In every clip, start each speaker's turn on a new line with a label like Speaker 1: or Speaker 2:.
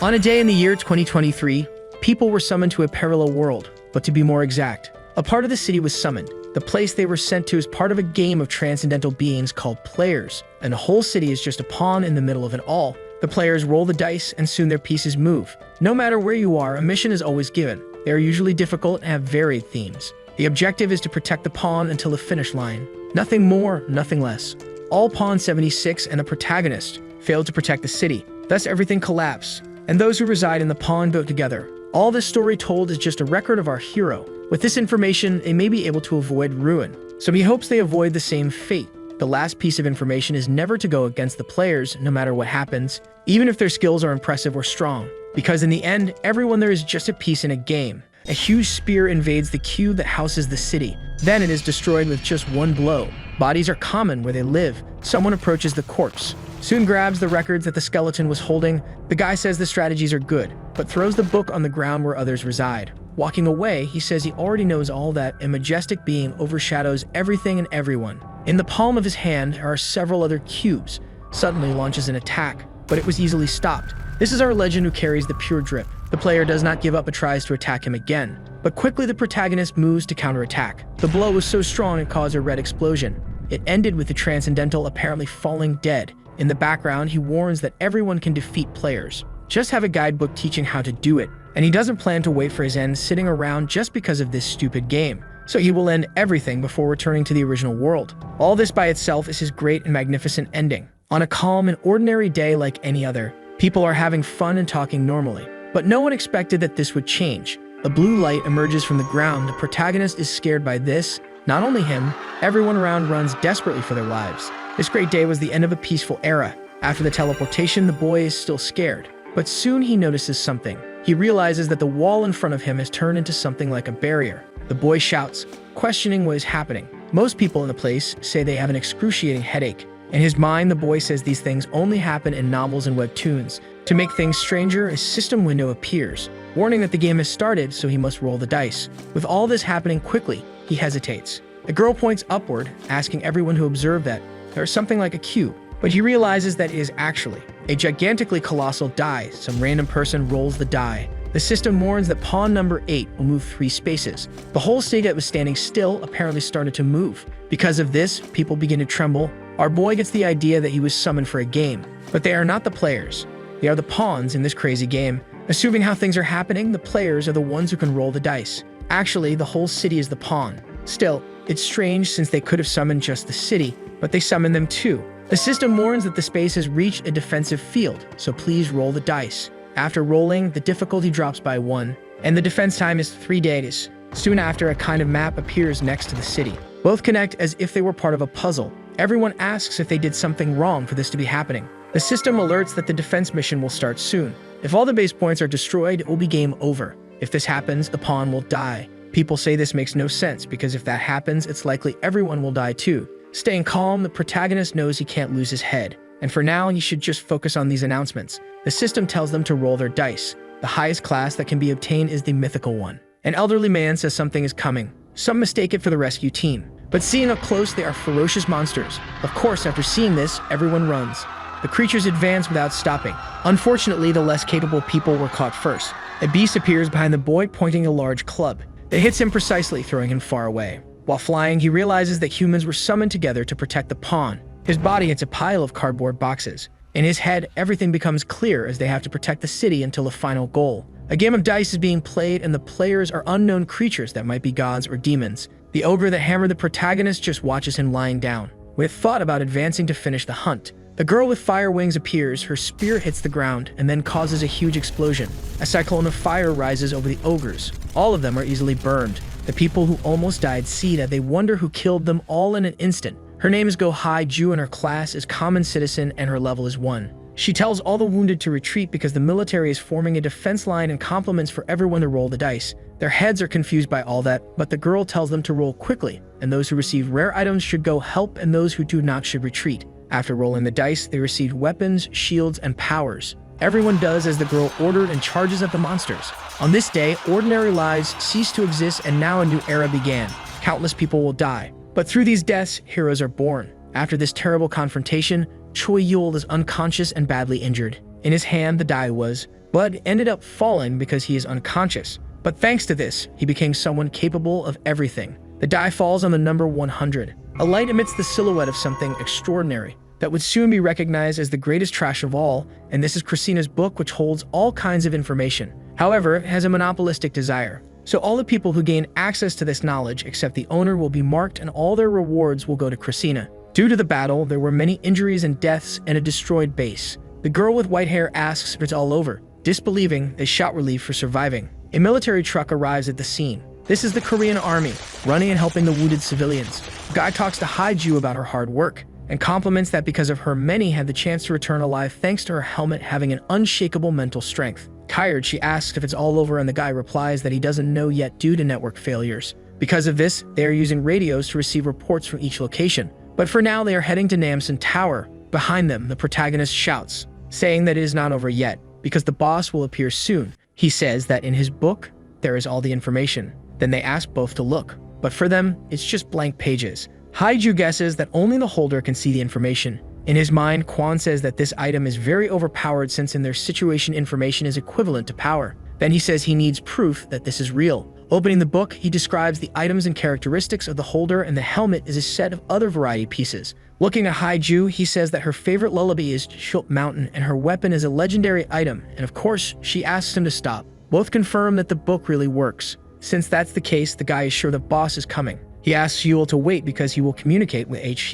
Speaker 1: On a day in the year 2023, people were summoned to a parallel world, but to be more exact, a part of the city was summoned. The place they were sent to is part of a game of transcendental beings called players, and the whole city is just a pawn in the middle of it all. The players roll the dice, and soon their pieces move. No matter where you are, a mission is always given. They are usually difficult and have varied themes. The objective is to protect the pawn until the finish line. Nothing more, nothing less. All Pawn 76 and the protagonist failed to protect the city, thus everything collapsed, and those who reside in the pawn boat together. All this story told is just a record of our hero. With this information, they may be able to avoid ruin, so he hopes they avoid the same fate. The last piece of information is never to go against the players, no matter what happens, even if their skills are impressive or strong, because in the end, everyone there is just a piece in a game. A huge spear invades the cube that houses the city. Then it is destroyed with just one blow. Bodies are common where they live. Someone approaches the corpse, soon grabs the records that the skeleton was holding. The guy says the strategies are good, but throws the book on the ground where others reside. Walking away, he says he already knows all that a majestic being overshadows everything and everyone. In the palm of his hand are several other cubes. Suddenly launches an attack, but it was easily stopped. This is our legend who carries the pure drip. The player does not give up but tries to attack him again, but quickly the protagonist moves to counterattack. The blow was so strong it caused a red explosion. It ended with the transcendental apparently falling dead. In the background, he warns that everyone can defeat players. Just have a guidebook teaching how to do it, and he doesn't plan to wait for his end sitting around just because of this stupid game. So he will end everything before returning to the original world. All this by itself is his great and magnificent ending. On a calm and ordinary day like any other, people are having fun and talking normally. But no one expected that this would change. A blue light emerges from the ground. The protagonist is scared by this. Not only him, everyone around runs desperately for their lives. This great day was the end of a peaceful era. After the teleportation, the boy is still scared. But soon he notices something. He realizes that the wall in front of him has turned into something like a barrier. The boy shouts, questioning what is happening. Most people in the place say they have an excruciating headache. In his mind, the boy says these things only happen in novels and webtoons. To make things stranger, a system window appears, warning that the game has started, so he must roll the dice. With all this happening quickly, he hesitates. The girl points upward, asking everyone to observe that there is something like a cube, but he realizes that it is actually a gigantically colossal die. Some random person rolls the die. The system warns that pawn number 8 will move 3 spaces. The whole city that was standing still apparently started to move. Because of this, people begin to tremble. Our boy gets the idea that he was summoned for a game, but they are not the players. They are the pawns in this crazy game. Assuming how things are happening, the players are the ones who can roll the dice. Actually, the whole city is the pawn. Still, it's strange since they could have summoned just the city, but they summoned them too. The system warns that the space has reached a defensive field, so please roll the dice. After rolling, the difficulty drops by 1, and the defense time is 3 days. Soon after, a kind of map appears next to the city. Both connect as if they were part of a puzzle. Everyone asks if they did something wrong for this to be happening. The system alerts that the defense mission will start soon. If all the base points are destroyed, it will be game over. If this happens, the pawn will die. People say this makes no sense, because if that happens, it's likely everyone will die too. Staying calm, the protagonist knows he can't lose his head. And for now, he should just focus on these announcements. The system tells them to roll their dice. The highest class that can be obtained is the mythical one. An elderly man says something is coming. Some mistake it for the rescue team. But seeing up close, they are ferocious monsters. Of course, after seeing this, everyone runs. The creatures advance without stopping. Unfortunately, the less capable people were caught first. A beast appears behind the boy, pointing a large club. It hits him precisely, throwing him far away. While flying, he realizes that humans were summoned together to protect the pawn. His body hits a pile of cardboard boxes. In his head, everything becomes clear as they have to protect the city until the final goal. A game of dice is being played, and the players are unknown creatures that might be gods or demons. The ogre that hammered the protagonist just watches him lying down, with thought about advancing to finish the hunt. The girl with fire wings appears, her spear hits the ground, and then causes a huge explosion. A cyclone of fire rises over the ogres. All of them are easily burned. The people who almost died see that they wonder who killed them all in an instant. Her name is Go Hai Ju, and her class is Common Citizen, and her level is 1. She tells all the wounded to retreat because the military is forming a defense line and compliments for everyone to roll the dice. Their heads are confused by all that, but the girl tells them to roll quickly, and those who receive rare items should go help, and those who do not should retreat. After rolling the dice, they receive weapons, shields, and powers. Everyone does as the girl ordered and charges at the monsters. On this day, ordinary lives cease to exist, and now a new era began. Countless people will die. But through these deaths, heroes are born. After this terrible confrontation, Choi Yul is unconscious and badly injured. In his hand, the die was but ended up falling because he is unconscious. But thanks to this, he became someone capable of everything. The die falls on the number 100. A light emits the silhouette of something extraordinary that would soon be recognized as the greatest trash of all, and this is Christina's book, which holds all kinds of information. However, it has a monopolistic desire. So all the people who gain access to this knowledge except the owner will be marked, and all their rewards will go to Christina. Due to the battle, there were many injuries and deaths and a destroyed base. The girl with white hair asks if it's all over. Disbelieving, they shout relief for surviving. A military truck arrives at the scene. This is the Korean army, running and helping the wounded civilians. The guy talks to Haiju about her hard work, and compliments that because of her, many had the chance to return alive thanks to her helmet having an unshakable mental strength. Tired, she asks if it's all over, and the guy replies that he doesn't know yet due to network failures. Because of this, they are using radios to receive reports from each location. But for now, they are heading to Namsan Tower. Behind them, the protagonist shouts, saying that it is not over yet, because the boss will appear soon. He says that in his book, there is all the information. Then they ask both to look, but for them, it's just blank pages. Haiju guesses that only the holder can see the information. In his mind, Kwon says that this item is very overpowered since in their situation information is equivalent to power. Then he says he needs proof that this is real. Opening the book, he describes the items and characteristics of the holder, and the helmet is a set of other variety pieces. Looking at Haiju, he says that her favorite lullaby is Chult Mountain, and her weapon is a legendary item, and of course, she asks him to stop. Both confirm that the book really works. Since that's the case, the guy is sure the boss is coming. He asks Yule to wait because he will communicate with HQ.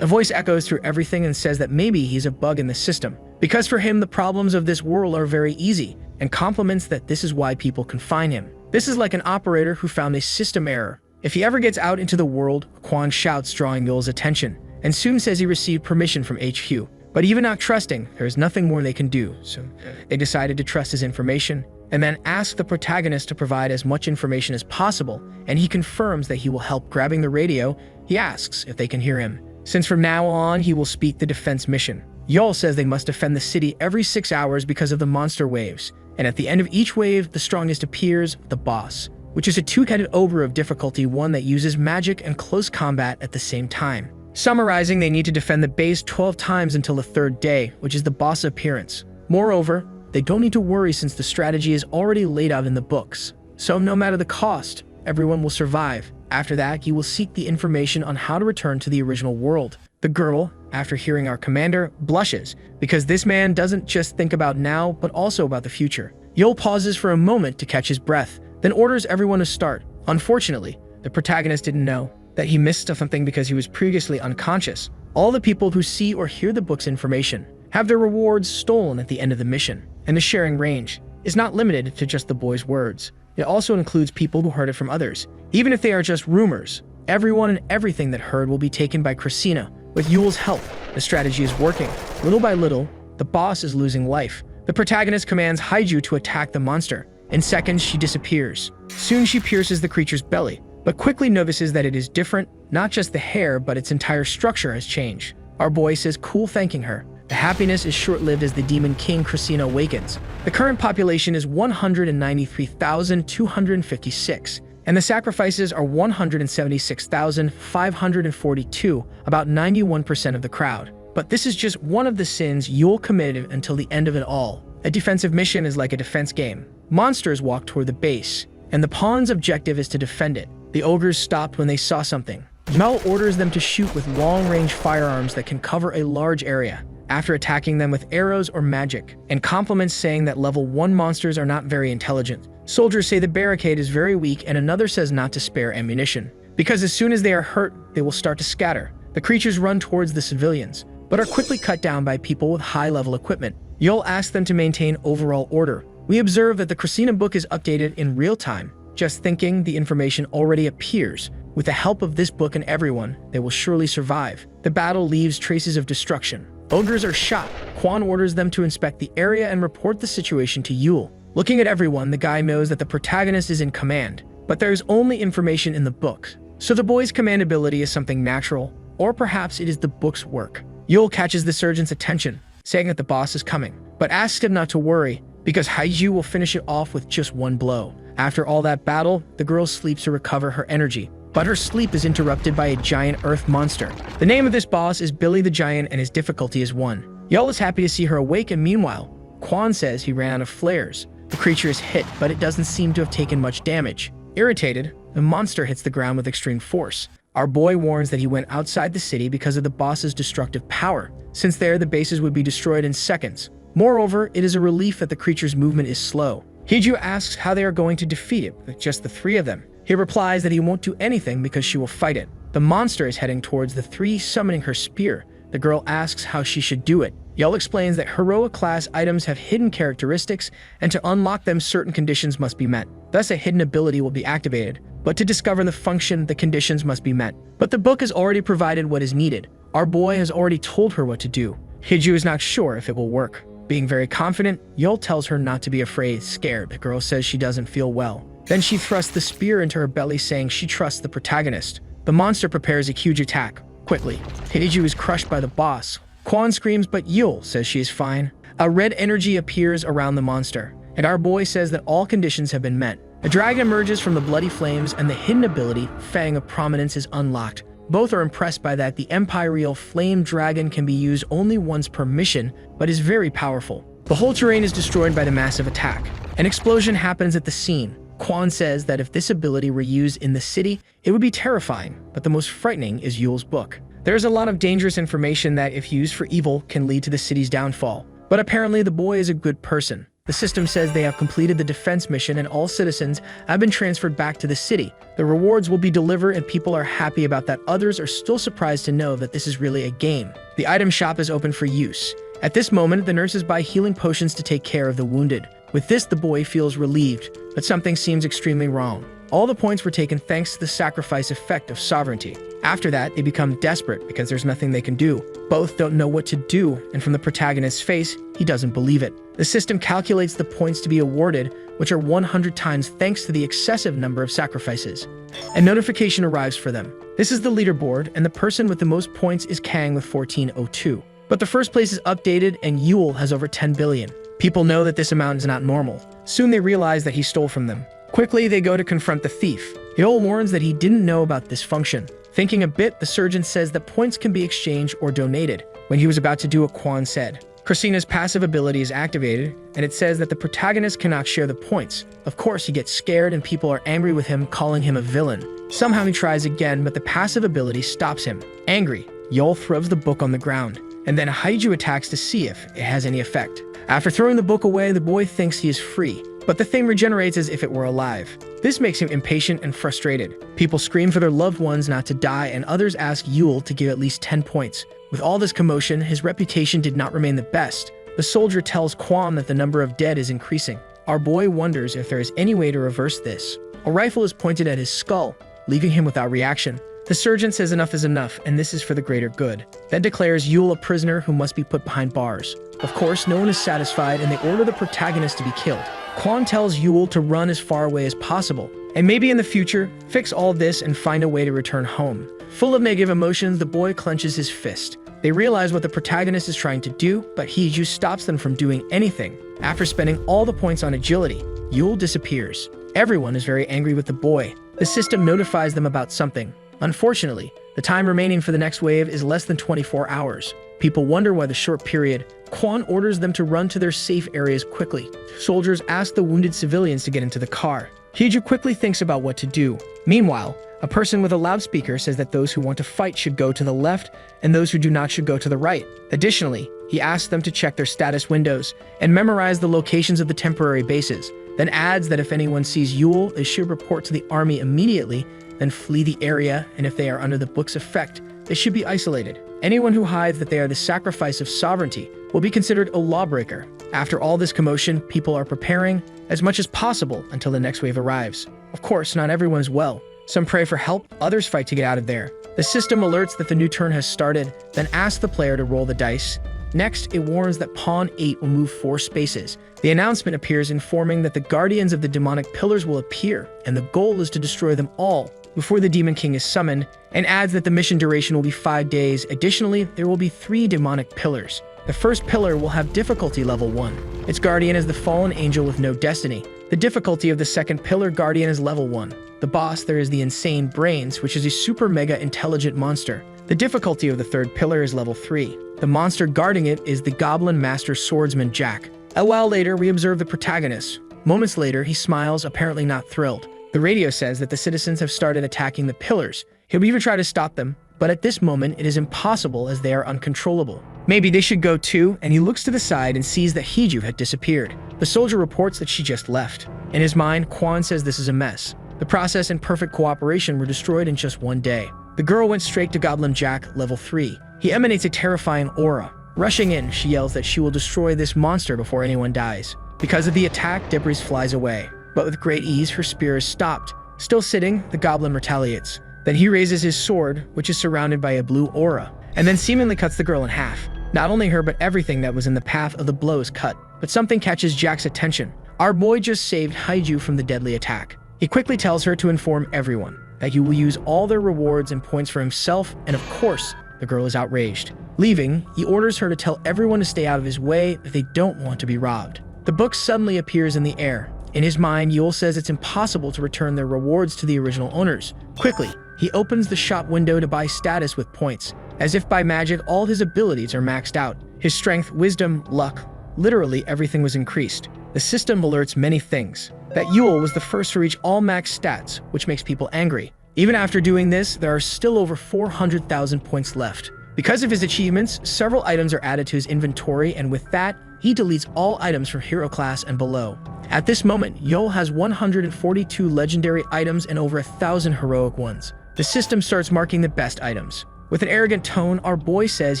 Speaker 1: A voice echoes through everything and says that maybe he's a bug in the system, because for him the problems of this world are very easy, and compliments that this is why people confine him. This is like an operator who found a system error. If he ever gets out into the world, Kwon shouts, drawing Yule's attention, and soon says he received permission from HQ. But even not trusting, there is nothing more they can do, so they decided to trust his information, and then ask the protagonist to provide as much information as possible, and he confirms that he will help. Grabbing the radio, he asks if they can hear him, since from now on he will speak the defense mission. Yul says they must defend the city every 6 hours because of the monster waves, and at the end of each wave, the strongest appears, the boss, which is a two-headed ogre of difficulty 1 that uses magic and close combat at the same time. Summarizing, they need to defend the base 12 times until the 3rd day, which is the boss appearance. Moreover, they don't need to worry since the strategy is already laid out in the books. So no matter the cost, everyone will survive. After that, you will seek the information on how to return to the original world. The girl, after hearing our commander, blushes, because this man doesn't just think about now, but also about the future. Yul pauses for a moment to catch his breath, then orders everyone to start. Unfortunately, the protagonist didn't know that he missed something because he was previously unconscious. All the people who see or hear the book's information have their rewards stolen at the end of the mission, and the sharing range is not limited to just the boy's words. It also includes people who heard it from others. Even if they are just rumors, everyone and everything that heard will be taken by Christina. With Yul's help, the strategy is working. Little by little, the boss is losing life. The protagonist commands Haiju to attack the monster. In seconds, she disappears. Soon she pierces the creature's belly, but quickly notices that it is different. Not just the hair, but its entire structure has changed. Our boy says cool, thanking her. The happiness is short-lived as the Demon King Christina awakens. The current population is 193,256, and the sacrifices are 176,542, about 91% of the crowd. But this is just one of the sins Yul committed until the end of it all. A defensive mission is like a defense game. Monsters walk toward the base, and the pawn's objective is to defend it. The ogres stopped when they saw something. Mel orders them to shoot with long-range firearms that can cover a large area, after attacking them with arrows or magic, and compliments saying that level 1 monsters are not very intelligent. Soldiers say the barricade is very weak, and another says not to spare ammunition, because as soon as they are hurt, they will start to scatter. The creatures run towards the civilians, but are quickly cut down by people with high-level equipment. Yul asks them to maintain overall order. We observe that the Christina book is updated in real time. Just thinking, the information already appears. With the help of this book and everyone, they will surely survive. The battle leaves traces of destruction. Ogres are shot. Kwon orders them to inspect the area and report the situation to Yul. Looking at everyone, the guy knows that the protagonist is in command, but there is only information in the books. So the boy's command ability is something natural, or perhaps it is the book's work. Yul catches the surgeon's attention, saying that the boss is coming, but asks him not to worry, because Haiju will finish it off with just one blow. After all that battle, the girl sleeps to recover her energy, but her sleep is interrupted by a giant earth monster. The name of this boss is Billy the Giant, and his difficulty is 1. Yul is happy to see her awake, and meanwhile, Quan says he ran out of flares. The creature is hit, but it doesn't seem to have taken much damage. Irritated, the monster hits the ground with extreme force. Our boy warns that he went outside the city because of the boss's destructive power, since there the bases would be destroyed in seconds. Moreover, it is a relief that the creature's movement is slow. Hiju asks how they are going to defeat it with just the three of them. He replies that he won't do anything because she will fight it. The monster is heading towards the three, summoning her spear. The girl asks how she should do it. Yahello explains that heroic class items have hidden characteristics, and to unlock them certain conditions must be met. Thus a hidden ability will be activated, but to discover the function, the conditions must be met. But the book has already provided what is needed. Our boy has already told her what to do. Hiju is not sure if it will work. Being very confident, Yahello tells her not to be afraid, scared. The girl says she doesn't feel well. Then she thrusts the spear into her belly, saying she trusts the protagonist. The monster prepares a huge attack. Quickly, Hiju is crushed by the boss. Quan screams, but Yahello says she is fine. A red energy appears around the monster, and our boy says that all conditions have been met. A dragon emerges from the bloody flames, and the hidden ability, Fang of Prominence, is unlocked. Both are impressed by that. The Imperial Flame Dragon can be used only once per mission, but is very powerful. The whole terrain is destroyed by the massive attack. An explosion happens at the scene. Quan says that if this ability were used in the city, it would be terrifying, but the most frightening is Yahello's book. There is a lot of dangerous information that, if used for evil, can lead to the city's downfall. But apparently the boy is a good person. The system says they have completed the defense mission and all citizens have been transferred back to the city. The rewards will be delivered and people are happy about that. Others are still surprised to know that this is really a game. The item shop is open for use. At this moment, the nurses buy healing potions to take care of the wounded. With this, the boy feels relieved, but something seems extremely wrong. All the points were taken thanks to the sacrifice effect of sovereignty. After that, they become desperate because there's nothing they can do. Both don't know what to do, and from the protagonist's face, he doesn't believe it. The system calculates the points to be awarded, which are 100 times thanks to the excessive number of sacrifices. A notification arrives for them. This is the leaderboard, and the person with the most points is Kang with 1402. But the first place is updated, and Yahello has over 10 billion. People know that this amount is not normal. Soon they realize that he stole from them. Quickly, they go to confront the thief. Yahello warns that he didn't know about this function. Thinking a bit, the surgeon says that points can be exchanged or donated. When he was about to do what Quan said, Christina's passive ability is activated, and it says that the protagonist cannot share the points. Of course, he gets scared and people are angry with him, calling him a villain. Somehow he tries again, but the passive ability stops him. Angry, Yahello throws the book on the ground, and then Hiju attacks to see if it has any effect. After throwing the book away, the boy thinks he is free, but the thing regenerates as if it were alive. This makes him impatient and frustrated. People scream for their loved ones not to die, and others ask Yahello to give at least 10 points. With all this commotion, his reputation did not remain the best. The soldier tells Quan that the number of dead is increasing. Our boy wonders if there is any way to reverse this. A rifle is pointed at his skull, leaving him without reaction. The surgeon says enough is enough, and this is for the greater good. Then declares Yahello a prisoner who must be put behind bars. Of course, no one is satisfied, and they order the protagonist to be killed. Quan tells Yahello to run as far away as possible, and maybe in the future, fix all this and find a way to return home. Full of negative emotions, the boy clenches his fist. They realize what the protagonist is trying to do, but Hiju stops them from doing anything. After spending all the points on agility, Yahello disappears. Everyone is very angry with the boy. The system notifies them about something. Unfortunately, the time remaining for the next wave is less than 24 hours. People wonder why the short period. Quan orders them to run to their safe areas quickly. Soldiers ask the wounded civilians to get into the car. Hiju quickly thinks about what to do. Meanwhile, a person with a loudspeaker says that those who want to fight should go to the left and those who do not should go to the right. Additionally, he asks them to check their status windows and memorize the locations of the temporary bases, then adds that if anyone sees Yahello, they should report to the army immediately, then flee the area, and if they are under the book's effect, they should be isolated. Anyone who hides that they are the sacrifice of sovereignty will be considered a lawbreaker. After all this commotion, people are preparing as much as possible until the next wave arrives. Of course, not everyone is well. Some pray for help, others fight to get out of there. The system alerts that the new turn has started, then asks the player to roll the dice. Next, it warns that Pawn 8 will move 4 spaces. The announcement appears informing that the guardians of the demonic pillars will appear, and the goal is to destroy them all before the Demon King is summoned, and adds that the mission duration will be 5 days. Additionally, there will be 3 demonic pillars. The first pillar will have difficulty level 1. Its guardian is the fallen angel with no destiny. The difficulty of the second pillar guardian is level 1. The boss there is the insane brains, which is a super mega intelligent monster. The difficulty of the third pillar is level 3. The monster guarding it is the goblin master swordsman Jack. A while later, we observe the protagonist. Moments later, he smiles, apparently not thrilled. The radio says that the citizens have started attacking the pillars. He'll even try to stop them, but at this moment, it is impossible as they are uncontrollable. Maybe they should go too, and he looks to the side and sees that Hiju had disappeared. The soldier reports that she just left. In his mind, Kwon says this is a mess. The process and perfect cooperation were destroyed in just one day. The girl went straight to Goblin Jack, level 3. He emanates a terrifying aura. Rushing in, she yells that she will destroy this monster before anyone dies. Because of the attack, debris flies away. But with great ease, her spear is stopped. Still sitting, the goblin retaliates. Then he raises his sword, which is surrounded by a blue aura, and then seemingly cuts the girl in half. Not only her, but everything that was in the path of the blow is cut. But something catches Jack's attention. Our boy just saved Hiju from the deadly attack. He quickly tells her to inform everyone that he will use all their rewards and points for himself, and of course, the girl is outraged. Leaving, he orders her to tell everyone to stay out of his way if they don't want to be robbed. The book suddenly appears in the air. In his mind, Yul says it's impossible to return their rewards to the original owners. Quickly, he opens the shop window to buy status with points. As if by magic, all his abilities are maxed out. His strength, wisdom, luck, literally everything was increased. The system alerts many things. That Yul was the first to reach all max stats, which makes people angry. Even after doing this, there are still over 400,000 points left. Because of his achievements, several items are added to his inventory, and with that, he deletes all items from hero class and below. At this moment, Yul has 142 legendary items and over 1,000 heroic ones. The system starts marking the best items. With an arrogant tone, our boy says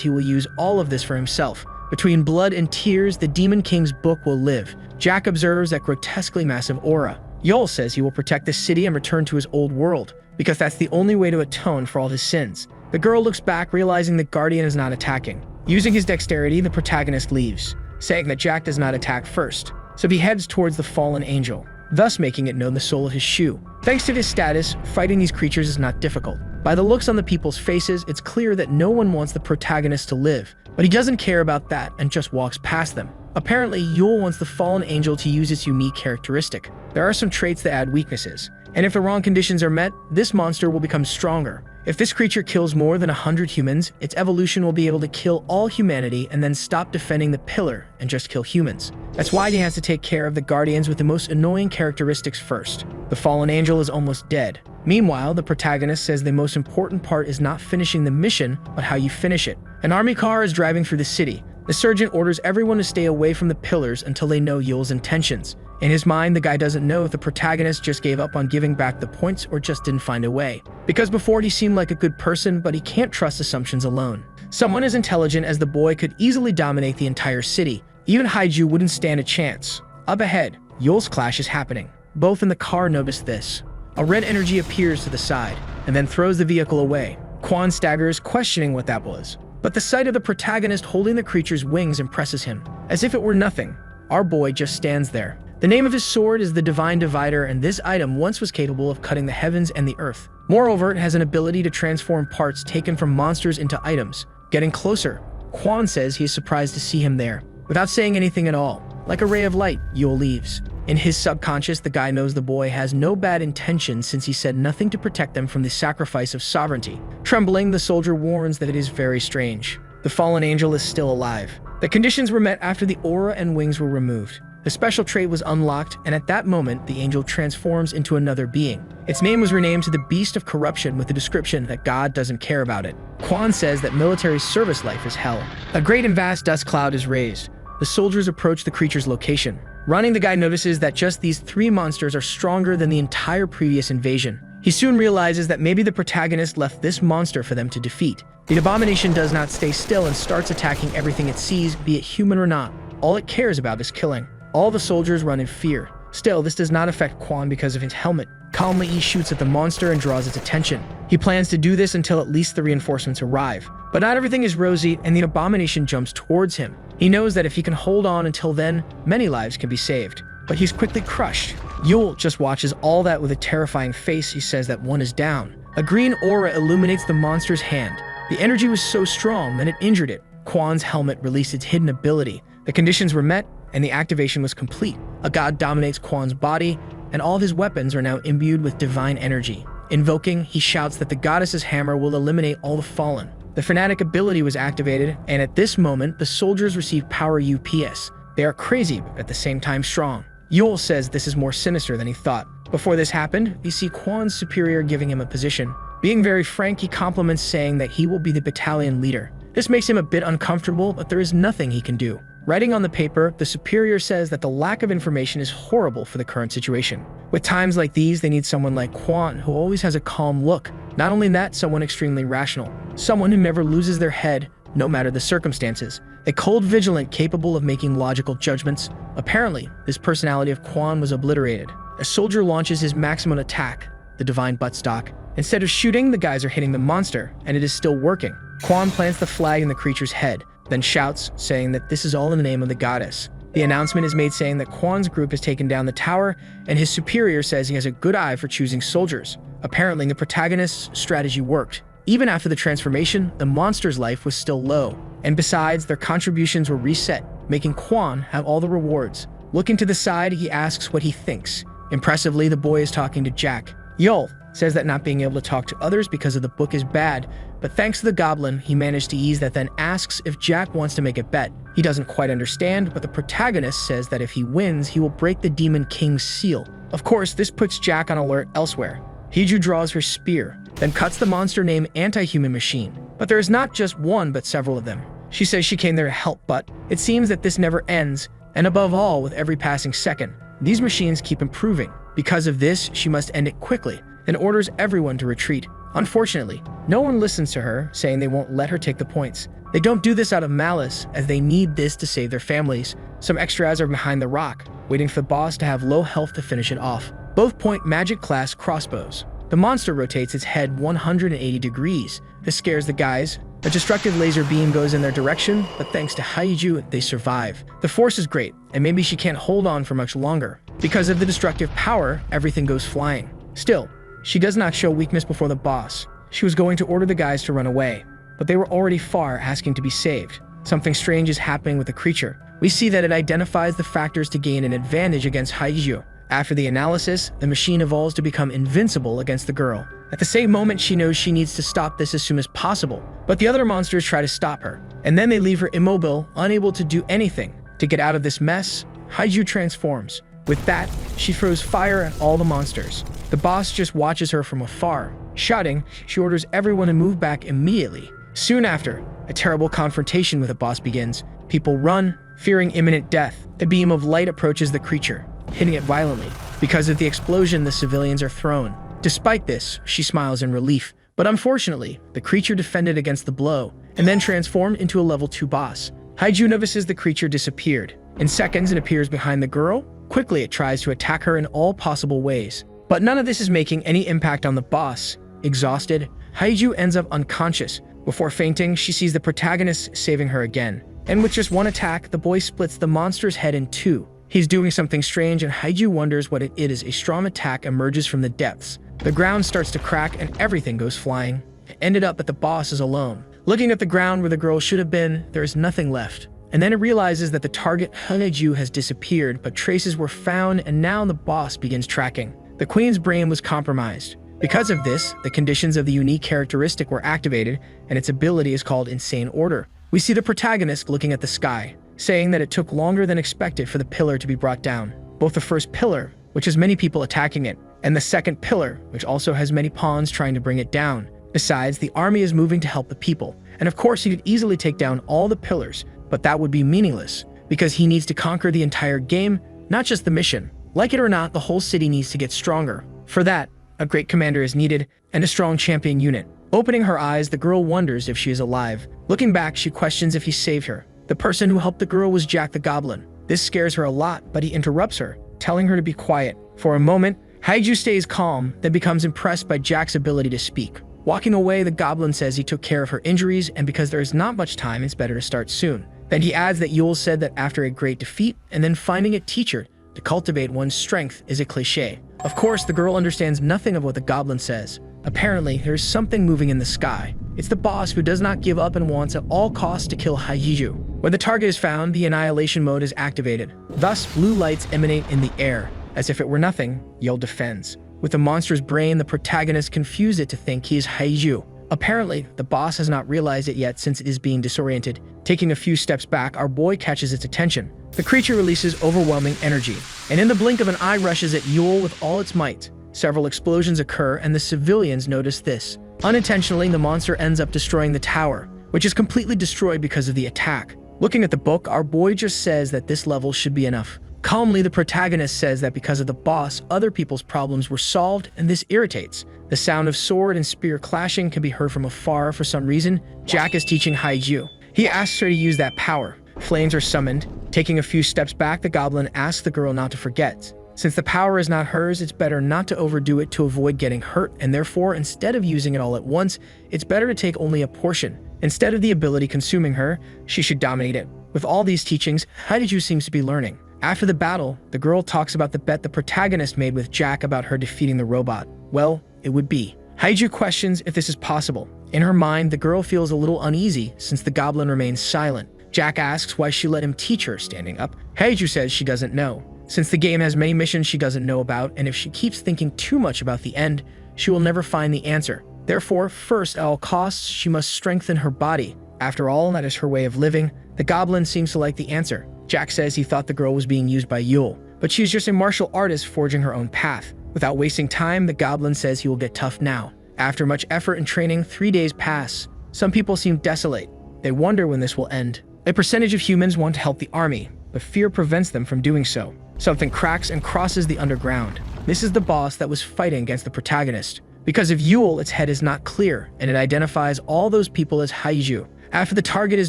Speaker 1: he will use all of this for himself. Between blood and tears, the Demon King's book will live. Jack observes that grotesquely massive aura. Yul says he will protect the city and return to his old world, because that's the only way to atone for all his sins. The girl looks back, realizing the Guardian is not attacking. Using his dexterity, the protagonist leaves, saying that Jack does not attack first, so he heads towards the fallen angel, thus making it known the sole of his shoe. Thanks to his status, fighting these creatures is not difficult. By the looks on the people's faces, it's clear that no one wants the protagonist to live, but he doesn't care about that and just walks past them. Apparently, Yul wants the fallen angel to use its unique characteristic. There are some traits that add weaknesses, and if the wrong conditions are met, this monster will become stronger. If this creature kills more than 100 humans, its evolution will be able to kill all humanity and then stop defending the pillar and just kill humans. That's why he has to take care of the guardians with the most annoying characteristics first. The fallen angel is almost dead. Meanwhile, the protagonist says the most important part is not finishing the mission, but how you finish it. An army car is driving through the city. The sergeant orders everyone to stay away from the pillars until they know Yul's intentions. In his mind, the guy doesn't know if the protagonist just gave up on giving back the points or just didn't find a way. Because before he seemed like a good person, but he can't trust assumptions alone. Someone as intelligent as the boy could easily dominate the entire city. Even Hiju wouldn't stand a chance. Up ahead, Yul's clash is happening. Both in the car notice this. A red energy appears to the side, and then throws the vehicle away. Kwon staggers, questioning what that was. But the sight of the protagonist holding the creature's wings impresses him. As if it were nothing, our boy just stands there. The name of his sword is the Divine Divider, and this item once was capable of cutting the heavens and the earth. Moreover, it has an ability to transform parts taken from monsters into items. Getting closer, Kwon says he is surprised to see him there. Without saying anything at all, like a ray of light, Yul leaves. In his subconscious, the guy knows the boy has no bad intentions since he said nothing to protect them from the sacrifice of sovereignty. Trembling, the soldier warns that it is very strange. The fallen angel is still alive. The conditions were met after the aura and wings were removed. The special trait was unlocked, and at that moment, the angel transforms into another being. Its name was renamed to the Beast of Corruption with the description that God doesn't care about it. Kwon says that military service life is hell. A great and vast dust cloud is raised. The soldiers approach the creature's location. Running, the guy notices that just these 3 monsters are stronger than the entire previous invasion. He soon realizes that maybe the protagonist left this monster for them to defeat. The abomination does not stay still and starts attacking everything it sees, be it human or not. All it cares about is killing. All the soldiers run in fear. Still, this does not affect Kwon because of his helmet. Calmly, he shoots at the monster and draws its attention. He plans to do this until at least the reinforcements arrive. But not everything is rosy, and the abomination jumps towards him. He knows that if he can hold on until then, many lives can be saved. But he's quickly crushed. Yul just watches all that with a terrifying face. He says that one is down. A green aura illuminates the monster's hand. The energy was so strong that it injured it. Kwon's helmet released its hidden ability. The conditions were met, and the activation was complete. A god dominates Kwon's body, and all of his weapons are now imbued with divine energy. Invoking, he shouts that the goddess's hammer will eliminate all the fallen. The fanatic ability was activated, and at this moment, the soldiers receive power UPS. They are crazy, but at the same time strong. Yul says this is more sinister than he thought. Before this happened, we see Kwan's superior giving him a position. Being very frank, he compliments saying that he will be the battalion leader. This makes him a bit uncomfortable, but there is nothing he can do. Writing on the paper, the superior says that the lack of information is horrible for the current situation. With times like these, they need someone like Kwan, who always has a calm look. Not only that, someone extremely rational. Someone who never loses their head, no matter the circumstances. A cold vigilant capable of making logical judgments. Apparently, this personality of Kwan was obliterated. A soldier launches his maximum attack, the divine buttstock. Instead of shooting, the guys are hitting the monster, and it is still working. Kwan plants the flag in the creature's head, then shouts, saying that this is all in the name of the goddess. The announcement is made saying that Kwan's group has taken down the tower, and his superior says he has a good eye for choosing soldiers. Apparently, the protagonist's strategy worked. Even after the transformation, the monster's life was still low, and besides, their contributions were reset, making Kwan have all the rewards. Looking to the side, he asks what he thinks. Impressively, the boy is talking to Jack. Yul says that not being able to talk to others because of the book is bad, but thanks to the goblin, he managed to ease that, then asks if Jack wants to make a bet. He doesn't quite understand, but the protagonist says that if he wins, he will break the Demon King's seal. Of course, this puts Jack on alert elsewhere. Hiju draws her spear, then cuts the monster named Anti-Human Machine. But there is not just one, but several of them. She says she came there to help, but it seems that this never ends, and above all, with every passing second, these machines keep improving. Because of this, she must end it quickly, and orders everyone to retreat. Unfortunately, no one listens to her, saying they won't let her take the points. They don't do this out of malice, as they need this to save their families. Some extras are behind the rock, waiting for the boss to have low health to finish it off. Both point magic class crossbows. The monster rotates its head 180 degrees. This scares the guys. A destructive laser beam goes in their direction, but thanks to Haiju, they survive. The force is great, and maybe she can't hold on for much longer. Because of the destructive power, everything goes flying. Still, she does not show weakness before the boss. She was going to order the guys to run away, but they were already far, asking to be saved. Something strange is happening with the creature. We see that it identifies the factors to gain an advantage against Haiju. After the analysis, the machine evolves to become invincible against the girl. At the same moment, she knows she needs to stop this as soon as possible, but the other monsters try to stop her, and then they leave her immobile, unable to do anything. To get out of this mess, Haiju transforms. With that, she throws fire at all the monsters. The boss just watches her from afar. Shouting, she orders everyone to move back immediately. Soon after, a terrible confrontation with the boss begins. People run, fearing imminent death. A beam of light approaches the creature, hitting it violently. Because of the explosion, the civilians are thrown. Despite this, she smiles in relief. But unfortunately, the creature defended against the blow, and then transformed into a level 2 boss. Haiju notices the creature disappeared. In seconds, it appears behind the girl. Quickly, it tries to attack her in all possible ways. But none of this is making any impact on the boss. Exhausted, Haiju ends up unconscious. Before fainting, she sees the protagonist saving her again. And with just one attack, the boy splits the monster's head in two. He's doing something strange, and Haiju wonders what it is. A strong attack emerges from the depths. The ground starts to crack, and everything goes flying. It ended up that the boss is alone. Looking at the ground where the girl should have been, there is nothing left. And then it realizes that the target, Haiju, has disappeared, but traces were found, and now the boss begins tracking. The queen's brain was compromised. Because of this, the conditions of the unique characteristic were activated, and its ability is called Insane Order. We see the protagonist looking at the sky, saying that it took longer than expected for the pillar to be brought down. Both the first pillar, which has many people attacking it, and the second pillar, which also has many pawns trying to bring it down. Besides, the army is moving to help the people. And of course, he could easily take down all the pillars, but that would be meaningless, because he needs to conquer the entire game, not just the mission. Like it or not, the whole city needs to get stronger. For that, a great commander is needed, and a strong champion unit. Opening her eyes, the girl wonders if she is alive. Looking back, she questions if he saved her. The person who helped the girl was Jack the Goblin. This scares her a lot, but he interrupts her, telling her to be quiet. For a moment, Haiju stays calm, then becomes impressed by Jack's ability to speak. Walking away, the goblin says he took care of her injuries, and because there is not much time, it's better to start soon. Then he adds that Yul said that after a great defeat, and then finding a teacher to cultivate one's strength is a cliché. Of course, the girl understands nothing of what the goblin says. Apparently, there is something moving in the sky. It's the boss who does not give up and wants at all costs to kill Haiju. When the target is found, the annihilation mode is activated. Thus, blue lights emanate in the air. As if it were nothing, Yul defends. With the monster's brain, the protagonist confused it to think he is Haiju. Apparently, the boss has not realized it yet since it is being disoriented. Taking a few steps back, our boy catches its attention. The creature releases overwhelming energy, and in the blink of an eye rushes at Yule with all its might. Several explosions occur, and the civilians notice this. Unintentionally, the monster ends up destroying the tower, which is completely destroyed because of the attack. Looking at the book, our boy just says that this level should be enough. Calmly, the protagonist says that because of the boss, other people's problems were solved, and this irritates. The sound of sword and spear clashing can be heard from afar for some reason. Jack is teaching Haiju. He asks her to use that power. Flames are summoned. Taking a few steps back, the goblin asks the girl not to forget. Since the power is not hers, it's better not to overdo it to avoid getting hurt, and therefore, instead of using it all at once, it's better to take only a portion. Instead of the ability consuming her, she should dominate it. With all these teachings, Haiju seems to be learning. After the battle, the girl talks about the bet the protagonist made with Jack about her defeating the robot. Well, it would be. Haiju questions if this is possible. In her mind, the girl feels a little uneasy since the goblin remains silent. Jack asks why she let him teach her standing up. Haiju says she doesn't know, since the game has many missions she doesn't know about, and if she keeps thinking too much about the end, she will never find the answer. Therefore, first at all costs, she must strengthen her body. After all, that is her way of living. The goblin seems to like the answer. Jack says he thought the girl was being used by Yule, but she's just a martial artist forging her own path. Without wasting time, the goblin says he will get tough now. After much effort and training, 3 days pass. Some people seem desolate. They wonder when this will end. A percentage of humans want to help the army, but fear prevents them from doing so. Something cracks and crosses the underground. This is the boss that was fighting against the protagonist. Because of Yule, its head is not clear, and it identifies all those people as Haiju. After the target is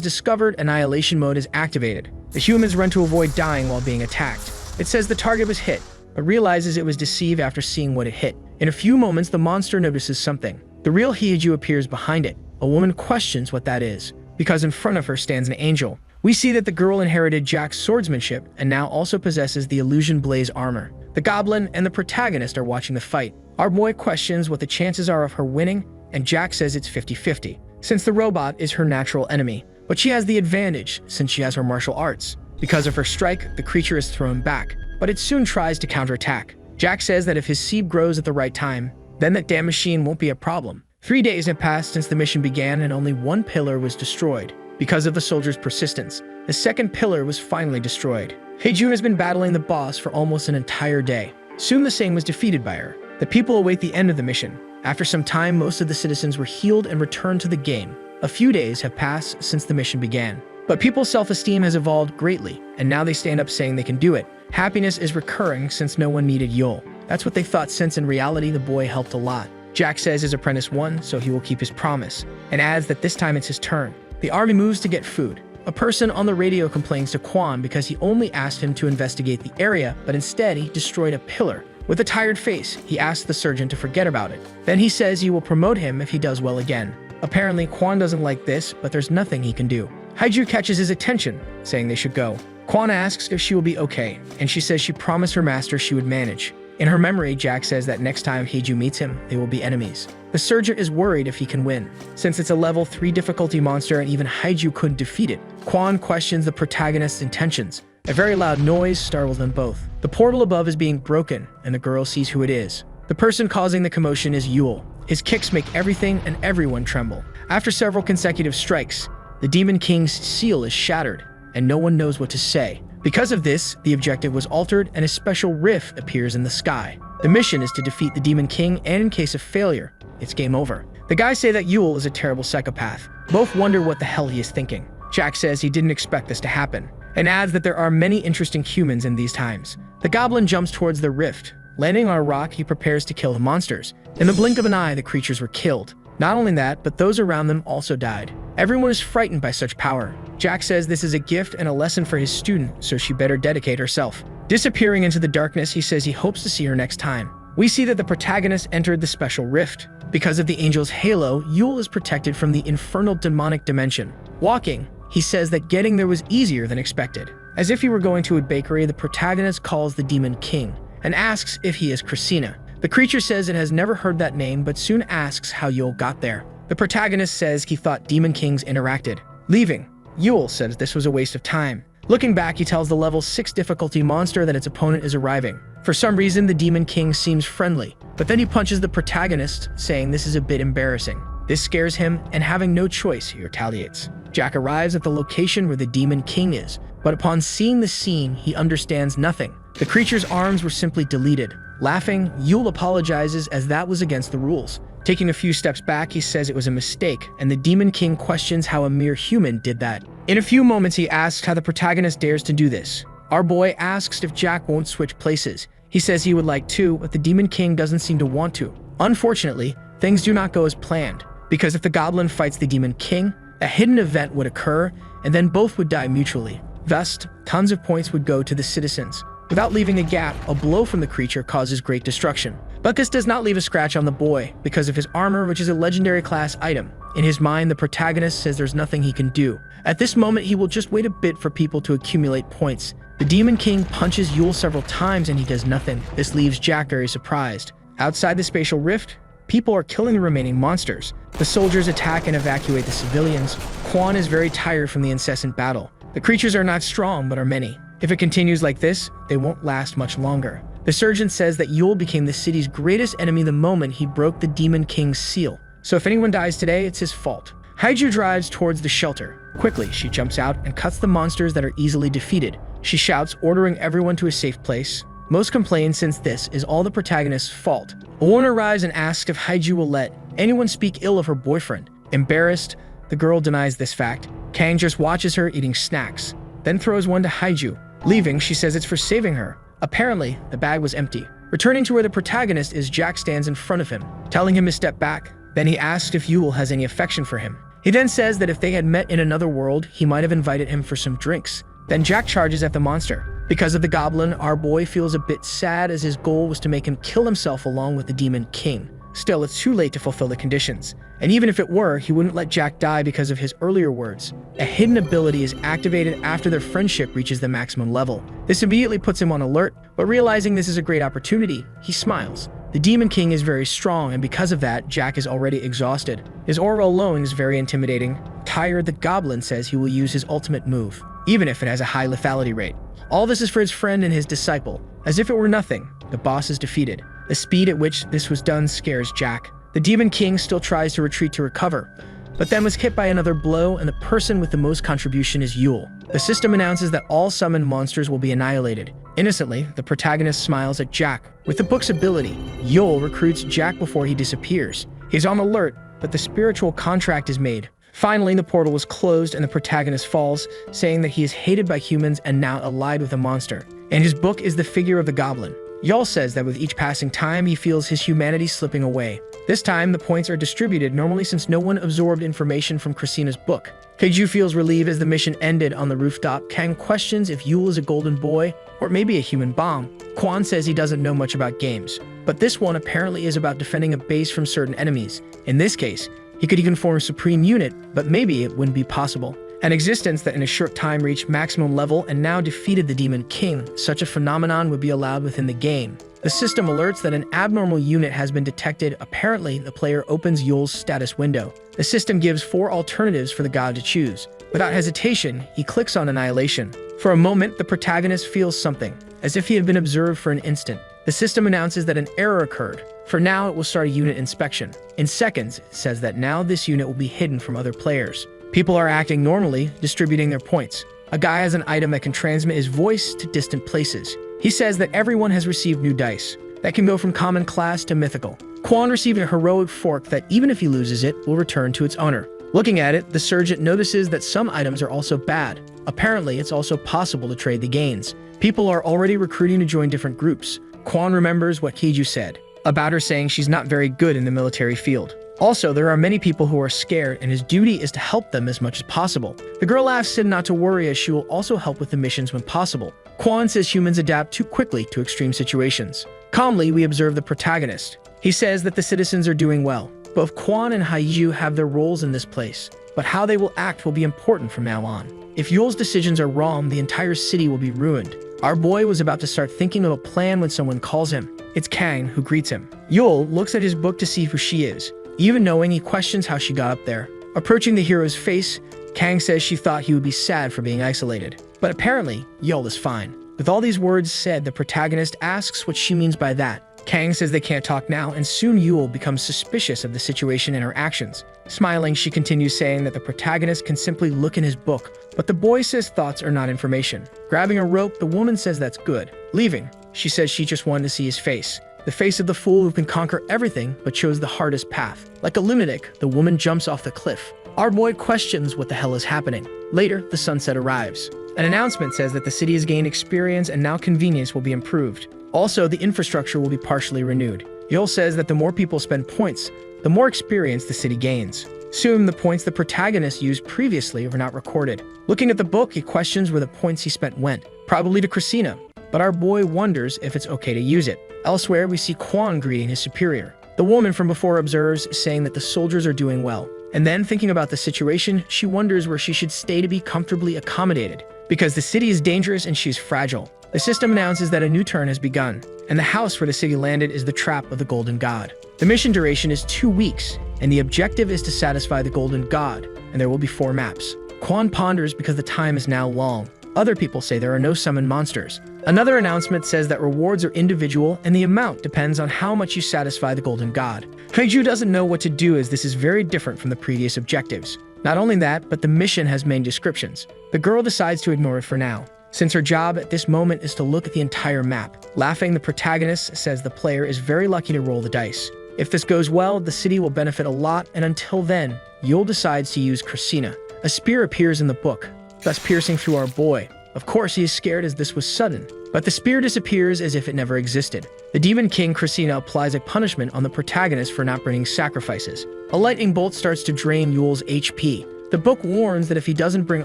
Speaker 1: discovered, annihilation mode is activated. The humans run to avoid dying while being attacked. It says the target was hit, but realizes it was deceived after seeing what it hit. In a few moments, the monster notices something. The real Haiju appears behind it. A woman questions what that is, because in front of her stands an angel. We see that the girl inherited Jack's swordsmanship and now also possesses the illusion blaze armor. The goblin and the protagonist are watching the fight. Our boy questions what the chances are of her winning, and Jack says it's 50-50, since the robot is her natural enemy. But she has the advantage since she has her martial arts. Because of her strike, the creature is thrown back, but it soon tries to counterattack. Jack says that if his seed grows at the right time, then that damn machine won't be a problem. 3 days have passed since the mission began and only one pillar was destroyed. Because of the soldiers' persistence, the second pillar was finally destroyed. Haiju has been battling the boss for almost an entire day. Soon the same was defeated by her. The people await the end of the mission. After some time, most of the citizens were healed and returned to the game. A few days have passed since the mission began. But people's self-esteem has evolved greatly, and now they stand up saying they can do it. Happiness is recurring since no one needed Yule. That's what they thought, since in reality the boy helped a lot. Jack says his apprentice won, so he will keep his promise, and adds that this time it's his turn. The army moves to get food. A person on the radio complains to Quan because he only asked him to investigate the area, but instead he destroyed a pillar. With a tired face, he asks the surgeon to forget about it. Then he says he will promote him if he does well again. Apparently, Quan doesn't like this, but there's nothing he can do. Haiju catches his attention, saying they should go. Quan asks if she will be okay, and she says she promised her master she would manage. In her memory, Jack says that next time Haiju meets him, they will be enemies. The surgeon is worried if he can win. Since it's a level 3 difficulty monster and even Haiju couldn't defeat it, Quan questions the protagonist's intentions. A very loud noise startles them both. The portal above is being broken, and the girl sees who it is. The person causing the commotion is Yule. His kicks make everything and everyone tremble. After several consecutive strikes, the Demon King's seal is shattered, and no one knows what to say. Because of this, the objective was altered and a special rift appears in the sky. The mission is to defeat the Demon King, and in case of failure, it's game over. The guys say that Yule is a terrible psychopath. Both wonder what the hell he is thinking. Jack says he didn't expect this to happen, and adds that there are many interesting humans in these times. The goblin jumps towards the rift. Landing on a rock, he prepares to kill the monsters. In the blink of an eye, the creatures were killed. Not only that, but those around them also died. Everyone is frightened by such power. Jack says this is a gift and a lesson for his student, so she better dedicate herself. Disappearing into the darkness, he says he hopes to see her next time. We see that the protagonist entered the special rift. Because of the angel's halo, Yule is protected from the infernal demonic dimension. Walking, he says that getting there was easier than expected. As if he were going to a bakery, the protagonist calls the Demon King and asks if he is Christina. The creature says it has never heard that name, but soon asks how Yule got there. The protagonist says he thought Demon Kings interacted. Leaving, Yule says this was a waste of time. Looking back, he tells the level 6 difficulty monster that its opponent is arriving. For some reason, the Demon King seems friendly, but then he punches the protagonist, saying this is a bit embarrassing. This scares him, and having no choice, he retaliates. Jack arrives at the location where the Demon King is, but upon seeing the scene, he understands nothing. The creature's arms were simply deleted. Laughing, Yule apologizes as that was against the rules. Taking a few steps back, he says it was a mistake, and the Demon King questions how a mere human did that. In a few moments, he asks how the protagonist dares to do this. Our boy asks if Jack won't switch places. He says he would like to, but the Demon King doesn't seem to want to. Unfortunately, things do not go as planned, because if the goblin fights the Demon King, a hidden event would occur, and then both would die mutually. Thus, tons of points would go to the citizens. Without leaving a gap, a blow from the creature causes great destruction. But this does not leave a scratch on the boy, because of his armor, which is a legendary class item. In his mind, the protagonist says there's nothing he can do. At this moment, he will just wait a bit for people to accumulate points. The Demon King punches Yule several times and he does nothing. This leaves Jack very surprised. Outside the spatial rift, people are killing the remaining monsters. The soldiers attack and evacuate the civilians. Quan is very tired from the incessant battle. The creatures are not strong, but are many. If it continues like this, they won't last much longer. The surgeon says that Yule became the city's greatest enemy the moment he broke the Demon King's seal. So if anyone dies today, it's his fault. Haiju drives towards the shelter. Quickly, she jumps out and cuts the monsters that are easily defeated. She shouts, ordering everyone to a safe place. Most complain since this is all the protagonist's fault. A woman arrives and asks if Haiju will let anyone speak ill of her boyfriend. Embarrassed, the girl denies this fact. Kang just watches her eating snacks, then throws one to Haiju. Leaving, she says it's for saving her. Apparently, the bag was empty. Returning to where the protagonist is, Jack stands in front of him, telling him to step back. Then he asks if Yule has any affection for him. He then says that if they had met in another world, he might have invited him for some drinks. Then Jack charges at the monster. Because of the goblin, our boy feels a bit sad as his goal was to make him kill himself along with the Demon King. Still, it's too late to fulfill the conditions. And even if it were, he wouldn't let Jack die because of his earlier words. A hidden ability is activated after their friendship reaches the maximum level. This immediately puts him on alert, but realizing this is a great opportunity, he smiles. The Demon King is very strong, and because of that, Jack is already exhausted. His aura alone is very intimidating. Tired, the goblin says he will use his ultimate move, even if it has a high lethality rate. All this is for his friend and his disciple. As if it were nothing, the boss is defeated. The speed at which this was done scares Jack. The Demon King still tries to retreat to recover, but then was hit by another blow, and the person with the most contribution is Yule. The system announces that all summoned monsters will be annihilated. Innocently, the protagonist smiles at Jack. With the book's ability, Yule recruits Jack before he disappears. He's on alert, but the spiritual contract is made. Finally, the portal is closed and the protagonist falls, saying that he is hated by humans and now allied with a monster. And his book is the figure of the goblin. Yul says that with each passing time, he feels his humanity slipping away. This time, the points are distributed normally since no one absorbed information from Christina's book. Keiju feels relieved as the mission ended on the rooftop. Kang questions if Yule is a golden boy or maybe a human bomb. Quan says he doesn't know much about games, but this one apparently is about defending a base from certain enemies. In this case, he could even form a supreme unit, but maybe it wouldn't be possible. An existence that in a short time reached maximum level and now defeated the Demon King. Such a phenomenon would be allowed within the game. The system alerts that an abnormal unit has been detected. Apparently, the player opens Yule's status window. The system gives 4 alternatives for the god to choose. Without hesitation, he clicks on Annihilation. For a moment, the protagonist feels something, as if he had been observed for an instant. The system announces that an error occurred. For now, it will start a unit inspection. In seconds, it says that now this unit will be hidden from other players. People are acting normally, distributing their points. A guy has an item that can transmit his voice to distant places. He says that everyone has received new dice that can go from common class to mythical. Quan received a heroic fork that even if he loses it, will return to its owner. Looking at it, the sergeant notices that some items are also bad. Apparently, it's also possible to trade the gains. People are already recruiting to join different groups. Quan remembers what Keiju said about her saying she's not very good in the military field. Also, there are many people who are scared, and his duty is to help them as much as possible. The girl asks Sid not to worry, as she will also help with the missions when possible. Quan says humans adapt too quickly to extreme situations. Calmly, we observe the protagonist. He says that the citizens are doing well. Both Quan and Haiju have their roles in this place, but how they will act will be important from now on. If Yule's decisions are wrong, the entire city will be ruined. Our boy was about to start thinking of a plan when someone calls him. It's Kang, who greets him. Yule looks at his book to see who she is. Even knowing, he questions how she got up there. Approaching the hero's face, Kang says she thought he would be sad for being isolated. But apparently, Yule is fine. With all these words said, the protagonist asks what she means by that. Kang says they can't talk now, and soon Yule becomes suspicious of the situation and her actions. Smiling, she continues saying that the protagonist can simply look in his book, but the boy says thoughts are not information. Grabbing a rope, the woman says that's good. Leaving, she says she just wanted to see his face. The face of the fool who can conquer everything but chose the hardest path. Like a lunatic, the woman jumps off the cliff. Our boy questions what the hell is happening. Later, the sunset arrives. An announcement says that the city has gained experience and now convenience will be improved. Also, the infrastructure will be partially renewed. Yule says that the more people spend points, the more experience the city gains. Soon, the points the protagonist used previously were not recorded. Looking at the book, he questions where the points he spent went, probably to Christina, but our boy wonders if it's okay to use it. Elsewhere, we see Quan greeting his superior. The woman from before observes, saying that the soldiers are doing well. And then, thinking about the situation, she wonders where she should stay to be comfortably accommodated, because the city is dangerous and she's fragile. The system announces that a new turn has begun, and the house where the city landed is the trap of the Golden God. The mission duration is 2 weeks, and the objective is to satisfy the Golden God, and there will be 4 maps. Quan ponders because the time is now long. Other people say there are no summoned monsters. Another announcement says that rewards are individual and the amount depends on how much you satisfy the Golden God. Haiju doesn't know what to do as this is very different from the previous objectives. Not only that, but the mission has main descriptions. The girl decides to ignore it for now, since her job at this moment is to look at the entire map. Laughing, the protagonist says the player is very lucky to roll the dice. If this goes well, the city will benefit a lot, and until then, Yule decides to use Christina. A spear appears in the book, thus piercing through our boy. Of course, he is scared as this was sudden, but the spear disappears as if it never existed. The Demon King Christina applies a punishment on the protagonist for not bringing sacrifices. A lightning bolt starts to drain Yule's HP. The book warns that if he doesn't bring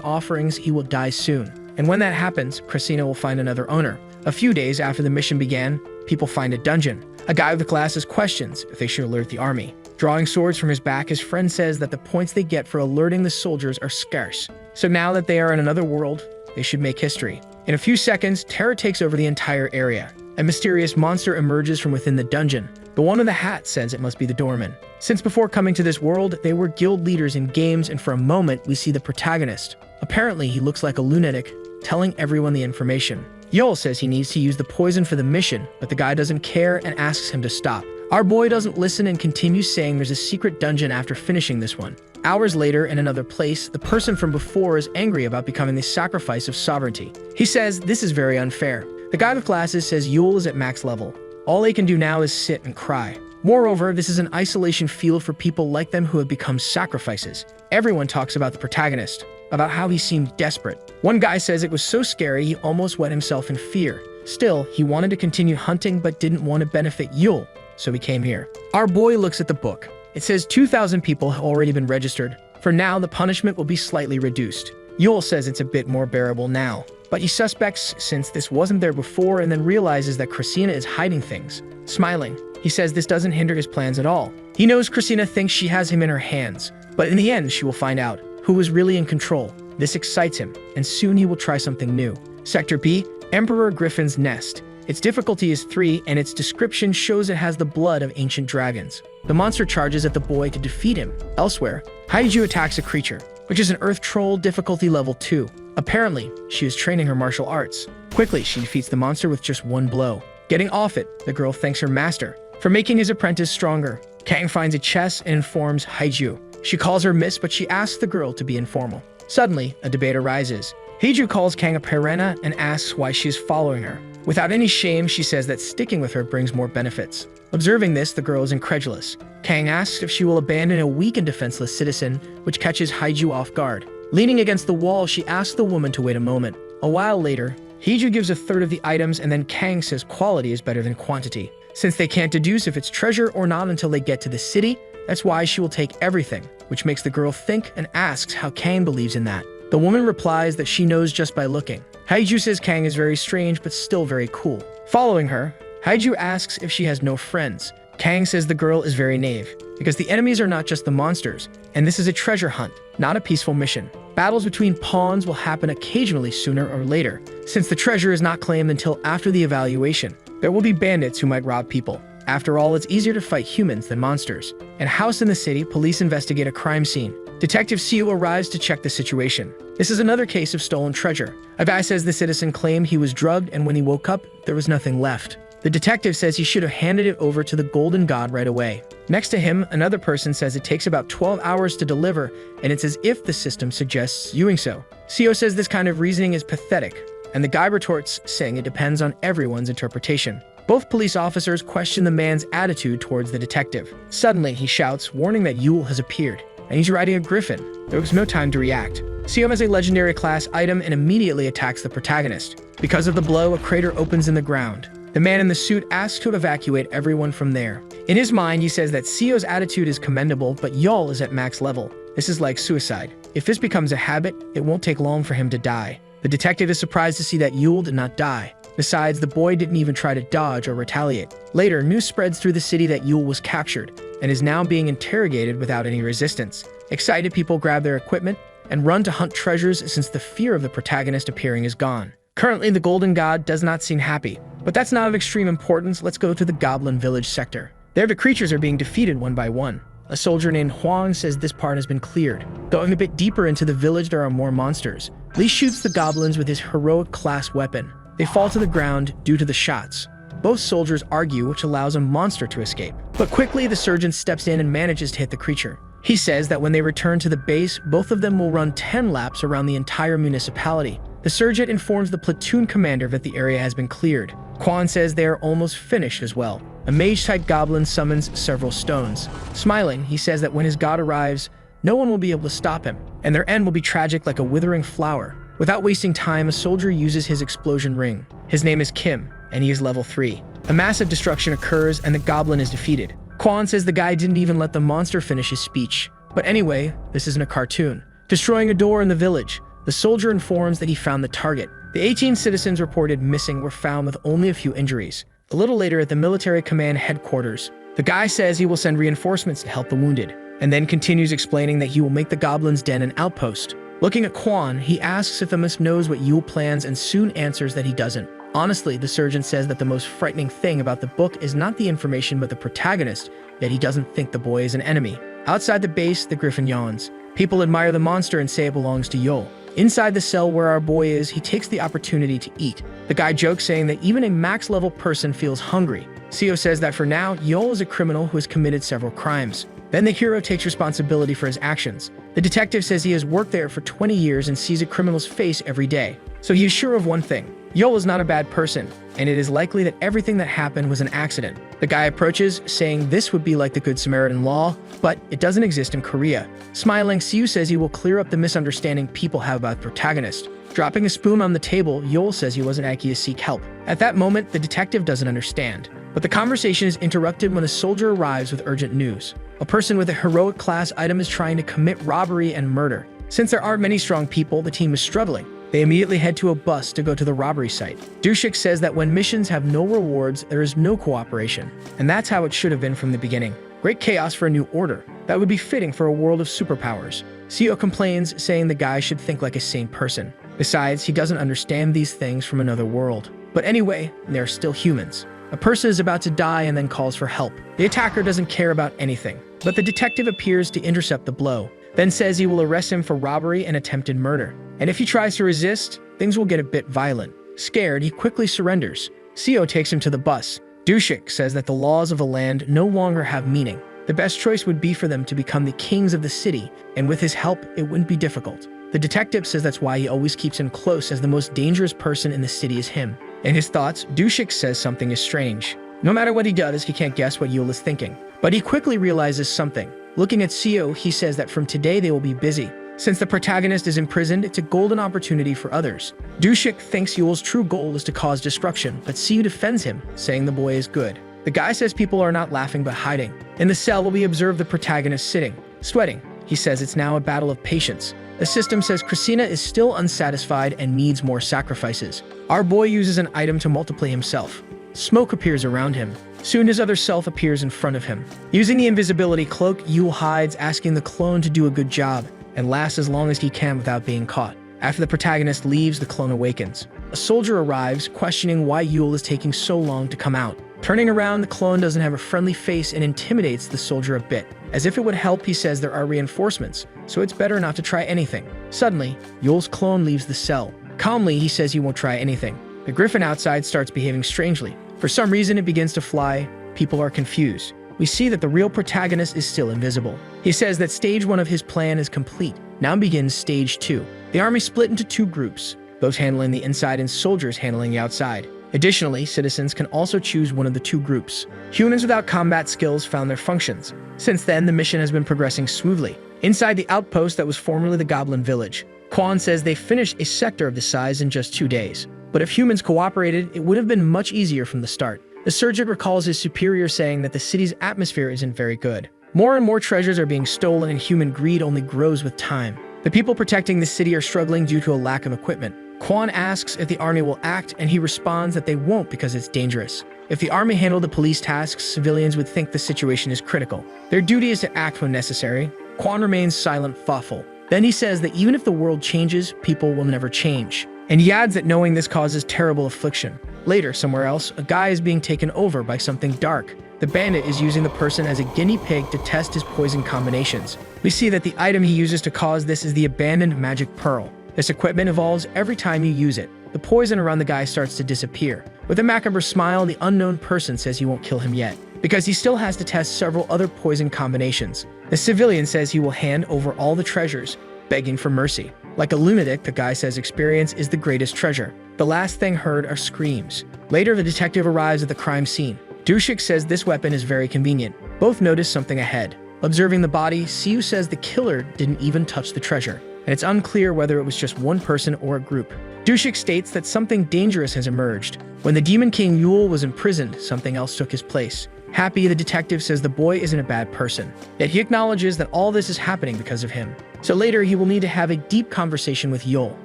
Speaker 1: offerings, he will die soon. And when that happens, Christina will find another owner. A few days after the mission began, people find a dungeon. A guy with glasses questions if they should alert the army. Drawing swords from his back, his friend says that the points they get for alerting the soldiers are scarce. So now that they are in another world, they should make history. In a few seconds, terror takes over the entire area. A mysterious monster emerges from within the dungeon. The one in the hat says it must be the doorman. Since before coming to this world, they were guild leaders in games, and for a moment, we see the protagonist. Apparently, he looks like a lunatic, telling everyone the information. Yul says he needs to use the poison for the mission, but the guy doesn't care and asks him to stop. Our boy doesn't listen and continues saying there's a secret dungeon after finishing this one. Hours later, in another place, the person from before is angry about becoming the sacrifice of sovereignty. He says this is very unfair. The guy with glasses says Yule is at max level. All they can do now is sit and cry. Moreover, this is an isolation field for people like them who have become sacrifices. Everyone talks about the protagonist, about how he seemed desperate. One guy says it was so scary he almost wet himself in fear. Still, he wanted to continue hunting but didn't want to benefit Yule, so he came here. Our boy looks at the book. It says 2,000 people have already been registered. For now, the punishment will be slightly reduced. Yule says it's a bit more bearable now, but he suspects since this wasn't there before and then realizes that Christina is hiding things. Smiling, he says this doesn't hinder his plans at all. He knows Christina thinks she has him in her hands, but in the end she will find out who is really in control. This excites him, and soon he will try something new. Sector B, Emperor Griffin's Nest. Its difficulty is 3, and its description shows it has the blood of ancient dragons. The monster charges at the boy to defeat him. Elsewhere, Haiju attacks a creature, which is an earth troll, difficulty level 2. Apparently, she is training her martial arts. Quickly, she defeats the monster with just one blow. Getting off it, the girl thanks her master for making his apprentice stronger. Kang finds a chest and informs Haiju. She calls her miss, but she asks the girl to be informal. Suddenly, a debate arises. Haiju calls Kang a Perena and asks why she is following her. Without any shame, she says that sticking with her brings more benefits. Observing this, the girl is incredulous. Kang asks if she will abandon a weak and defenseless citizen, which catches Haiju off guard. Leaning against the wall, she asks the woman to wait a moment. A while later, Haiju gives a third of the items, and then Kang says quality is better than quantity. Since they can't deduce if it's treasure or not until they get to the city, that's why she will take everything, which makes the girl think and asks how Kang believes in that. The woman replies that she knows just by looking. Haiju says Kang is very strange but still very cool. Following her, Haiju asks if she has no friends. Kang says the girl is very naive, because the enemies are not just the monsters, and this is a treasure hunt, not a peaceful mission. Battles between pawns will happen occasionally sooner or later. Since the treasure is not claimed until after the evaluation, there will be bandits who might rob people. After all, it's easier to fight humans than monsters. In a house in the city, police investigate a crime scene. Detective Siu arrives to check the situation. This is another case of stolen treasure. A guy says the citizen claimed he was drugged, and when he woke up, there was nothing left. The detective says he should have handed it over to the Golden God right away. Next to him, another person says it takes about 12 hours to deliver, and it's as if the system suggests doing so. Seo says this kind of reasoning is pathetic, and the guy retorts, saying it depends on everyone's interpretation. Both police officers question the man's attitude towards the detective. Suddenly, he shouts, warning that Yule has appeared, and he's riding a griffin. There was no time to react. Seo has a legendary class item and immediately attacks the protagonist. Because of the blow, a crater opens in the ground. The man in the suit asks to evacuate everyone from there. In his mind, he says that Seo's attitude is commendable, but Yul is at max level. This is like suicide. If this becomes a habit, it won't take long for him to die. The detective is surprised to see that Yul did not die. Besides, the boy didn't even try to dodge or retaliate. Later, news spreads through the city that Yul was captured and is now being interrogated without any resistance. Excited people grab their equipment and run to hunt treasures since the fear of the protagonist appearing is gone. Currently, the Golden God does not seem happy, but that's not of extreme importance. Let's go to the Goblin Village sector. There, the creatures are being defeated one by one. A soldier named Huang says this part has been cleared. Going a bit deeper into the village, there are more monsters. Li shoots the goblins with his heroic class weapon. They fall to the ground due to the shots. Both soldiers argue, which allows a monster to escape. But quickly, the surgeon steps in and manages to hit the creature. He says that when they return to the base, both of them will run 10 laps around the entire municipality. The surgeon informs the platoon commander that the area has been cleared. Quan says they are almost finished as well. A mage-type goblin summons several stones. Smiling, he says that when his god arrives, no one will be able to stop him, and their end will be tragic like a withering flower. Without wasting time, a soldier uses his explosion ring. His name is Kim, and he is level 3. A massive destruction occurs, and the goblin is defeated. Quan says the guy didn't even let the monster finish his speech. But anyway, this isn't a cartoon. Destroying a door in the village, the soldier informs that he found the target. The 18 citizens reported missing were found with only a few injuries. A little later at the military command headquarters, the guy says he will send reinforcements to help the wounded, and then continues explaining that he will make the goblin's den an outpost. Looking at Quan, he asks if the Mist knows what Yule plans and soon answers that he doesn't. Honestly, the surgeon says that the most frightening thing about the book is not the information but the protagonist, yet he doesn't think the boy is an enemy. Outside the base, the griffin yawns. People admire the monster and say it belongs to Yule. Inside the cell where our boy is, he takes the opportunity to eat. The guy jokes, saying that even a max-level person feels hungry. Seo says that for now, Yul is a criminal who has committed several crimes. Then the hero takes responsibility for his actions. The detective says he has worked there for 20 years and sees a criminal's face every day. So he is sure of one thing. Yul is not a bad person, and it is likely that everything that happened was an accident. The guy approaches, saying this would be like the Good Samaritan law, but it doesn't exist in Korea. Smiling, Seo says he will clear up the misunderstanding people have about the protagonist. Dropping a spoon on the table, Yul says he wasn't Aki to seek help. At that moment, the detective doesn't understand. But the conversation is interrupted when a soldier arrives with urgent news. A person with a heroic class item is trying to commit robbery and murder. Since there aren't many strong people, the team is struggling. They immediately head to a bus to go to the robbery site. Dushik says that when missions have no rewards, there is no cooperation. And that's how it should have been from the beginning. Great chaos for a new order. That would be fitting for a world of superpowers. Seo complains, saying the guy should think like a sane person. Besides, he doesn't understand these things from another world. But anyway, they're still humans. A person is about to die and then calls for help. The attacker doesn't care about anything, but the detective appears to intercept the blow, then says he will arrest him for robbery and attempted murder. And if he tries to resist, things will get a bit violent. Scared, he quickly surrenders. Seo takes him to the bus. Dushik says that the laws of the land no longer have meaning. The best choice would be for them to become the kings of the city, and with his help, it wouldn't be difficult. The detective says that's why he always keeps him close, as the most dangerous person in the city is him. In his thoughts, Dushik says something is strange. No matter what he does, he can't guess what Yule is thinking. But he quickly realizes something. Looking at Seo, he says that from today they will be busy. Since the protagonist is imprisoned, it's a golden opportunity for others. Dushik thinks Yule's true goal is to cause destruction, but Seo defends him, saying the boy is good. The guy says people are not laughing but hiding. In the cell, we observe the protagonist sitting, sweating. He says it's now a battle of patience. The system says Christina is still unsatisfied and needs more sacrifices. Our boy uses an item to multiply himself. Smoke appears around him. Soon his other self appears in front of him. Using the invisibility cloak, Yule hides, asking the clone to do a good job and last as long as he can without being caught. After the protagonist leaves, the clone awakens. A soldier arrives, questioning why Yule is taking so long to come out. Turning around, the clone doesn't have a friendly face and intimidates the soldier a bit. As if it would help, he says there are reinforcements, so it's better not to try anything. Suddenly, Yule's clone leaves the cell. Calmly, he says he won't try anything. The griffin outside starts behaving strangely. For some reason, it begins to fly. People are confused. We see that the real protagonist is still invisible. He says that stage 1 of his plan is complete. Now begins stage 2. The army split into 2 groups, those handling the inside and soldiers handling the outside. Additionally, citizens can also choose one of the 2 groups. Humans without combat skills found their functions. Since then, the mission has been progressing smoothly. Inside the outpost that was formerly the Goblin Village, Quan says they finished a sector of this size in just 2 days. But if humans cooperated, it would have been much easier from the start. The sergeant recalls his superior saying that the city's atmosphere isn't very good. More and more treasures are being stolen and human greed only grows with time. The people protecting the city are struggling due to a lack of equipment. Quan asks if the army will act, and he responds that they won't because it's dangerous. If the army handled the police tasks, civilians would think the situation is critical. Their duty is to act when necessary. Quan remains silent, thoughtful. Then he says that even if the world changes, people will never change. And he adds that knowing this causes terrible affliction. Later, somewhere else, a guy is being taken over by something dark. The bandit is using the person as a guinea pig to test his poison combinations. We see that the item he uses to cause this is the abandoned magic pearl. This equipment evolves every time you use it. The poison around the guy starts to disappear. With a macabre smile, the unknown person says he won't kill him yet, because he still has to test several other poison combinations. The civilian says he will hand over all the treasures, begging for mercy. Like a lunatic, the guy says experience is the greatest treasure. The last thing heard are screams. Later, the detective arrives at the crime scene. Dushik says this weapon is very convenient. Both notice something ahead. Observing the body, Siu says the killer didn't even touch the treasure, and it's unclear whether it was just one person or a group. Dushik states that something dangerous has emerged. When the Demon King Yule was imprisoned, something else took his place. Happy, the detective says the boy isn't a bad person, yet he acknowledges that all this is happening because of him. So later, he will need to have a deep conversation with Yule.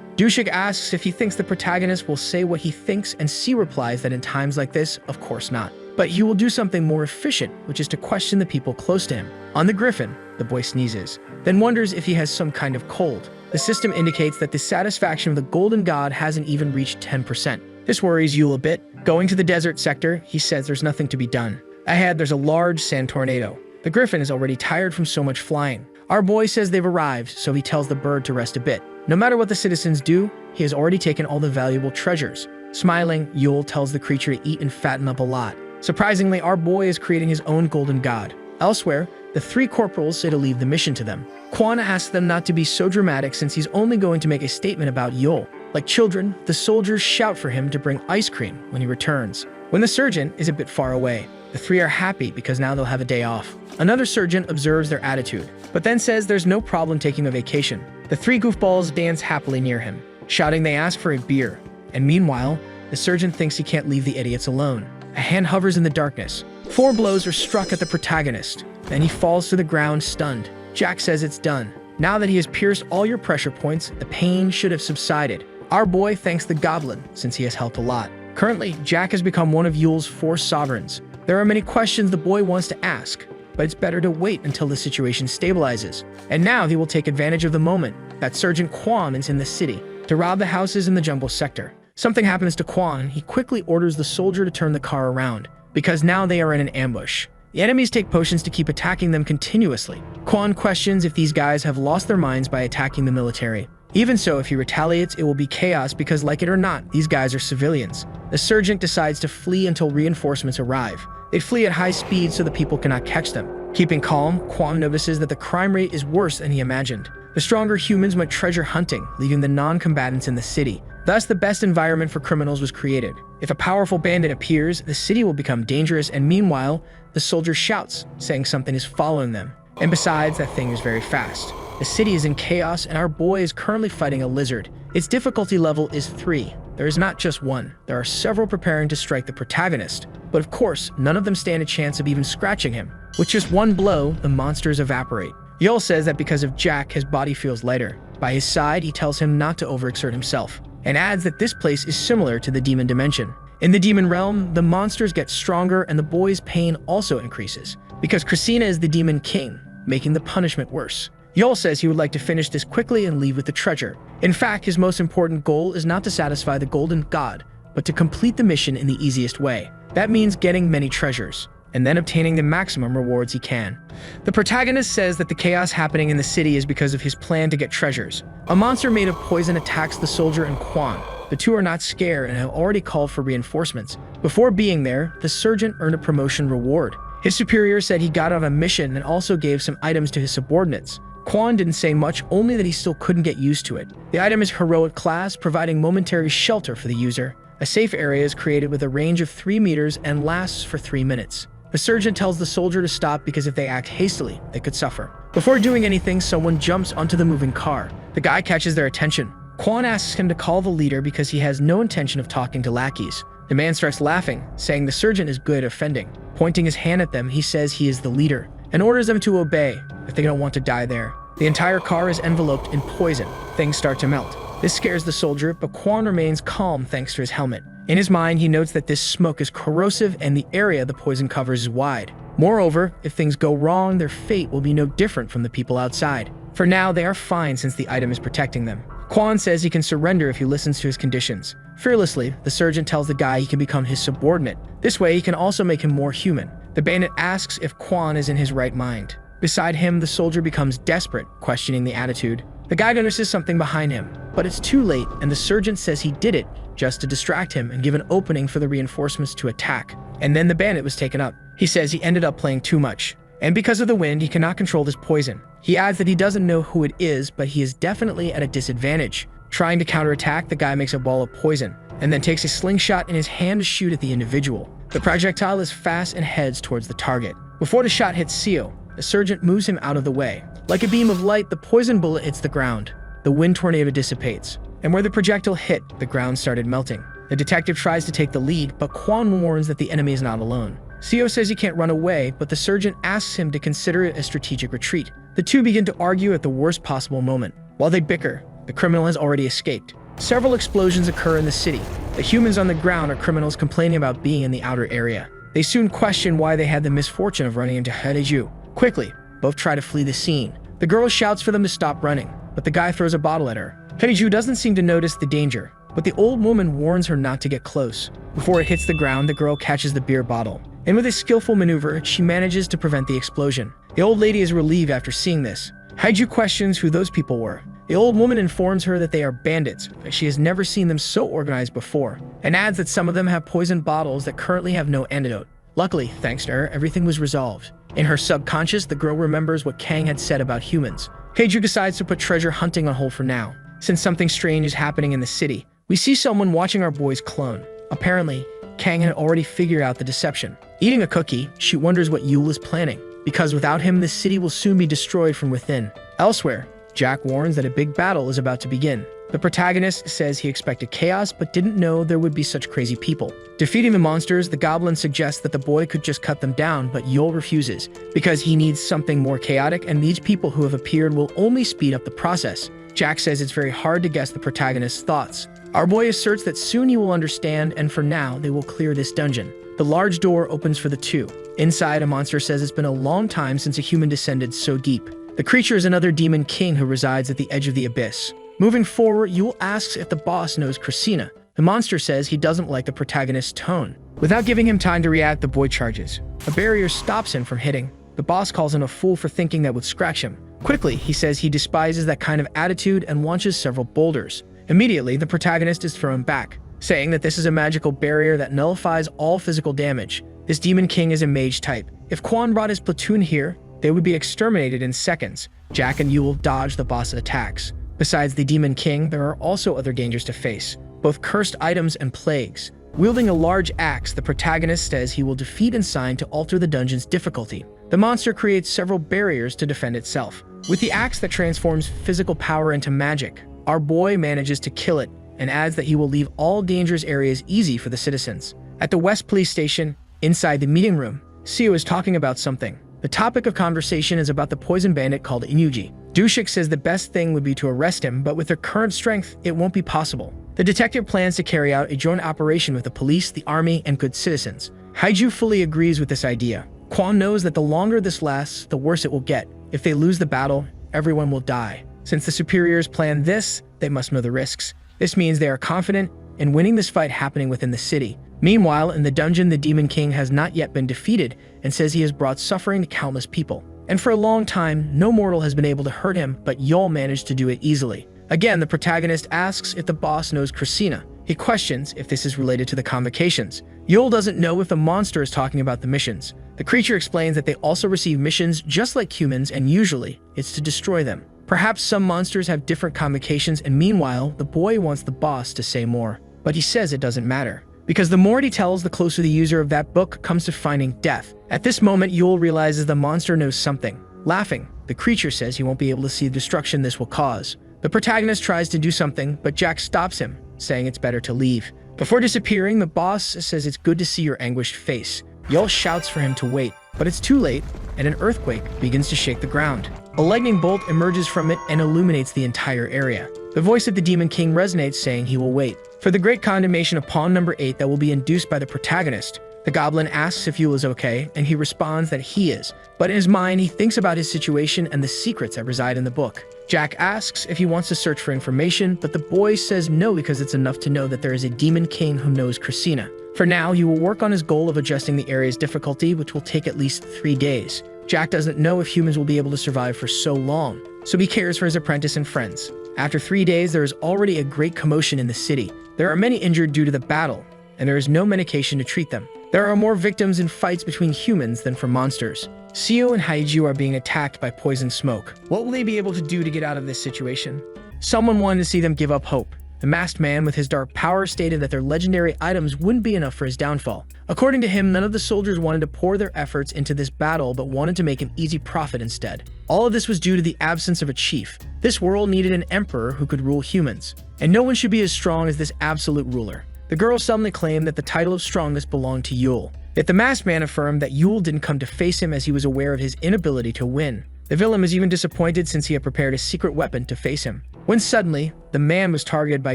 Speaker 1: Dushik asks if he thinks the protagonist will say what he thinks, and C replies that in times like this, of course not. But he will do something more efficient, which is to question the people close to him. On the griffin, the boy sneezes, then wonders if he has some kind of cold. The system indicates that the satisfaction of the Golden God hasn't even reached 10%. This worries Yule a bit. Going to the desert sector, he says there's nothing to be done. Ahead, there's a large sand tornado. The griffin is already tired from so much flying. Our boy says they've arrived, so he tells the bird to rest a bit. No matter what the citizens do, he has already taken all the valuable treasures. Smiling, Yule tells the creature to eat and fatten up a lot. Surprisingly, our boy is creating his own golden god. Elsewhere, the 3 corporals say to leave the mission to them. Quan asks them not to be so dramatic since he's only going to make a statement about Yule. Like children, the soldiers shout for him to bring ice cream when he returns. When the surgeon is a bit far away, the 3 are happy because now they'll have a day off. Another surgeon observes their attitude, but then says there's no problem taking a vacation. The 3 goofballs dance happily near him, shouting they ask for a beer. And meanwhile, the surgeon thinks he can't leave the idiots alone. A hand hovers in the darkness. 4 blows are struck at the protagonist. Then he falls to the ground, stunned. Jack says it's done. Now that he has pierced all your pressure points, the pain should have subsided. Our boy thanks the goblin, since he has helped a lot. Currently, Jack has become one of Yule's 4 sovereigns. There are many questions the boy wants to ask, but it's better to wait until the situation stabilizes. And now he will take advantage of the moment that Sergeant Quan is in the city to rob the houses in the jungle sector. Something happens to Quan. He quickly orders the soldier to turn the car around, because now they are in an ambush. The enemies take potions to keep attacking them continuously. Quan questions if these guys have lost their minds by attacking the military. Even so, if he retaliates, it will be chaos because, like it or not, these guys are civilians. The sergeant decides to flee until reinforcements arrive. They flee at high speed so the people cannot catch them. Keeping calm, Quan notices that the crime rate is worse than he imagined. The stronger humans went treasure hunting, leaving the non-combatants in the city. Thus, the best environment for criminals was created. If a powerful bandit appears, the city will become dangerous, and meanwhile, the soldier shouts, saying something is following them. And besides, that thing is very fast. The city is in chaos, and our boy is currently fighting a lizard. Its difficulty level is 3. There is not just one. There are several preparing to strike the protagonist. But of course, none of them stand a chance of even scratching him. With just one blow, the monsters evaporate. Yul says that because of Jack, his body feels lighter. By his side, he tells him not to overexert himself, and adds that this place is similar to the demon dimension. In the demon realm, the monsters get stronger and the boy's pain also increases, because Christina is the demon king, making the punishment worse. Yul says he would like to finish this quickly and leave with the treasure. In fact, his most important goal is not to satisfy the golden god, but to complete the mission in the easiest way. That means getting many treasures, and then obtaining the maximum rewards he can. The protagonist says that the chaos happening in the city is because of his plan to get treasures. A monster made of poison attacks the soldier and Quan. The two are not scared and have already called for reinforcements. Before being there, the sergeant earned a promotion reward. His superior said he got on a mission and also gave some items to his subordinates. Kwon didn't say much, only that he still couldn't get used to it. The item is heroic class, providing momentary shelter for the user. A safe area is created with a range of 3 meters and lasts for 3 minutes. The sergeant tells the soldier to stop because if they act hastily, they could suffer. Before doing anything, someone jumps onto the moving car. The guy catches their attention. Kwon asks him to call the leader because he has no intention of talking to lackeys. The man starts laughing, saying the sergeant is good at offending. Pointing his hand at them, he says he is the leader and orders them to obey if they don't want to die there. The entire car is enveloped in poison. Things start to melt. This scares the soldier, but Kwon remains calm thanks to his helmet. In his mind, he notes that this smoke is corrosive and the area the poison covers is wide. Moreover, if things go wrong, their fate will be no different from the people outside. For now, they are fine since the item is protecting them. Kwon says he can surrender if he listens to his conditions. Fearlessly, the sergeant tells the guy he can become his subordinate. This way, he can also make him more human. The bandit asks if Kwon is in his right mind. Beside him, the soldier becomes desperate, questioning the attitude. The guy notices something behind him, but it's too late, and the sergeant says he did it just to distract him and give an opening for the reinforcements to attack. And then the bandit was taken up. He says he ended up playing too much, and because of the wind, he cannot control this poison. He adds that he doesn't know who it is, but he is definitely at a disadvantage. Trying to counterattack, the guy makes a ball of poison, and then takes a slingshot in his hand to shoot at the individual. The projectile is fast and heads towards the target. Before the shot hits Seo, the sergeant moves him out of the way. Like a beam of light, the poison bullet hits the ground. The wind tornado dissipates, and where the projectile hit, the ground started melting. The detective tries to take the lead, but Kwon warns that the enemy is not alone. Seo says he can't run away, but the sergeant asks him to consider it a strategic retreat. The two begin to argue at the worst possible moment. While they bicker, the criminal has already escaped. Several explosions occur in the city. The humans on the ground are criminals complaining about being in the outer area. They soon question why they had the misfortune of running into Haeju. Quickly, both try to flee the scene. The girl shouts for them to stop running, but the guy throws a bottle at her. Haeju doesn't seem to notice the danger, but the old woman warns her not to get close. Before it hits the ground, the girl catches the beer bottle, and with a skillful maneuver, she manages to prevent the explosion. The old lady is relieved after seeing this. Haeju questions who those people were. The old woman informs her that they are bandits, but she has never seen them so organized before, and adds that some of them have poisoned bottles that currently have no antidote. Luckily, thanks to her, everything was resolved. In her subconscious, the girl remembers what Kang had said about humans. Haeju decides to put treasure hunting on hold for now. Since something strange is happening in the city, we see someone watching our boy's clone. Apparently, Kang had already figured out the deception. Eating a cookie, she wonders what Yule is planning, because without him, the city will soon be destroyed from within. Elsewhere, Jack warns that a big battle is about to begin. The protagonist says he expected chaos, but didn't know there would be such crazy people. Defeating the monsters, the goblin suggests that the boy could just cut them down, but Yule refuses, because he needs something more chaotic, and these people who have appeared will only speed up the process. Jack says it's very hard to guess the protagonist's thoughts. Our boy asserts that soon he will understand, and for now, they will clear this dungeon. The large door opens for the two. Inside, a monster says it's been a long time since a human descended so deep. The creature is another demon king who resides at the edge of the abyss. Moving forward, Yule asks if the boss knows Christina. The monster says he doesn't like the protagonist's tone. Without giving him time to react, the boy charges. A barrier stops him from hitting. The boss calls him a fool for thinking that would scratch him. Quickly, he says he despises that kind of attitude and launches several boulders. Immediately, the protagonist is thrown back, saying that this is a magical barrier that nullifies all physical damage. This demon king is a mage type. If Kwon brought his platoon here, they would be exterminated in seconds. Jack and Yule dodge the boss's attacks. Besides the Demon King, there are also other dangers to face, both cursed items and plagues. Wielding a large axe, the protagonist says he will defeat and sign to alter the dungeon's difficulty. The monster creates several barriers to defend itself. With the axe that transforms physical power into magic, our boy manages to kill it and adds that he will leave all dangerous areas easy for the citizens. At the West Police Station, inside the meeting room, Seo is talking about something. The topic of conversation is about the poison bandit called Inuji. Dushik says the best thing would be to arrest him, but with their current strength, it won't be possible. The detective plans to carry out a joint operation with the police, the army, and good citizens. Haeju fully agrees with this idea. Kwon knows that the longer this lasts, the worse it will get. If they lose the battle, everyone will die. Since the superiors plan this, they must know the risks. This means they are confident in winning this fight happening within the city. Meanwhile, in the dungeon, the Demon King has not yet been defeated and says he has brought suffering to countless people. And for a long time, no mortal has been able to hurt him, but Yul managed to do it easily. Again, the protagonist asks if the boss knows Christina. He questions if this is related to the convocations. Yule doesn't know if the monster is talking about the missions. The creature explains that they also receive missions just like humans, and usually it's to destroy them. Perhaps some monsters have different convocations, and meanwhile, the boy wants the boss to say more. But he says it doesn't matter, because the more he tells, the closer the user of that book comes to finding death. At this moment, Yule realizes the monster knows something. Laughing, the creature says he won't be able to see the destruction this will cause. The protagonist tries to do something, but Jack stops him, saying it's better to leave. Before disappearing, the boss says it's good to see your anguished face. Yule shouts for him to wait, but it's too late, and an earthquake begins to shake the ground. A lightning bolt emerges from it and illuminates the entire area. The voice of the Demon King resonates, saying he will wait for the great condemnation of pawn number 8 that will be induced by the protagonist. The goblin asks if Yule is okay, and he responds that he is, but in his mind he thinks about his situation and the secrets that reside in the book. Jack asks if he wants to search for information, but the boy says no because it's enough to know that there is a Demon King who knows Christina. For now, he will work on his goal of adjusting the area's difficulty, which will take at least 3 days. Jack doesn't know if humans will be able to survive for so long, so he cares for his apprentice and friends. After 3 days, there is already a great commotion in the city. There are many injured due to the battle, and there is no medication to treat them. There are more victims in fights between humans than for monsters. Seo and Haiju are being attacked by poison smoke. What will they be able to do to get out of this situation? Someone wanted to see them give up hope. The masked man with his dark power stated that their legendary items wouldn't be enough for his downfall. According to him, none of the soldiers wanted to pour their efforts into this battle but wanted to make an easy profit instead. All of this was due to the absence of a chief. This world needed an emperor who could rule humans, and no one should be as strong as this absolute ruler. The girl suddenly claimed that the title of strongest belonged to Yule. Yet the masked man affirmed that Yule didn't come to face him as he was aware of his inability to win. The villain was even disappointed since he had prepared a secret weapon to face him. When suddenly, the man was targeted by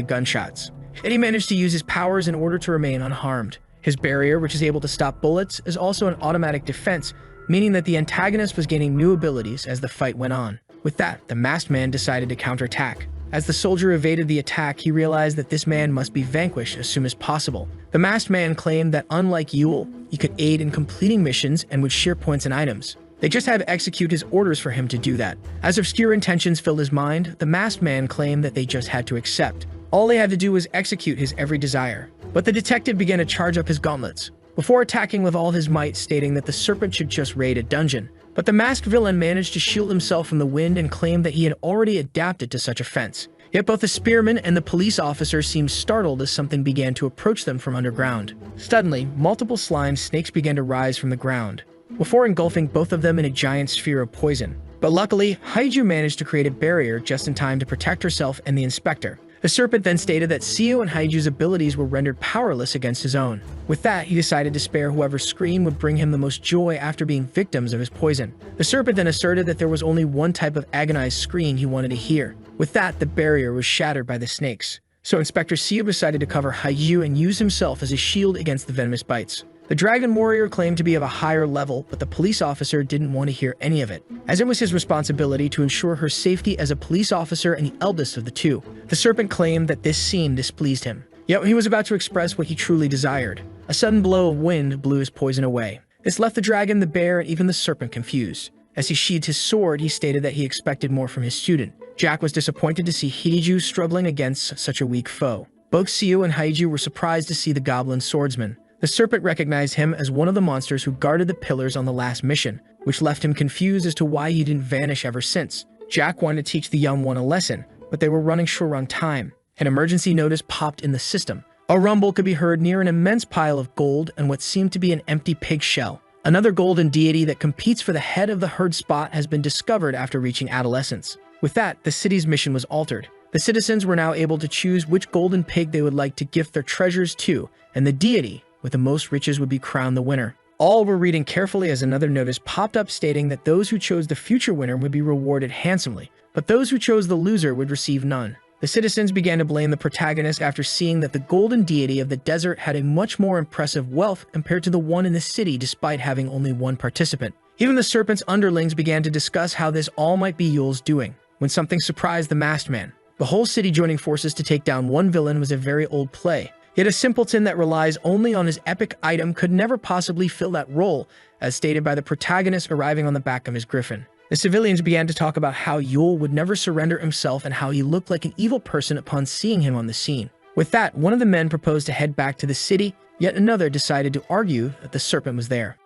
Speaker 1: gunshots. Yet he managed to use his powers in order to remain unharmed. His barrier, which is able to stop bullets, is also an automatic defense, meaning that the antagonist was gaining new abilities as the fight went on. With that, the masked man decided to counterattack. As the soldier evaded the attack, he realized that this man must be vanquished as soon as possible. The masked man claimed that unlike Yule, he could aid in completing missions and would share points and items. They just had to execute his orders for him to do that. As obscure intentions filled his mind, the masked man claimed that they just had to accept. All they had to do was execute his every desire. But the detective began to charge up his gauntlets, before attacking with all his might, stating that the serpent should just raid a dungeon. But the masked villain managed to shield himself from the wind and claimed that he had already adapted to such a fence. Yet both the spearman and the police officer seemed startled as something began to approach them from underground. Suddenly, multiple slime snakes began to rise from the ground, before engulfing both of them in a giant sphere of poison. But luckily, Haiju managed to create a barrier just in time to protect herself and the inspector. The serpent then stated that Seo and Haiju's abilities were rendered powerless against his own. With that, he decided to spare whoever's scream would bring him the most joy after being victims of his poison. The serpent then asserted that there was only one type of agonized scream he wanted to hear. With that, the barrier was shattered by the snakes. So Inspector Seo decided to cover Haiju and use himself as a shield against the venomous bites. The dragon warrior claimed to be of a higher level, but the police officer didn't want to hear any of it, as it was his responsibility to ensure her safety as a police officer and the eldest of the two. The serpent claimed that this scene displeased him. Yet when he was about to express what he truly desired, a sudden blow of wind blew his poison away. This left the dragon, the bear, and even the serpent confused. As he sheathed his sword, he stated that he expected more from his student. Jack was disappointed to see Hidiju struggling against such a weak foe. Both Seo and Haiju were surprised to see the goblin swordsman. The serpent recognized him as one of the monsters who guarded the pillars on the last mission, which left him confused as to why he didn't vanish ever since. Jack wanted to teach the young one a lesson, but they were running short on time. An emergency notice popped in the system. A rumble could be heard near an immense pile of gold and what seemed to be an empty pig shell. Another golden deity that competes for the head of the herd spot has been discovered after reaching adolescence. With that, the city's mission was altered. The citizens were now able to choose which golden pig they would like to gift their treasures to, and the deity with the most riches would be crowned the winner. All were reading carefully as another notice popped up stating that those who chose the future winner would be rewarded handsomely, but those who chose the loser would receive none. The citizens began to blame the protagonist after seeing that the golden deity of the desert had a much more impressive wealth compared to the one in the city despite having only one participant. Even the serpent's underlings began to discuss how this all might be Yule's doing, when something surprised the masked man. The whole city joining forces to take down one villain was a very old play. Yet a simpleton that relies only on his epic item could never possibly fill that role, as stated by the protagonist arriving on the back of his griffin. The civilians began to talk about how Yule would never surrender himself and how he looked like an evil person upon seeing him on the scene. With that, one of the men proposed to head back to the city, yet another decided to argue that the serpent was there.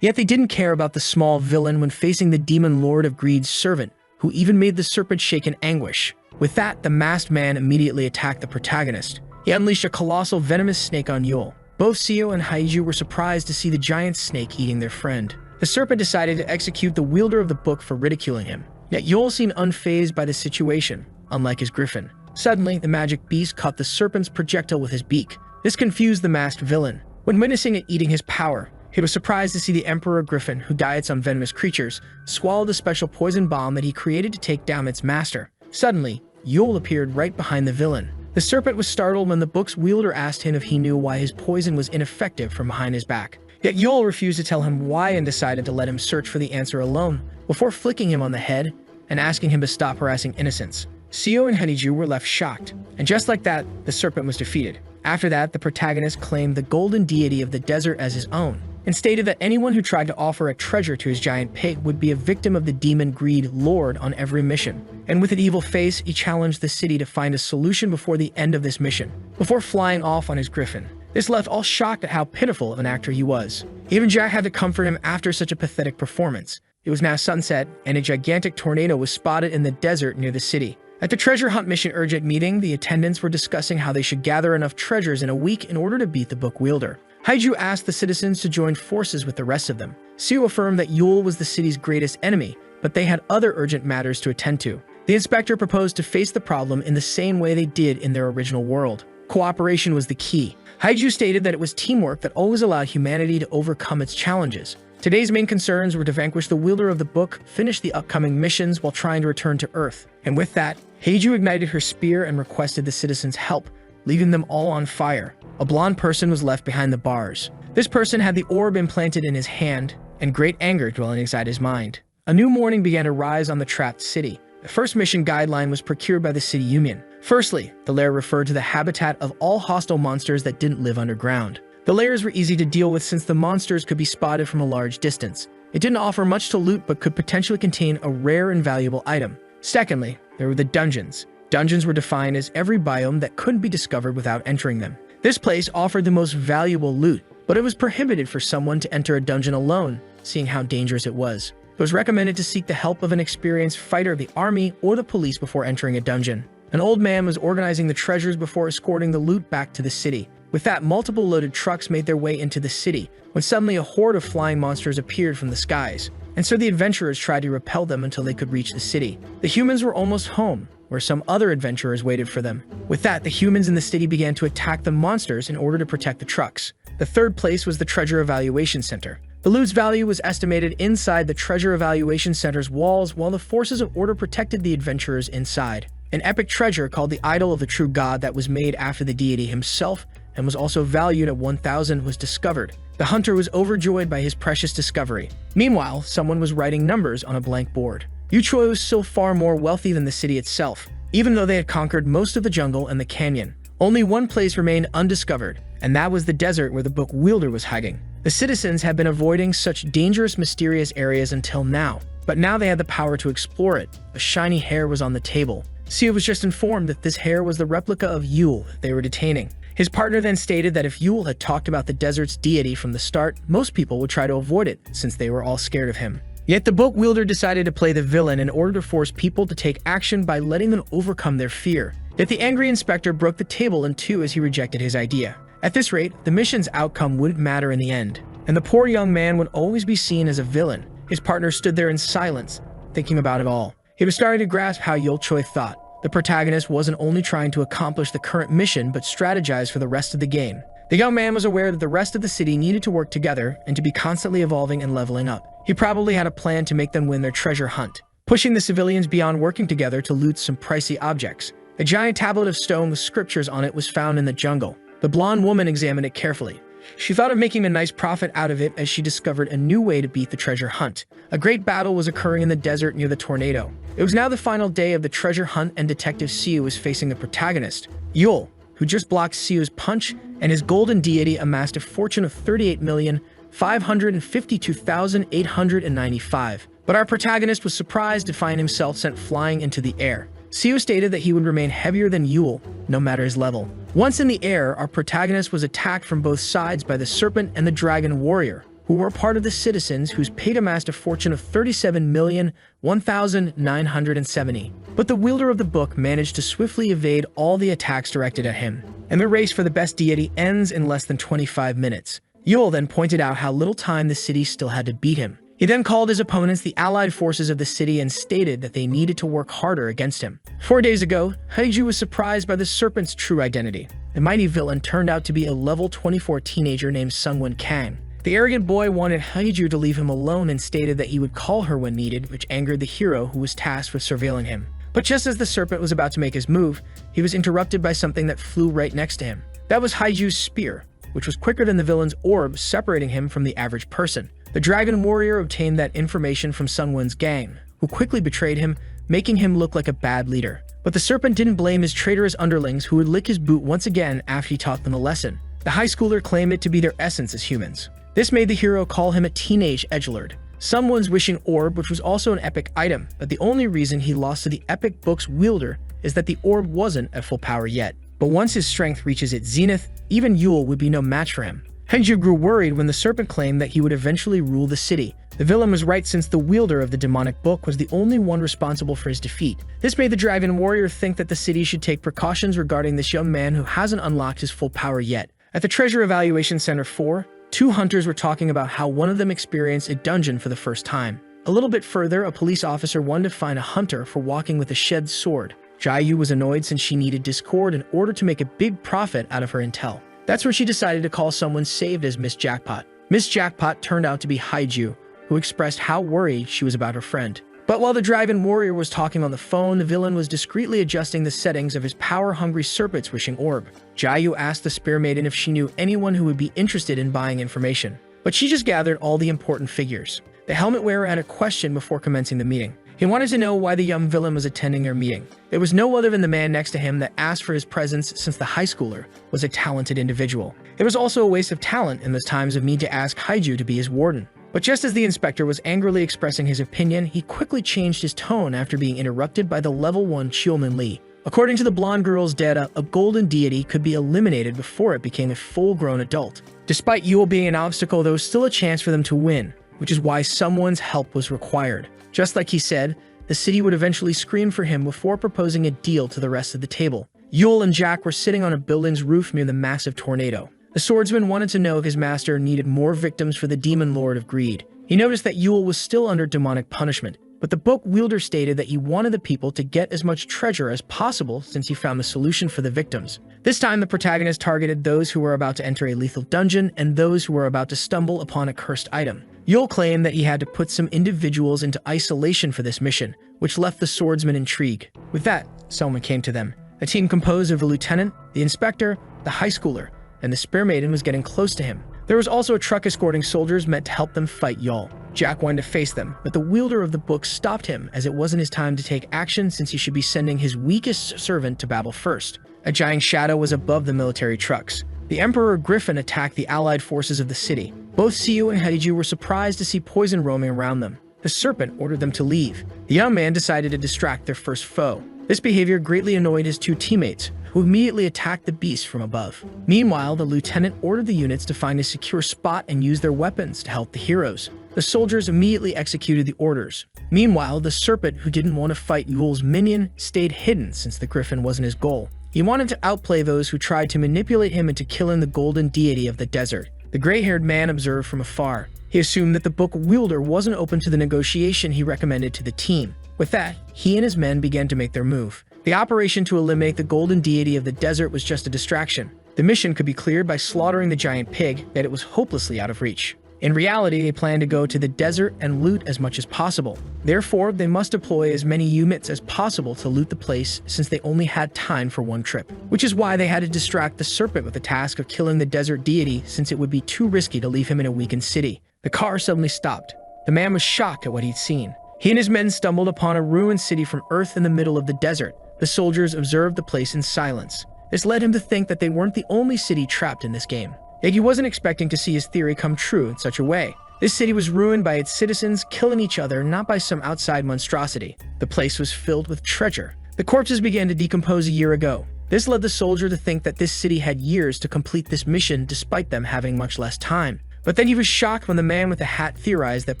Speaker 1: Yet they didn't care about the small villain when facing the demon lord of greed's servant, who even made the serpent shake in anguish. With that, the masked man immediately attacked the protagonist. He unleashed a colossal venomous snake on Yule. Both Seo and Haiju were surprised to see the giant snake eating their friend. The serpent decided to execute the wielder of the book for ridiculing him. Yet Yule seemed unfazed by the situation, unlike his griffin. Suddenly, the magic beast caught the serpent's projectile with his beak. This confused the masked villain. When witnessing it eating his power, he was surprised to see the Emperor Griffin, who diets on venomous creatures, swallow the special poison bomb that he created to take down its master. Suddenly, Yule appeared right behind the villain. The serpent was startled when the book's wielder asked him if he knew why his poison was ineffective from behind his back. Yet Yule refused to tell him why and decided to let him search for the answer alone, before flicking him on the head and asking him to stop harassing innocents. Seo and Haiju were left shocked, and just like that, the serpent was defeated. After that, the protagonist claimed the golden deity of the desert as his own, and stated that anyone who tried to offer a treasure to his giant pig would be a victim of the demon greed lord on every mission. And with an evil face, he challenged the city to find a solution before the end of this mission, before flying off on his griffin. This left all shocked at how pitiful of an actor he was. Even Jack had to comfort him after such a pathetic performance. It was now sunset, and a gigantic tornado was spotted in the desert near the city. At the treasure hunt mission urgent meeting, the attendants were discussing how they should gather enough treasures in a week in order to beat the book wielder. Haiju asked the citizens to join forces with the rest of them. Seo affirmed that Yule was the city's greatest enemy, but they had other urgent matters to attend to. The inspector proposed to face the problem in the same way they did in their original world. Cooperation was the key. Haiju stated that it was teamwork that always allowed humanity to overcome its challenges. Today's main concerns were to vanquish the wielder of the book, finish the upcoming missions while trying to return to Earth. And with that, Haiju ignited her spear and requested the citizens' help, leaving them all on fire. A blonde person was left behind the bars. This person had the orb implanted in his hand, and great anger dwelling inside his mind. A new morning began to rise on the trapped city. The first mission guideline was procured by the city union. Firstly, the lair referred to the habitat of all hostile monsters that didn't live underground. The layers were easy to deal with since the monsters could be spotted from a large distance. It didn't offer much to loot but could potentially contain a rare and valuable item. Secondly, there were the dungeons. Dungeons were defined as every biome that couldn't be discovered without entering them. This place offered the most valuable loot, but it was prohibited for someone to enter a dungeon alone, seeing how dangerous it was. It was recommended to seek the help of an experienced fighter of the army or the police before entering a dungeon. An old man was organizing the treasures before escorting the loot back to the city. With that, multiple loaded trucks made their way into the city, when suddenly a horde of flying monsters appeared from the skies. And so the adventurers tried to repel them until they could reach the city. The humans were almost home, where some other adventurers waited for them. With that, the humans in the city began to attack the monsters in order to protect the trucks. The third place was the Treasure Evaluation Center. The loot's value was estimated inside the Treasure Evaluation Center's walls, while the forces of order protected the adventurers inside. An epic treasure called the Idol of the True God that was made after the deity himself and was also valued at 1,000 was discovered. The hunter was overjoyed by his precious discovery. Meanwhile, someone was writing numbers on a blank board. Yuchoi was still far more wealthy than the city itself, even though they had conquered most of the jungle and the canyon. Only one place remained undiscovered, and that was the desert where the book wielder was hiding. The citizens had been avoiding such dangerous, mysterious areas until now, but now they had the power to explore it. A shiny hair was on the table. Seo was just informed that this hair was the replica of Yule they were detaining. His partner then stated that if Yule had talked about the desert's deity from the start, most people would try to avoid it, since they were all scared of him. Yet the book wielder decided to play the villain in order to force people to take action by letting them overcome their fear. Yet the angry inspector broke the table in two as he rejected his idea. At this rate, the mission's outcome wouldn't matter in the end, and the poor young man would always be seen as a villain. His partner stood there in silence, thinking about it all. He was starting to grasp how Yulchoi thought. The protagonist wasn't only trying to accomplish the current mission, but strategize for the rest of the game. The young man was aware that the rest of the city needed to work together and to be constantly evolving and leveling up. He probably had a plan to make them win their treasure hunt, pushing the civilians beyond working together to loot some pricey objects. A giant tablet of stone with scriptures on it was found in the jungle. The blonde woman examined it carefully. She thought of making a nice profit out of it as she discovered a new way to beat the treasure hunt. A great battle was occurring in the desert near the tornado. It was now the final day of the treasure hunt, and Detective Seo was facing the protagonist, Yule, who just blocked Seo's punch, and his golden deity amassed a fortune of 38,552,895. But our protagonist was surprised to find himself sent flying into the air. Seo stated that he would remain heavier than Yule, no matter his level. Once in the air, our protagonist was attacked from both sides by the Serpent and the Dragon Warrior, who were part of the citizens whose payed amassed a fortune of 37,001,970. But the wielder of the book managed to swiftly evade all the attacks directed at him, and the race for the best deity ends in less than 25 minutes. Yule then pointed out how little time the city still had to beat him. He then called his opponents the allied forces of the city and stated that they needed to work harder against him. 4 days ago, Haiju was surprised by the Serpent's true identity. The mighty villain turned out to be a level 24 teenager named Sungwon Kang. The arrogant boy wanted Haiju to leave him alone and stated that he would call her when needed, which angered the hero who was tasked with surveilling him. But just as the Serpent was about to make his move, he was interrupted by something that flew right next to him. That was Haiju's spear, which was quicker than the villain's orb, separating him from the average person. The Dragon Warrior obtained that information from Sungwon's gang, who quickly betrayed him, making him look like a bad leader. But the Serpent didn't blame his traitorous underlings, who would lick his boot once again after he taught them a lesson. The high schooler claimed it to be their essence as humans. This made the hero call him a teenage edgelord. Sungwon's wishing orb, which was also an epic item, but the only reason he lost to the epic book's wielder is that the orb wasn't at full power yet. But once his strength reaches its zenith, even Yule would be no match for him. Haiju grew worried when the Serpent claimed that he would eventually rule the city. The villain was right, since the wielder of the demonic book was the only one responsible for his defeat. This made the Dragon Warrior think that the city should take precautions regarding this young man who hasn't unlocked his full power yet. At the Treasure Evaluation Center 4, 2 hunters were talking about how one of them experienced a dungeon for the first time. A little bit further, a police officer wanted to find a hunter for walking with a shed sword. Jiayu was annoyed since she needed discord in order to make a big profit out of her intel. That's where she decided to call someone saved as Miss Jackpot. Miss Jackpot turned out to be Haiju, who expressed how worried she was about her friend. But while the Dragon Warrior was talking on the phone, the villain was discreetly adjusting the settings of his power-hungry Serpent's wishing orb. Jiayu asked the Spear Maiden if she knew anyone who would be interested in buying information, but she just gathered all the important figures. The helmet wearer had a question before commencing the meeting. He wanted to know why the young villain was attending their meeting. It was no other than the man next to him that asked for his presence, since the high schooler was a talented individual. It was also a waste of talent in those times of need to ask Haiju to be his warden. But just as the inspector was angrily expressing his opinion, he quickly changed his tone after being interrupted by the level 1 Chiolman Lee. According to the blonde girl's data, a golden deity could be eliminated before it became a full-grown adult. Despite Yule being an obstacle, there was still a chance for them to win, which is why someone's help was required. Just like he said, the city would eventually scream for him before proposing a deal to the rest of the table. Yule and Jack were sitting on a building's roof near the massive tornado. The swordsman wanted to know if his master needed more victims for the demon lord of greed. He noticed that Yule was still under demonic punishment, but the book wielder stated that he wanted the people to get as much treasure as possible since he found the solution for the victims. This time, the protagonist targeted those who were about to enter a lethal dungeon and those who were about to stumble upon a cursed item. Yule claimed that he had to put some individuals into isolation for this mission, which left the swordsman intrigued. With that, someone came to them. A team composed of the lieutenant, the inspector, the high schooler, and the Spear Maiden was getting close to him. There was also a truck escorting soldiers meant to help them fight Yule. Jack wanted to face them, but the wielder of the book stopped him, as it wasn't his time to take action since he should be sending his weakest servant to battle first. A giant shadow was above the military trucks. The Emperor Griffin attacked the allied forces of the city. Both Seo and Haiju were surprised to see poison roaming around them. The Serpent ordered them to leave. The young man decided to distract their first foe. This behavior greatly annoyed his 2 teammates, who immediately attacked the beast from above. Meanwhile, the lieutenant ordered the units to find a secure spot and use their weapons to help the heroes. The soldiers immediately executed the orders. Meanwhile, the Serpent, who didn't want to fight Yule's minion, stayed hidden since the Griffin wasn't his goal. He wanted to outplay those who tried to manipulate him into killing the golden deity of the desert. The gray-haired man observed from afar. He assumed that the book wielder wasn't open to the negotiation he recommended to the team. With that, he and his men began to make their move. The operation to eliminate the golden deity of the desert was just a distraction. The mission could be cleared by slaughtering the giant pig, that it was hopelessly out of reach. In reality, they planned to go to the desert and loot as much as possible. Therefore, they must deploy as many units as possible to loot the place, since they only had time for one trip. Which is why they had to distract the Serpent with the task of killing the desert deity, since it would be too risky to leave him in a weakened city. The car suddenly stopped. The man was shocked at what he'd seen. He and his men stumbled upon a ruined city from Earth in the middle of the desert. The soldiers observed the place in silence. This led him to think that they weren't the only city trapped in this game. Yet he wasn't expecting to see his theory come true in such a way. This city was ruined by its citizens killing each other, not by some outside monstrosity. The place was filled with treasure. The corpses began to decompose a year ago. This led the soldier to think that this city had years to complete this mission despite them having much less time. But then he was shocked when the man with the hat theorized that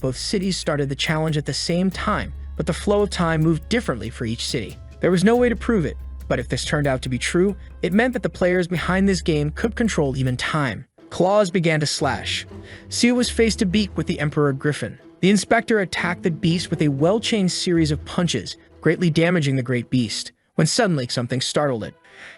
Speaker 1: both cities started the challenge at the same time, but the flow of time moved differently for each city. There was no way to prove it, but if this turned out to be true, it meant that the players behind this game could control even time. Claws began to slash. Seo was face to beak with the Emperor Griffin. The inspector attacked the beast with a well-chained series of punches, greatly damaging the great beast, when suddenly something startled it.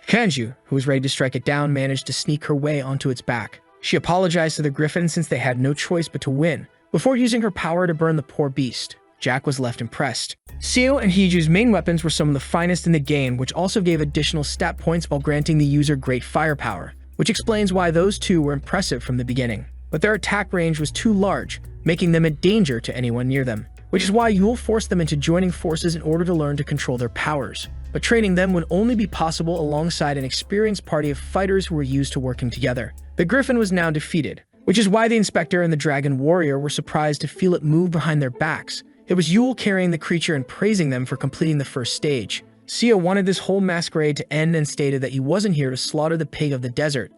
Speaker 1: Kanju, who was ready to strike it down, managed to sneak her way onto its back. She apologized to the griffin since they had no choice but to win, before using her power to burn the poor beast. Jack was left impressed. Seo and Hiju's main weapons were some of the finest in the game, which also gave additional stat points while granting the user great firepower, which explains why those two were impressive from the beginning. But their attack range was too large, making them a danger to anyone near them, which is why Yule forced them into joining forces in order to learn to control their powers. But training them would only be possible alongside an experienced party of fighters who were used to working together. The Griffin was now defeated, which is why the Inspector and the Dragon Warrior were surprised to feel it move behind their backs. It was Yule carrying the creature and praising them for completing the first stage. Seo wanted this whole masquerade to end and stated that he wasn't here to slaughter the pig of the desert.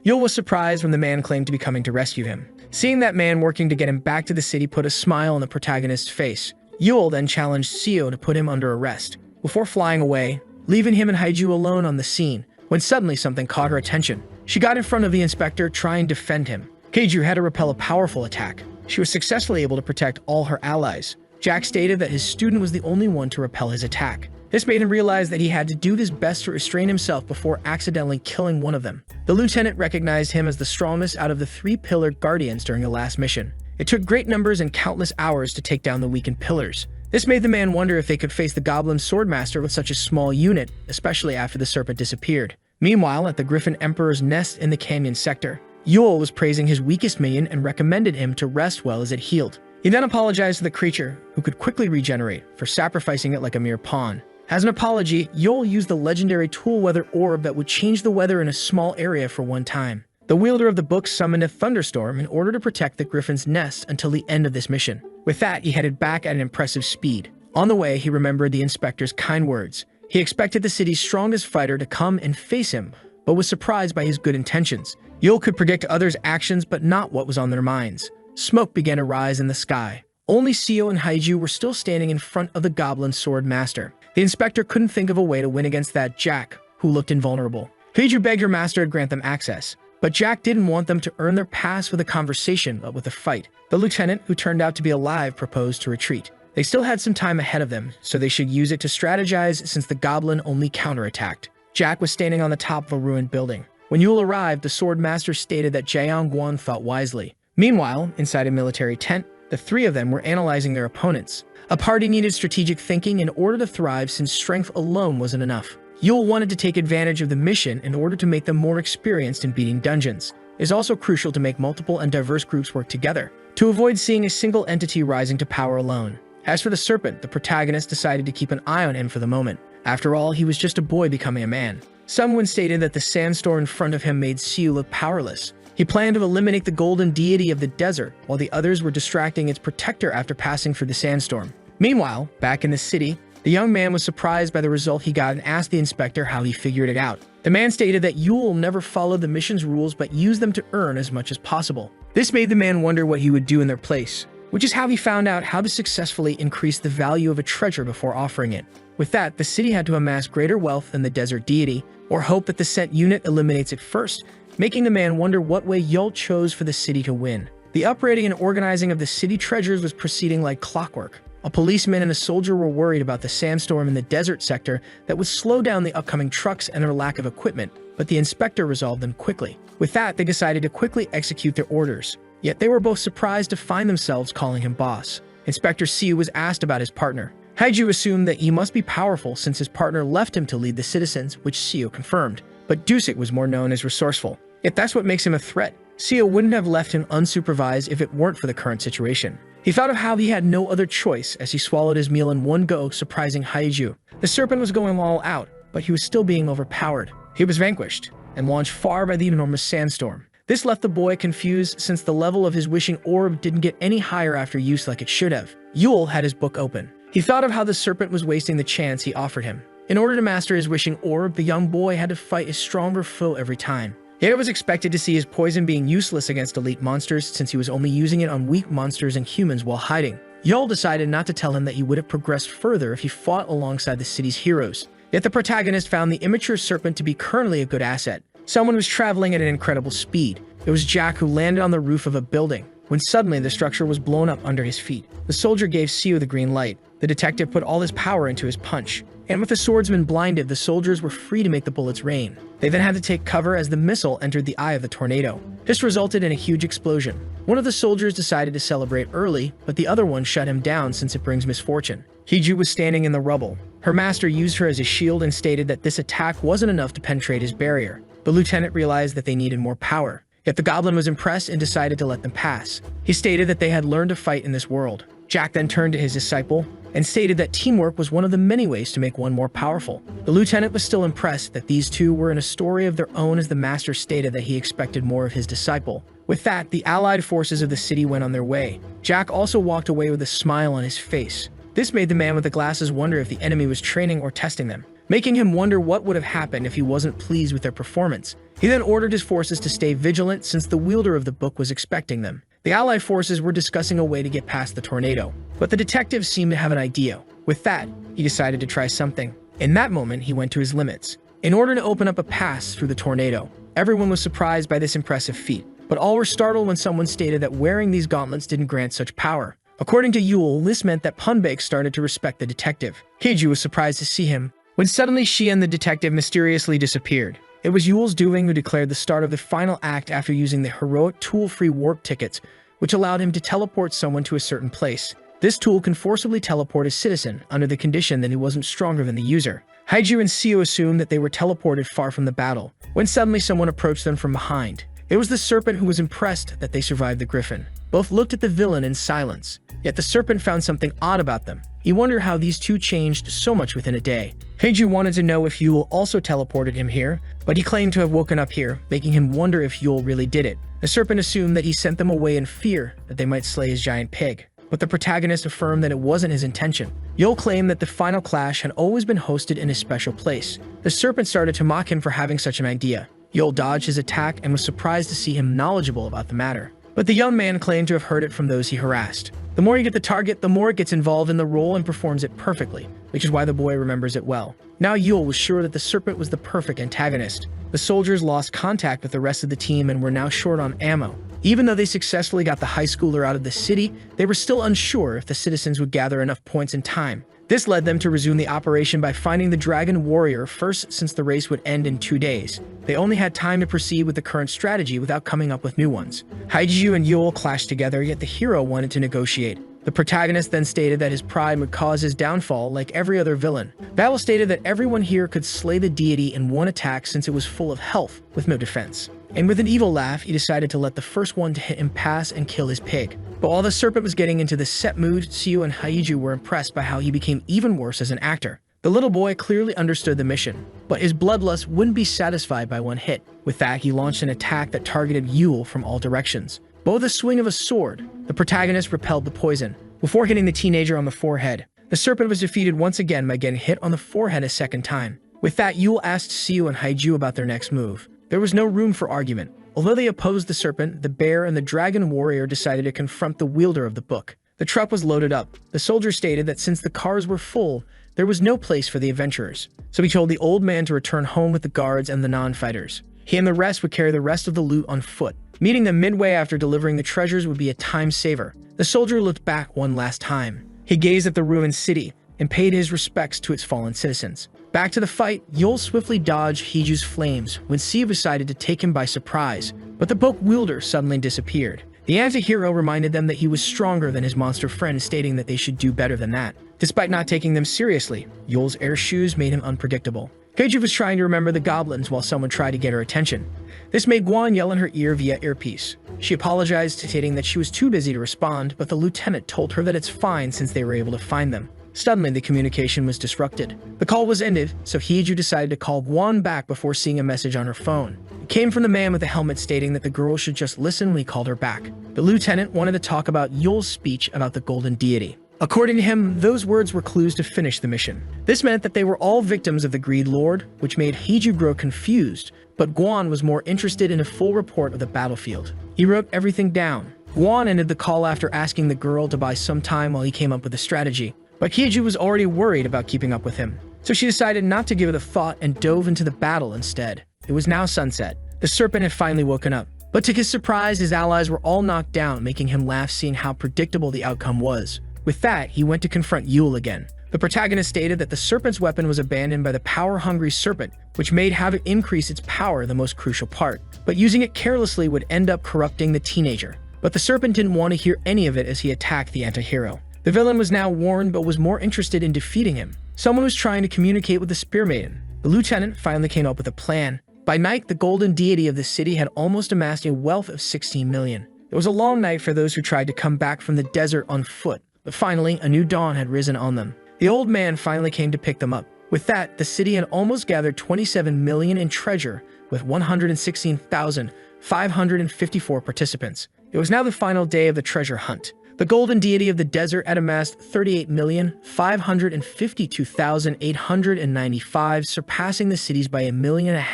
Speaker 1: Yule was surprised when the man claimed to be coming to rescue him. Seeing that man working to get him back to the city put a smile on the protagonist's face. Yule then challenged Seo to put him under arrest, before flying away, leaving him and Haiju alone on the scene, when suddenly something caught her attention. She got in front of the inspector, trying to defend him. Kaiju had to repel a powerful attack. She was successfully able to protect all her allies. Jack stated that his student was the only one to repel his attack. This made him realize that he had to do his best to restrain himself before accidentally killing one of them. The lieutenant recognized him as the strongest out of the 3 pillared guardians during the last mission. It took great numbers and countless hours to take down the weakened pillars. This made the man wonder if they could face the Goblin Swordmaster with such a small unit, especially after the serpent disappeared. Meanwhile, at the Griffin Emperor's nest in the canyon sector, Yule was praising his weakest minion and recommended him to rest well as it healed. He then apologized to the creature, who could quickly regenerate, for sacrificing it like a mere pawn. As an apology, Yule used the legendary Tool Weather Orb that would change the weather in a small area for one time. The wielder of the book summoned a thunderstorm in order to protect the Griffin's nest until the end of this mission. With that, he headed back at an impressive speed. On the way, he remembered the inspector's kind words. He expected the city's strongest fighter to come and face him, but was surprised by his good intentions. Yule could predict others' actions, but not what was on their minds. Smoke began to rise in the sky. Only Seo and Haiju were still standing in front of the Goblin Sword Master. The inspector couldn't think of a way to win against that Jack, who looked invulnerable. Haiju begged her master to grant them access, but Jack didn't want them to earn their pass with a conversation, but with a fight. The lieutenant, who turned out to be alive, proposed to retreat. They still had some time ahead of them, so they should use it to strategize since the goblin only counterattacked. Jack was standing on the top of a ruined building. When Yule arrived, the sword master stated that Jiang Guan thought wisely. Meanwhile, inside a military tent, the 3 of them were analyzing their opponents. A party needed strategic thinking in order to thrive since strength alone wasn't enough. Yule wanted to take advantage of the mission in order to make them more experienced in beating dungeons. It is also crucial to make multiple and diverse groups work together, to avoid seeing a single entity rising to power alone. As for the serpent, the protagonist decided to keep an eye on him for the moment. After all, he was just a boy becoming a man. Someone stated that the sandstorm in front of him made Seo look powerless. He planned to eliminate the golden deity of the desert, while the others were distracting its protector after passing through the sandstorm. Meanwhile, back in the city, the young man was surprised by the result he got and asked the inspector how he figured it out. The man stated that Yule never followed the mission's rules but used them to earn as much as possible. This made the man wonder what he would do in their place, which is how he found out how to successfully increase the value of a treasure before offering it. With that, the city had to amass greater wealth than the desert deity, or hope that the sent unit eliminates it first, making the man wonder what way Yule chose for the city to win. The uprating and organizing of the city treasures was proceeding like clockwork. A policeman and a soldier were worried about the sandstorm in the desert sector that would slow down the upcoming trucks and their lack of equipment, but the inspector resolved them quickly. With that, they decided to quickly execute their orders. Yet they were both surprised to find themselves calling him boss. Inspector Seo was asked about his partner. Haiju assumed that he must be powerful since his partner left him to lead the citizens, which Seo confirmed. But Dusik was more known as resourceful. Yet that's what makes him a threat. Seo wouldn't have left him unsupervised if it weren't for the current situation. He thought of how he had no other choice as he swallowed his meal in one go, surprising Haiju. The serpent was going all out, but he was still being overpowered. He was vanquished and launched far by the enormous sandstorm. This left the boy confused since the level of his wishing orb didn't get any higher after use like it should have. Yule had his book open. He thought of how the serpent was wasting the chance he offered him. In order to master his wishing orb, the young boy had to fight a stronger foe every time. Yet it was expected to see his poison being useless against elite monsters since he was only using it on weak monsters and humans while hiding. Yahello decided not to tell him that he would have progressed further if he fought alongside the city's heroes. Yet the protagonist found the immature serpent to be currently a good asset. Someone was traveling at an incredible speed. It was Jack, who landed on the roof of a building, when suddenly the structure was blown up under his feet. The soldier gave Seo the green light. The detective put all his power into his punch. And with the swordsman blinded, the soldiers were free to make the bullets rain. They then had to take cover as the missile entered the eye of the tornado. This resulted in a huge explosion. One of the soldiers decided to celebrate early, but the other one shut him down since it brings misfortune. Hiju was standing in the rubble. Her master used her as a shield and stated that this attack wasn't enough to penetrate his barrier. The lieutenant realized that they needed more power. Yet the goblin was impressed and decided to let them pass. He stated that they had learned to fight in this world. Jack then turned to his disciple and stated that teamwork was one of the many ways to make one more powerful. The lieutenant was still impressed that these two were in a story of their own, as the master stated that he expected more of his disciple. With that, the allied forces of the city went on their way. Jack also walked away with a smile on his face. This made the man with the glasses wonder if the enemy was training or testing them, making him wonder what would have happened if he wasn't pleased with their performance. He then ordered his forces to stay vigilant since the wielder of the book was expecting them. The allied forces were discussing a way to get past the tornado, but the detective seemed to have an idea. With that, he decided to try something. In that moment, he went to his limits. In order to open up a pass through the tornado, everyone was surprised by this impressive feat, but all were startled when someone stated that wearing these gauntlets didn't grant such power. According to Yahello, this meant that Punbake started to respect the detective. Keiju was surprised to see him, when suddenly she and the detective mysteriously disappeared. It was Yule's doing who declared the start of the final act after using the heroic tool-free warp tickets, which allowed him to teleport someone to a certain place. This tool can forcibly teleport a citizen under the condition that he wasn't stronger than the user. Haiju and Seo assumed that they were teleported far from the battle, when suddenly someone approached them from behind. It was the serpent, who was impressed that they survived the griffin. Both looked at the villain in silence, yet the serpent found something odd about them. He wondered how these two changed so much within a day. Haiju wanted to know if Yule also teleported him here, but he claimed to have woken up here, making him wonder if Yule really did it. The serpent assumed that he sent them away in fear that they might slay his giant pig, but the protagonist affirmed that it wasn't his intention. Yule claimed that the final clash had always been hosted in a special place. The serpent started to mock him for having such an idea. Yule dodged his attack and was surprised to see him knowledgeable about the matter. But the young man claimed to have heard it from those he harassed. The more you get the target, the more it gets involved in the role and performs it perfectly, which is why the boy remembers it well. Now Yule was sure that the serpent was the perfect antagonist. The soldiers lost contact with the rest of the team and were now short on ammo. Even though they successfully got the high schooler out of the city, they were still unsure if the citizens would gather enough points in time. This led them to resume the operation by finding the dragon warrior first, since the race would end in 2 days. They only had time to proceed with the current strategy without coming up with new ones. Haiju and Yule clashed together, yet the hero wanted to negotiate. The protagonist then stated that his pride would cause his downfall like every other villain. Battle stated that everyone here could slay the deity in one attack since it was full of health with no defense. And with an evil laugh, he decided to let the first one to hit him pass and kill his pig. But while the serpent was getting into this set mood, Seo and Haiju were impressed by how he became even worse as an actor. The little boy clearly understood the mission, but his bloodlust wouldn't be satisfied by one hit. With that, he launched an attack that targeted Yule from all directions. But with a swing of a sword, the protagonist repelled the poison, before hitting the teenager on the forehead. The serpent was defeated once again by getting hit on the forehead a second time. With that, Yule asked Seo and Haiju about their next move. There was no room for argument. Although they opposed the serpent, the bear and the dragon warrior decided to confront the wielder of the book. The truck was loaded up. The soldier stated that since the cars were full, there was no place for the adventurers. So he told the old man to return home with the guards and the non-fighters. He and the rest would carry the rest of the loot on foot. Meeting them midway after delivering the treasures would be a time saver. The soldier looked back one last time. He gazed at the ruined city and paid his respects to its fallen citizens. Back to the fight, Yule swiftly dodged Hiju's flames when Seo decided to take him by surprise, but the book wielder suddenly disappeared. The anti-hero reminded them that he was stronger than his monster friend, stating that they should do better than that. Despite not taking them seriously, Yule's air shoes made him unpredictable. Keiju was trying to remember the goblins while someone tried to get her attention. This made Guan yell in her ear via earpiece. She apologized, stating that she was too busy to respond, but the lieutenant told her that it's fine since they were able to find them. Suddenly, the communication was disrupted. The call was ended, so Haiju decided to call Guan back before seeing a message on her phone. It came from the man with the helmet, stating that the girl should just listen when he called her back. The lieutenant wanted to talk about Yule's speech about the golden deity. According to him, those words were clues to finish the mission. This meant that they were all victims of the Greed Lord, which made Heiju grow confused, but Guan was more interested in a full report of the battlefield. He wrote everything down. Guan ended the call after asking the girl to buy some time while he came up with a strategy, but Heiju was already worried about keeping up with him, so she decided not to give it a thought and dove into the battle instead. It was now sunset. The serpent had finally woken up, but to his surprise, his allies were all knocked down, making him laugh seeing how predictable the outcome was. With that, he went to confront Yule again. The protagonist stated that the serpent's weapon was abandoned by the power-hungry serpent, which made have it increase its power the most crucial part, but using it carelessly would end up corrupting the teenager. But the serpent didn't want to hear any of it as he attacked the anti-hero. The villain was now warned but was more interested in defeating him. Someone was trying to communicate with the Spear Maiden. The lieutenant finally came up with a plan. By night, the golden deity of the city had almost amassed a wealth of 16 million. It was a long night for those who tried to come back from the desert on foot, but finally, a new dawn had risen on them. The old man finally came to pick them up. With that, the city had almost gathered 27 million in treasure, with 116,554 participants. It was now the final day of the treasure hunt. The golden deity of the desert had amassed 38,552,895, surpassing the cities by 1.5 million.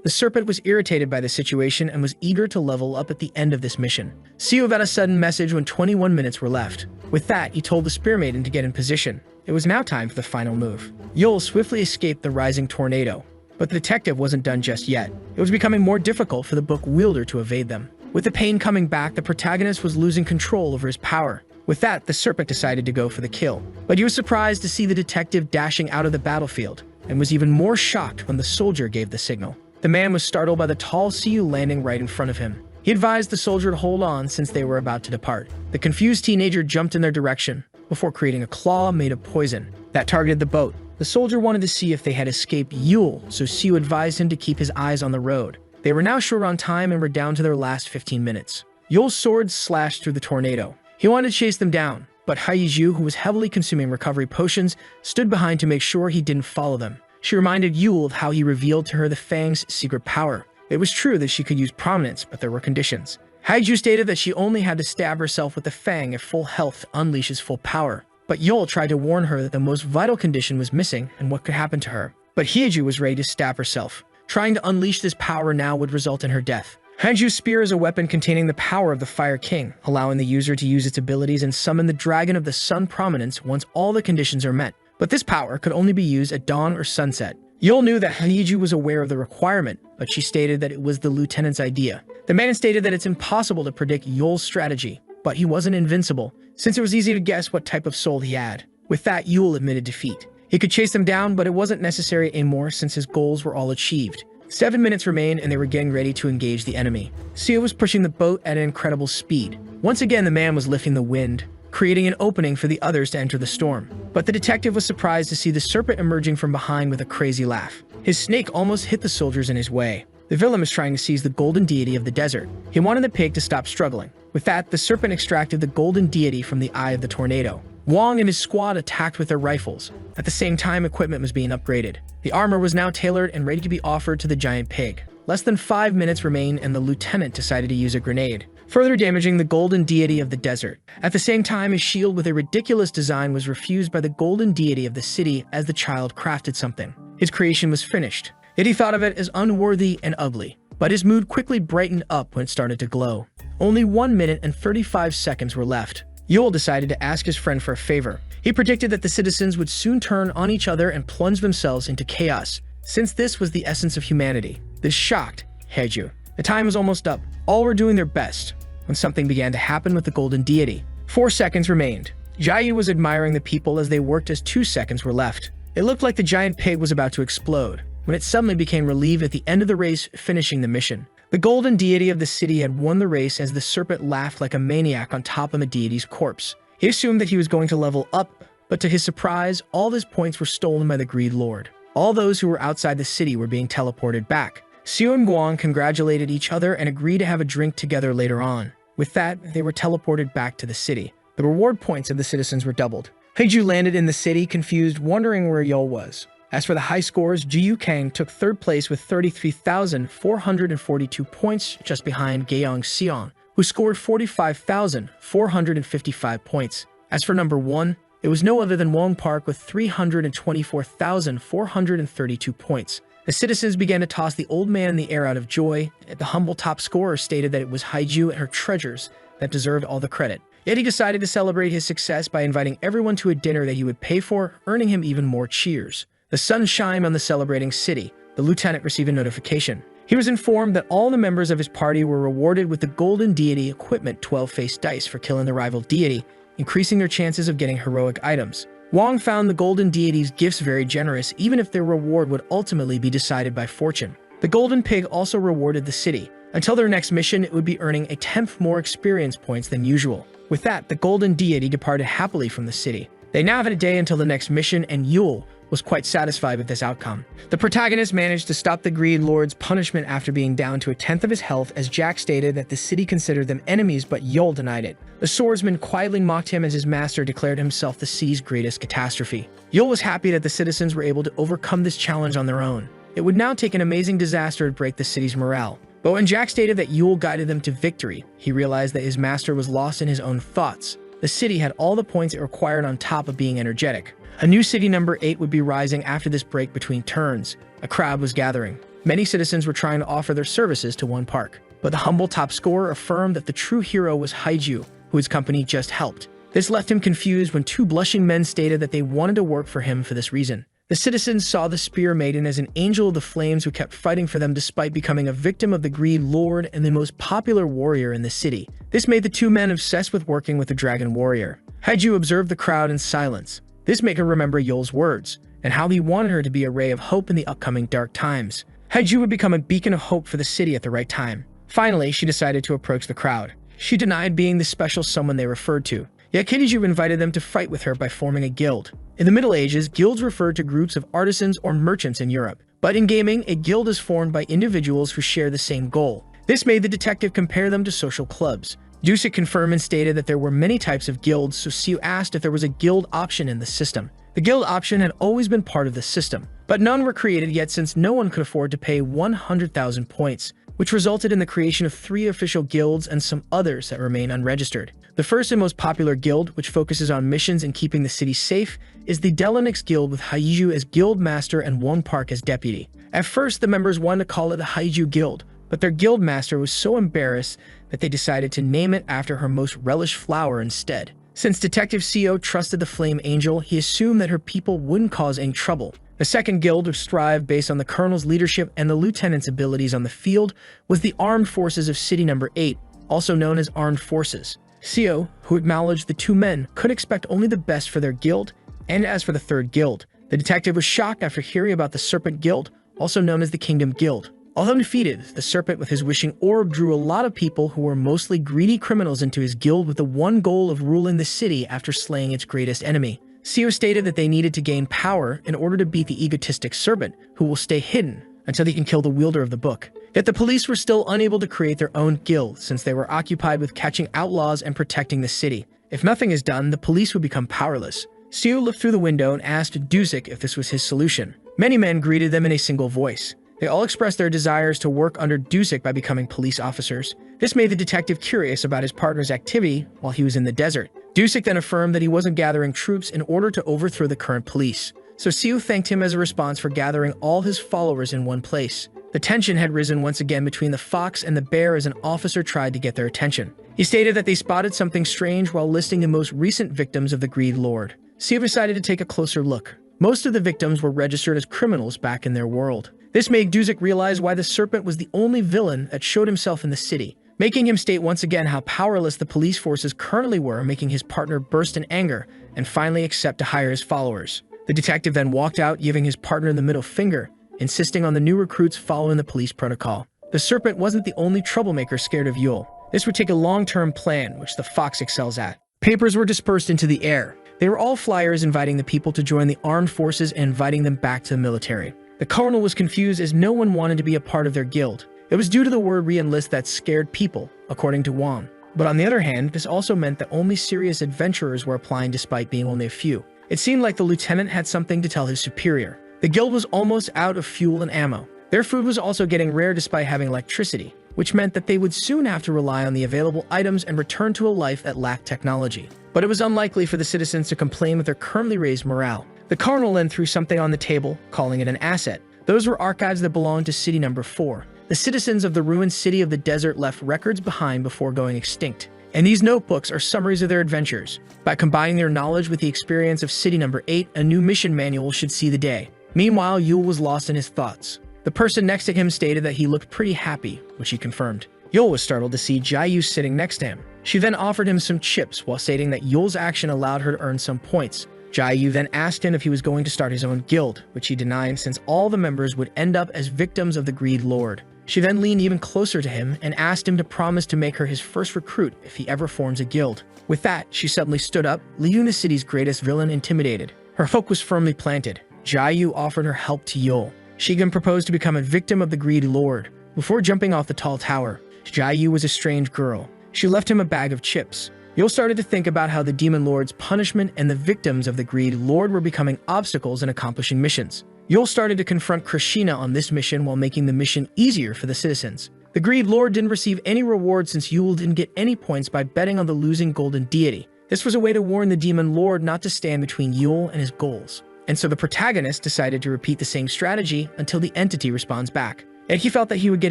Speaker 1: The serpent was irritated by the situation and was eager to level up at the end of this mission. Seo got a sudden message when 21 minutes were left. With that, he told the Spear Maiden to get in position. It was now time for the final move. Yule swiftly escaped the rising tornado, but the detective wasn't done just yet. It was becoming more difficult for the book wielder to evade them. With the pain coming back, the protagonist was losing control over his power. With that, the serpent decided to go for the kill, but he was surprised to see the detective dashing out of the battlefield, and was even more shocked when the soldier gave the signal. The man was startled by the tall Seo landing right in front of him. He advised the soldier to hold on since they were about to depart. The confused teenager jumped in their direction, before creating a claw made of poison that targeted the boat. The soldier wanted to see if they had escaped Yule, so Seo advised him to keep his eyes on the road. They were now short on time and were down to their last 15 minutes. Yule's sword slashed through the tornado. He wanted to chase them down, but Haiju, who was heavily consuming recovery potions, stood behind to make sure he didn't follow them. She reminded Yule of how he revealed to her the Fang's secret power. It was true that she could use prominence, but there were conditions. Haiju stated that she only had to stab herself with the Fang at full health to unleash his full power. But Yule tried to warn her that the most vital condition was missing and what could happen to her. But Haiju was ready to stab herself. Trying to unleash this power now would result in her death. Haiju's spear is a weapon containing the power of the Fire King, allowing the user to use its abilities and summon the Dragon of the Sun prominence once all the conditions are met. But this power could only be used at dawn or sunset. Yule knew that Haiju was aware of the requirement, but she stated that it was the lieutenant's idea. The man stated that it's impossible to predict Yule's strategy, but he wasn't invincible, since it was easy to guess what type of soul he had. With that, Yule admitted defeat. He could chase them down, but it wasn't necessary anymore since his goals were all achieved. 7 minutes remained and they were getting ready to engage the enemy. Seo was pushing the boat at an incredible speed. Once again, the man was lifting the wind, creating an opening for the others to enter the storm. But the detective was surprised to see the serpent emerging from behind with a crazy laugh. His snake almost hit the soldiers in his way. The villain was trying to seize the golden deity of the desert. He wanted the pig to stop struggling. With that, the serpent extracted the golden deity from the eye of the tornado. Wong and his squad attacked with their rifles. At the same time, equipment was being upgraded. The armor was now tailored and ready to be offered to the giant pig. Less than 5 minutes remained and the lieutenant decided to use a grenade, further damaging the golden deity of the desert. At the same time, his shield with a ridiculous design was refused by the golden deity of the city as the child crafted something. His creation was finished, yet he thought of it as unworthy and ugly. But his mood quickly brightened up when it started to glow. Only 1 minute and 35 seconds were left. Yule decided to ask his friend for a favor. He predicted that the citizens would soon turn on each other and plunge themselves into chaos, since this was the essence of humanity. This shocked Haiju. The time was almost up. All were doing their best when something began to happen with the golden deity. 4 seconds remained. Jayu was admiring the people as they worked as 2 seconds were left. It looked like the giant pig was about to explode, when it suddenly became relieved at the end of the race, finishing the mission. The golden deity of the city had won the race as the serpent laughed like a maniac on top of the deity's corpse. He assumed that he was going to level up, but to his surprise, all his points were stolen by the Greed Lord. All those who were outside the city were being teleported back. Seo and Guang congratulated each other and agreed to have a drink together later on. With that, they were teleported back to the city. The reward points of the citizens were doubled. Haiju landed in the city, confused, wondering where Yul was. As for the high scores, Jiyu Kang took 3rd place with 33,442 points, just behind Gaeong Xiong, who scored 45,455 points. As for number 1, it was no other than Wong Park with 324,432 points. The citizens began to toss the old man in the air out of joy. The humble top scorer stated that it was Haiju and her treasures that deserved all the credit. Yet he decided to celebrate his success by inviting everyone to a dinner that he would pay for, earning him even more cheers. The sun shined on the celebrating city. The lieutenant received a notification. He was informed that all the members of his party were rewarded with the Golden Deity Equipment 12-faced dice for killing the rival deity, increasing their chances of getting heroic items. Wong found the Golden Deity's gifts very generous, even if their reward would ultimately be decided by fortune. The Golden Pig also rewarded the city. Until their next mission, it would be earning a tenth more experience points than usual. With that, the Golden Deity departed happily from the city. They now had a day until the next mission, and Yule was quite satisfied with this outcome. The protagonist managed to stop the Greed Lord's punishment after being down to a tenth of his health, as Jack stated that the city considered them enemies, but Yule denied it. The swordsman quietly mocked him as his master declared himself the city's greatest catastrophe. Yule was happy that the citizens were able to overcome this challenge on their own. It would now take an amazing disaster to break the city's morale. But when Jack stated that Yule guided them to victory, he realized that his master was lost in his own thoughts. The city had all the points it required on top of being energetic. A new city number 8 would be rising after this break between turns. A crowd was gathering. Many citizens were trying to offer their services to one park. But the humble top scorer affirmed that the true hero was Haiju, who his company just helped. This left him confused when 2 blushing men stated that they wanted to work for him for this reason. The citizens saw the Spear Maiden as an angel of the flames who kept fighting for them despite becoming a victim of the Greed Lord and the most popular warrior in the city. This made the 2 men obsessed with working with the Dragon Warrior. Haiju observed the crowd in silence. This made her remember Yule's words, and how he wanted her to be a ray of hope in the upcoming dark times. Haiju would become a beacon of hope for the city at the right time. Finally, she decided to approach the crowd. She denied being the special someone they referred to. Yet Haiju invited them to fight with her by forming a guild. In the Middle Ages, guilds referred to groups of artisans or merchants in Europe. But in gaming, a guild is formed by individuals who share the same goal. This made the detective compare them to social clubs. Dusek confirmed and stated that there were many types of guilds, so Siu asked if there was a guild option in the system. The guild option had always been part of the system, but none were created yet since no one could afford to pay 100,000 points, which resulted in the creation of 3 official guilds and some others that remain unregistered. The first and most popular guild, which focuses on missions and keeping the city safe, is the Delanix Guild with Haiju as guild master and Wong Park as deputy. At first, the members wanted to call it the Haiju Guild, but their guild master was so embarrassed that they decided to name it after her most relished flower instead. Since Detective CO trusted the Flame Angel, he assumed that her people wouldn't cause any trouble. The second guild, which thrived based on the colonel's leadership and the lieutenant's abilities on the field, was the Armed Forces of City Number 8, also known as Armed Forces. CO, who acknowledged the 2 men, could expect only the best for their guild. And as for the third guild, the detective was shocked after hearing about the Serpent Guild, also known as the Kingdom Guild. Although defeated, the serpent with his wishing orb drew a lot of people who were mostly greedy criminals into his guild with the one goal of ruling the city after slaying its greatest enemy. Sio stated that they needed to gain power in order to beat the egotistic serpent, who will stay hidden until they can kill the wielder of the book. Yet the police were still unable to create their own guild since they were occupied with catching outlaws and protecting the city. If nothing is done, the police would become powerless. Sio looked through the window and asked Dusek if this was his solution. Many men greeted them in a single voice. They all expressed their desires to work under Dusek by becoming police officers. This made the detective curious about his partner's activity while he was in the desert. Dusek then affirmed that he wasn't gathering troops in order to overthrow the current police. So Siu thanked him as a response for gathering all his followers in one place. The tension had risen once again between the fox and the bear as an officer tried to get their attention. He stated that they spotted something strange while listing the most recent victims of the Greed Lord. Siu decided to take a closer look. Most of the victims were registered as criminals back in their world. This made Dusek realize why the serpent was the only villain that showed himself in the city, making him state once again how powerless the police forces currently were, making his partner burst in anger and finally accept to hire his followers. The detective then walked out, giving his partner the middle finger, insisting on the new recruits following the police protocol. The serpent wasn't the only troublemaker scared of Yule. This would take a long-term plan, which the fox excels at. Papers were dispersed into the air. They were all flyers inviting the people to join the armed forces and inviting them back to the military. The colonel was confused as no one wanted to be a part of their guild. It was due to the word re-enlist that scared people, according to Wang. But on the other hand, this also meant that only serious adventurers were applying despite being only a few. It seemed like the lieutenant had something to tell his superior. The guild was almost out of fuel and ammo. Their food was also getting rare despite having electricity. which meant that they would soon have to rely on the available items and return to a life that lacked technology. But it was unlikely for the citizens to complain with their currently raised morale. The cardinal then threw something on the table, calling it an asset. Those were archives that belonged to city number 4. The citizens of the ruined city of the desert left records behind before going extinct. And these notebooks are summaries of their adventures. By combining their knowledge with the experience of city number 8, a new mission manual should see the day. Meanwhile, Yule was lost in his thoughts. The person next to him stated that he looked pretty happy, which he confirmed. Yule was startled to see Jiayu sitting next to him. She then offered him some chips while stating that Yule's action allowed her to earn some points. Jiayu then asked him if he was going to start his own guild, which he denied since all the members would end up as victims of the Greed Lord. She then leaned even closer to him and asked him to promise to make her his first recruit if he ever forms a guild. With that, she suddenly stood up, leaving the city's greatest villain intimidated. Her hook was firmly planted. Jiayu offered her help to Yule. She then proposed to become a victim of the Greed Lord. Before jumping off the tall tower, Jiayu was a strange girl. She left him a bag of chips. Yule started to think about how the Demon Lord's punishment and the victims of the Greed Lord were becoming obstacles in accomplishing missions. Yule started to confront Krishina on this mission while making the mission easier for the citizens. The Greed Lord didn't receive any reward since Yule didn't get any points by betting on the losing golden deity. This was a way to warn the Demon Lord not to stand between Yule and his goals. And so the protagonist decided to repeat the same strategy until the entity responds back. And he felt that he would get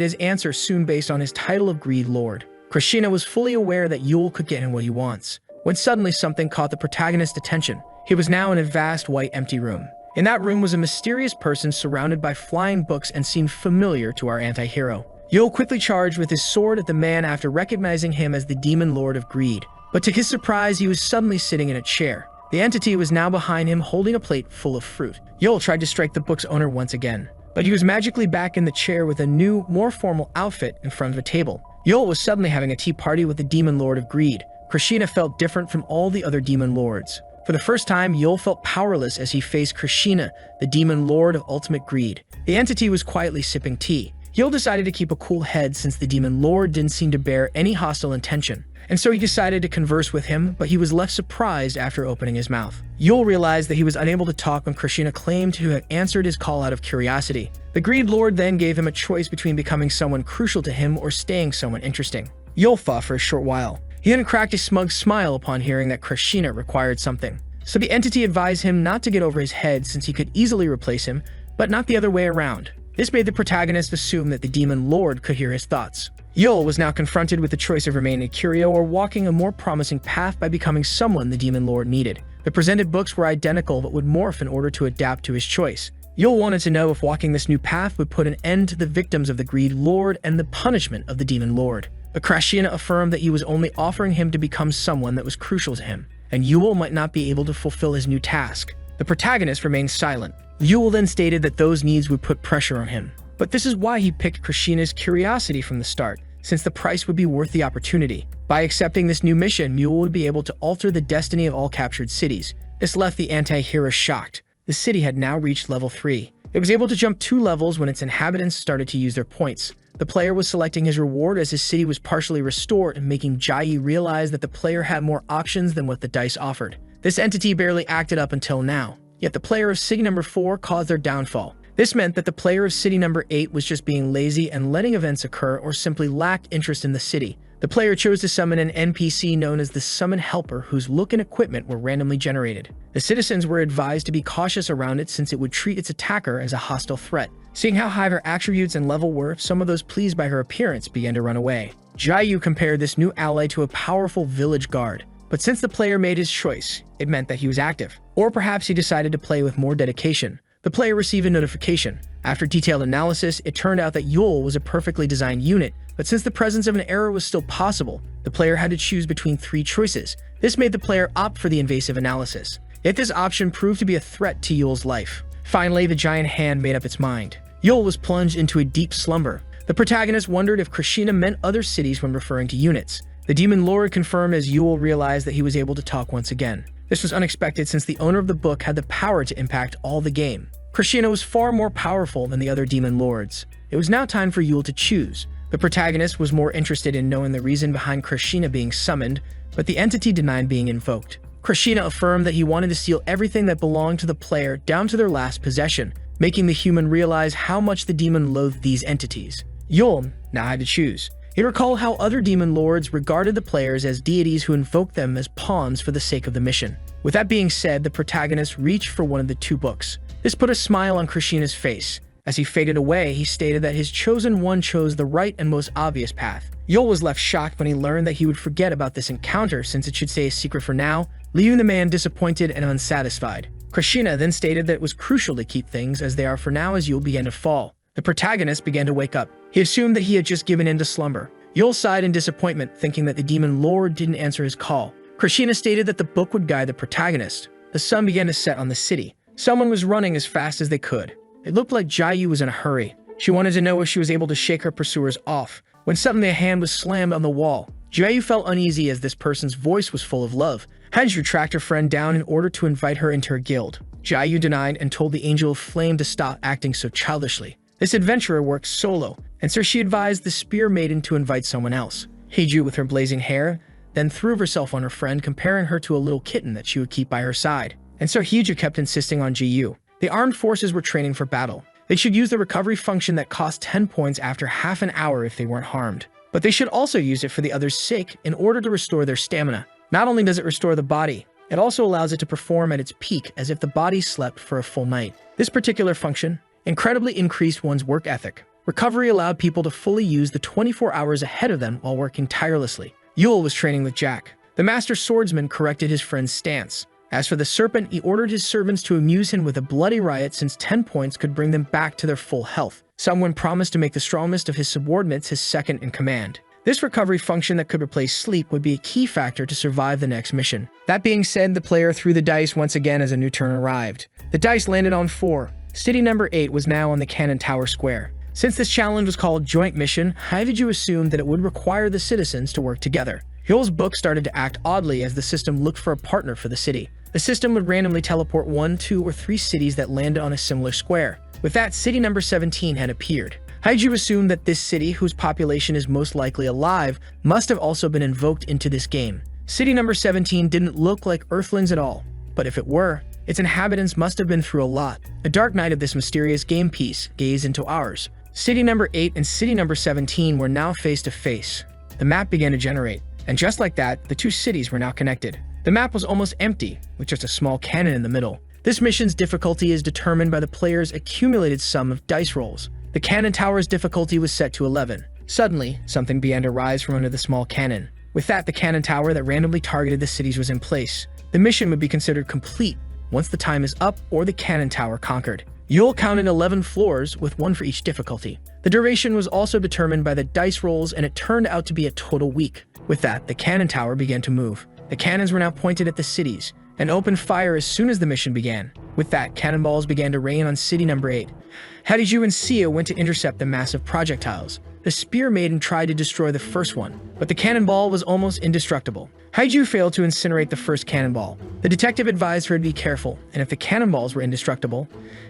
Speaker 1: his answer soon based on his title of Greed Lord. Krishina was fully aware that Yule could get him what he wants, when suddenly something caught the protagonist's attention. He was now in a vast white empty room. In that room was a mysterious person surrounded by flying books and seemed familiar to our anti-hero. Yule quickly charged with his sword at the man after recognizing him as the Demon Lord of Greed. But to his surprise, he was suddenly sitting in a chair. The entity was now behind him holding a plate full of fruit. Yule tried to strike the book's owner once again, but he was magically back in the chair with a new, more formal outfit in front of a table. Yule was suddenly having a tea party with the Demon Lord of Greed. Krishina felt different from all the other Demon Lords. For the first time, Yule felt powerless as he faced Krishina, the Demon Lord of Ultimate Greed. The entity was quietly sipping tea. Yule decided to keep a cool head since the Demon Lord didn't seem to bear any hostile intention. And so he decided to converse with him, but he was left surprised after opening his mouth. Yule realized that he was unable to talk when Krishina claimed to have answered his call out of curiosity. The Greed Lord then gave him a choice between becoming someone crucial to him or staying someone interesting. Yule thought for a short while. He then cracked a smug smile upon hearing that Krishina required something. So the entity advised him not to get over his head since he could easily replace him, but not the other way around. This made the protagonist assume that the Demon Lord could hear his thoughts. Yule was now confronted with the choice of remaining a curio or walking a more promising path by becoming someone the Demon Lord needed. The presented books were identical but would morph in order to adapt to his choice. Yule wanted to know if walking this new path would put an end to the victims of the Greed Lord and the punishment of the Demon Lord. But Krishina affirmed that he was only offering him to become someone that was crucial to him, and Yule might not be able to fulfill his new task. The protagonist remained silent. Yule then stated that those needs would put pressure on him. But this is why he picked Krishina's curiosity from the start, since the price would be worth the opportunity. By accepting this new mission, Yule would be able to alter the destiny of all captured cities. This left the anti-hero shocked. The city had now reached level 3. It was able to jump 2 levels when its inhabitants started to use their points. The player was selecting his reward as his city was partially restored, making Jiayu realize that the player had more options than what the dice offered. This entity barely acted up until now, yet the player of city number 4 caused their downfall. This meant that the player of city number 8 was just being lazy and letting events occur or simply lacked interest in the city. The player chose to summon an NPC known as the Summon Helper, whose look and equipment were randomly generated. The citizens were advised to be cautious around it since it would treat its attacker as a hostile threat. Seeing how high her attributes and level were, some of those pleased by her appearance began to run away. Jiayu compared this new ally to a powerful village guard. But since the player made his choice, it meant that he was active. Or perhaps he decided to play with more dedication. The player received a notification. After detailed analysis, it turned out that Yule was a perfectly designed unit, but since the presence of an error was still possible, the player had to choose between 3 choices. This made the player opt for the invasive analysis. Yet this option proved to be a threat to Yule's life. Finally, the giant hand made up its mind. Yule was plunged into a deep slumber. The protagonist wondered if Krishina meant other cities when referring to units. The Demon Lord confirmed as Yule realized that he was able to talk once again. This was unexpected since the owner of the book had the power to impact all the game. Krishina was far more powerful than the other Demon Lords. It was now time for Yule to choose. The protagonist was more interested in knowing the reason behind Krishina being summoned, but the entity denied being invoked. Krishina affirmed that he wanted to steal everything that belonged to the player down to their last possession, making the human realize how much the demon loathed these entities. Yul now had to choose. He recalled how other demon lords regarded the players as deities who invoked them as pawns for the sake of the mission. With that being said, the protagonist reached for one of the two books. This put a smile on Krishna's face. As he faded away, he stated that his chosen one chose the right and most obvious path. Yul was left shocked when he learned that he would forget about this encounter since it should stay a secret for now, leaving the man disappointed and unsatisfied. Krishna then stated that it was crucial to keep things as they are for now as Yul began to fall. The protagonist began to wake up. He assumed that he had just given in to slumber. Yul sighed in disappointment, thinking that the demon lord didn't answer his call. Krishna stated that the book would guide the protagonist. The sun began to set on the city. Someone was running as fast as they could. It looked like Jiayu was in a hurry. She wanted to know if she was able to shake her pursuers off, when suddenly a hand was slammed on the wall. Jiayu felt uneasy as this person's voice was full of love. Haju tracked her friend down in order to invite her into her guild. Jiayu denied and told the Angel of Flame to stop acting so childishly. This adventurer worked solo, and so she advised the Spear Maiden to invite someone else. Heiju, with her blazing hair, then threw herself on her friend, comparing her to a little kitten that she would keep by her side. And so Heiju kept insisting on Jiyu. The armed forces were training for battle. They should use the recovery function that cost 10 points after half an hour if they weren't harmed. But they should also use it for the others' sake in order to restore their stamina. Not only does it restore the body, it also allows it to perform at its peak as if the body slept for a full night. This particular function incredibly increased one's work ethic. Recovery allowed people to fully use the 24 hours ahead of them while working tirelessly. Yul was training with Jack. The master swordsman corrected his friend's stance. As for the serpent, he ordered his servants to amuse him with a bloody riot since 10 points could bring them back to their full health. Someone promised to make the strongest of his subordinates his second in command. This recovery function that could replace sleep would be a key factor to survive the next mission. That being said, the player threw the dice once again as a new turn arrived. The dice landed on 4. City number 8 was now on the cannon tower square. Since this challenge was called Joint Mission, how did you assume that it would require the citizens to work together? Hyul's book started to act oddly as the system looked for a partner for the city. The system would randomly teleport 1, 2, or 3 cities that landed on a similar square. With that, city number 17 had appeared. Haiju assumed that this city, whose population is most likely alive, must have also been invoked into this game. City number 17 didn't look like Earthlings at all, but if it were, its inhabitants must have been through a lot. A dark night of this mysterious game piece gazed into ours. City number 8 and city number 17 were now face to face. The map began to generate, and just like that, the two cities were now connected. The map was almost empty, with just a small cannon in the middle. This mission's difficulty is determined by the player's accumulated sum of dice rolls. The cannon tower's difficulty was set to 11. Suddenly, something began to rise from under the small cannon. With that, the cannon tower that randomly targeted the cities was in place. The mission would be considered complete once the time is up or the cannon tower conquered. Yul counted 11 floors, with 1 for each difficulty. The duration was also determined by the dice rolls, and it turned out to be a total week. With that, the cannon tower began to move. The cannons were now pointed at the cities, and opened fire as soon as the mission began. With that, cannonballs began to rain on city number 8. Hadiju and Sia went to intercept the massive projectiles. The Spear Maiden tried to destroy the first one, but the cannonball was almost indestructible. Haiju failed to incinerate the first cannonball. The detective advised her to be careful, and if the cannonballs were indestructible,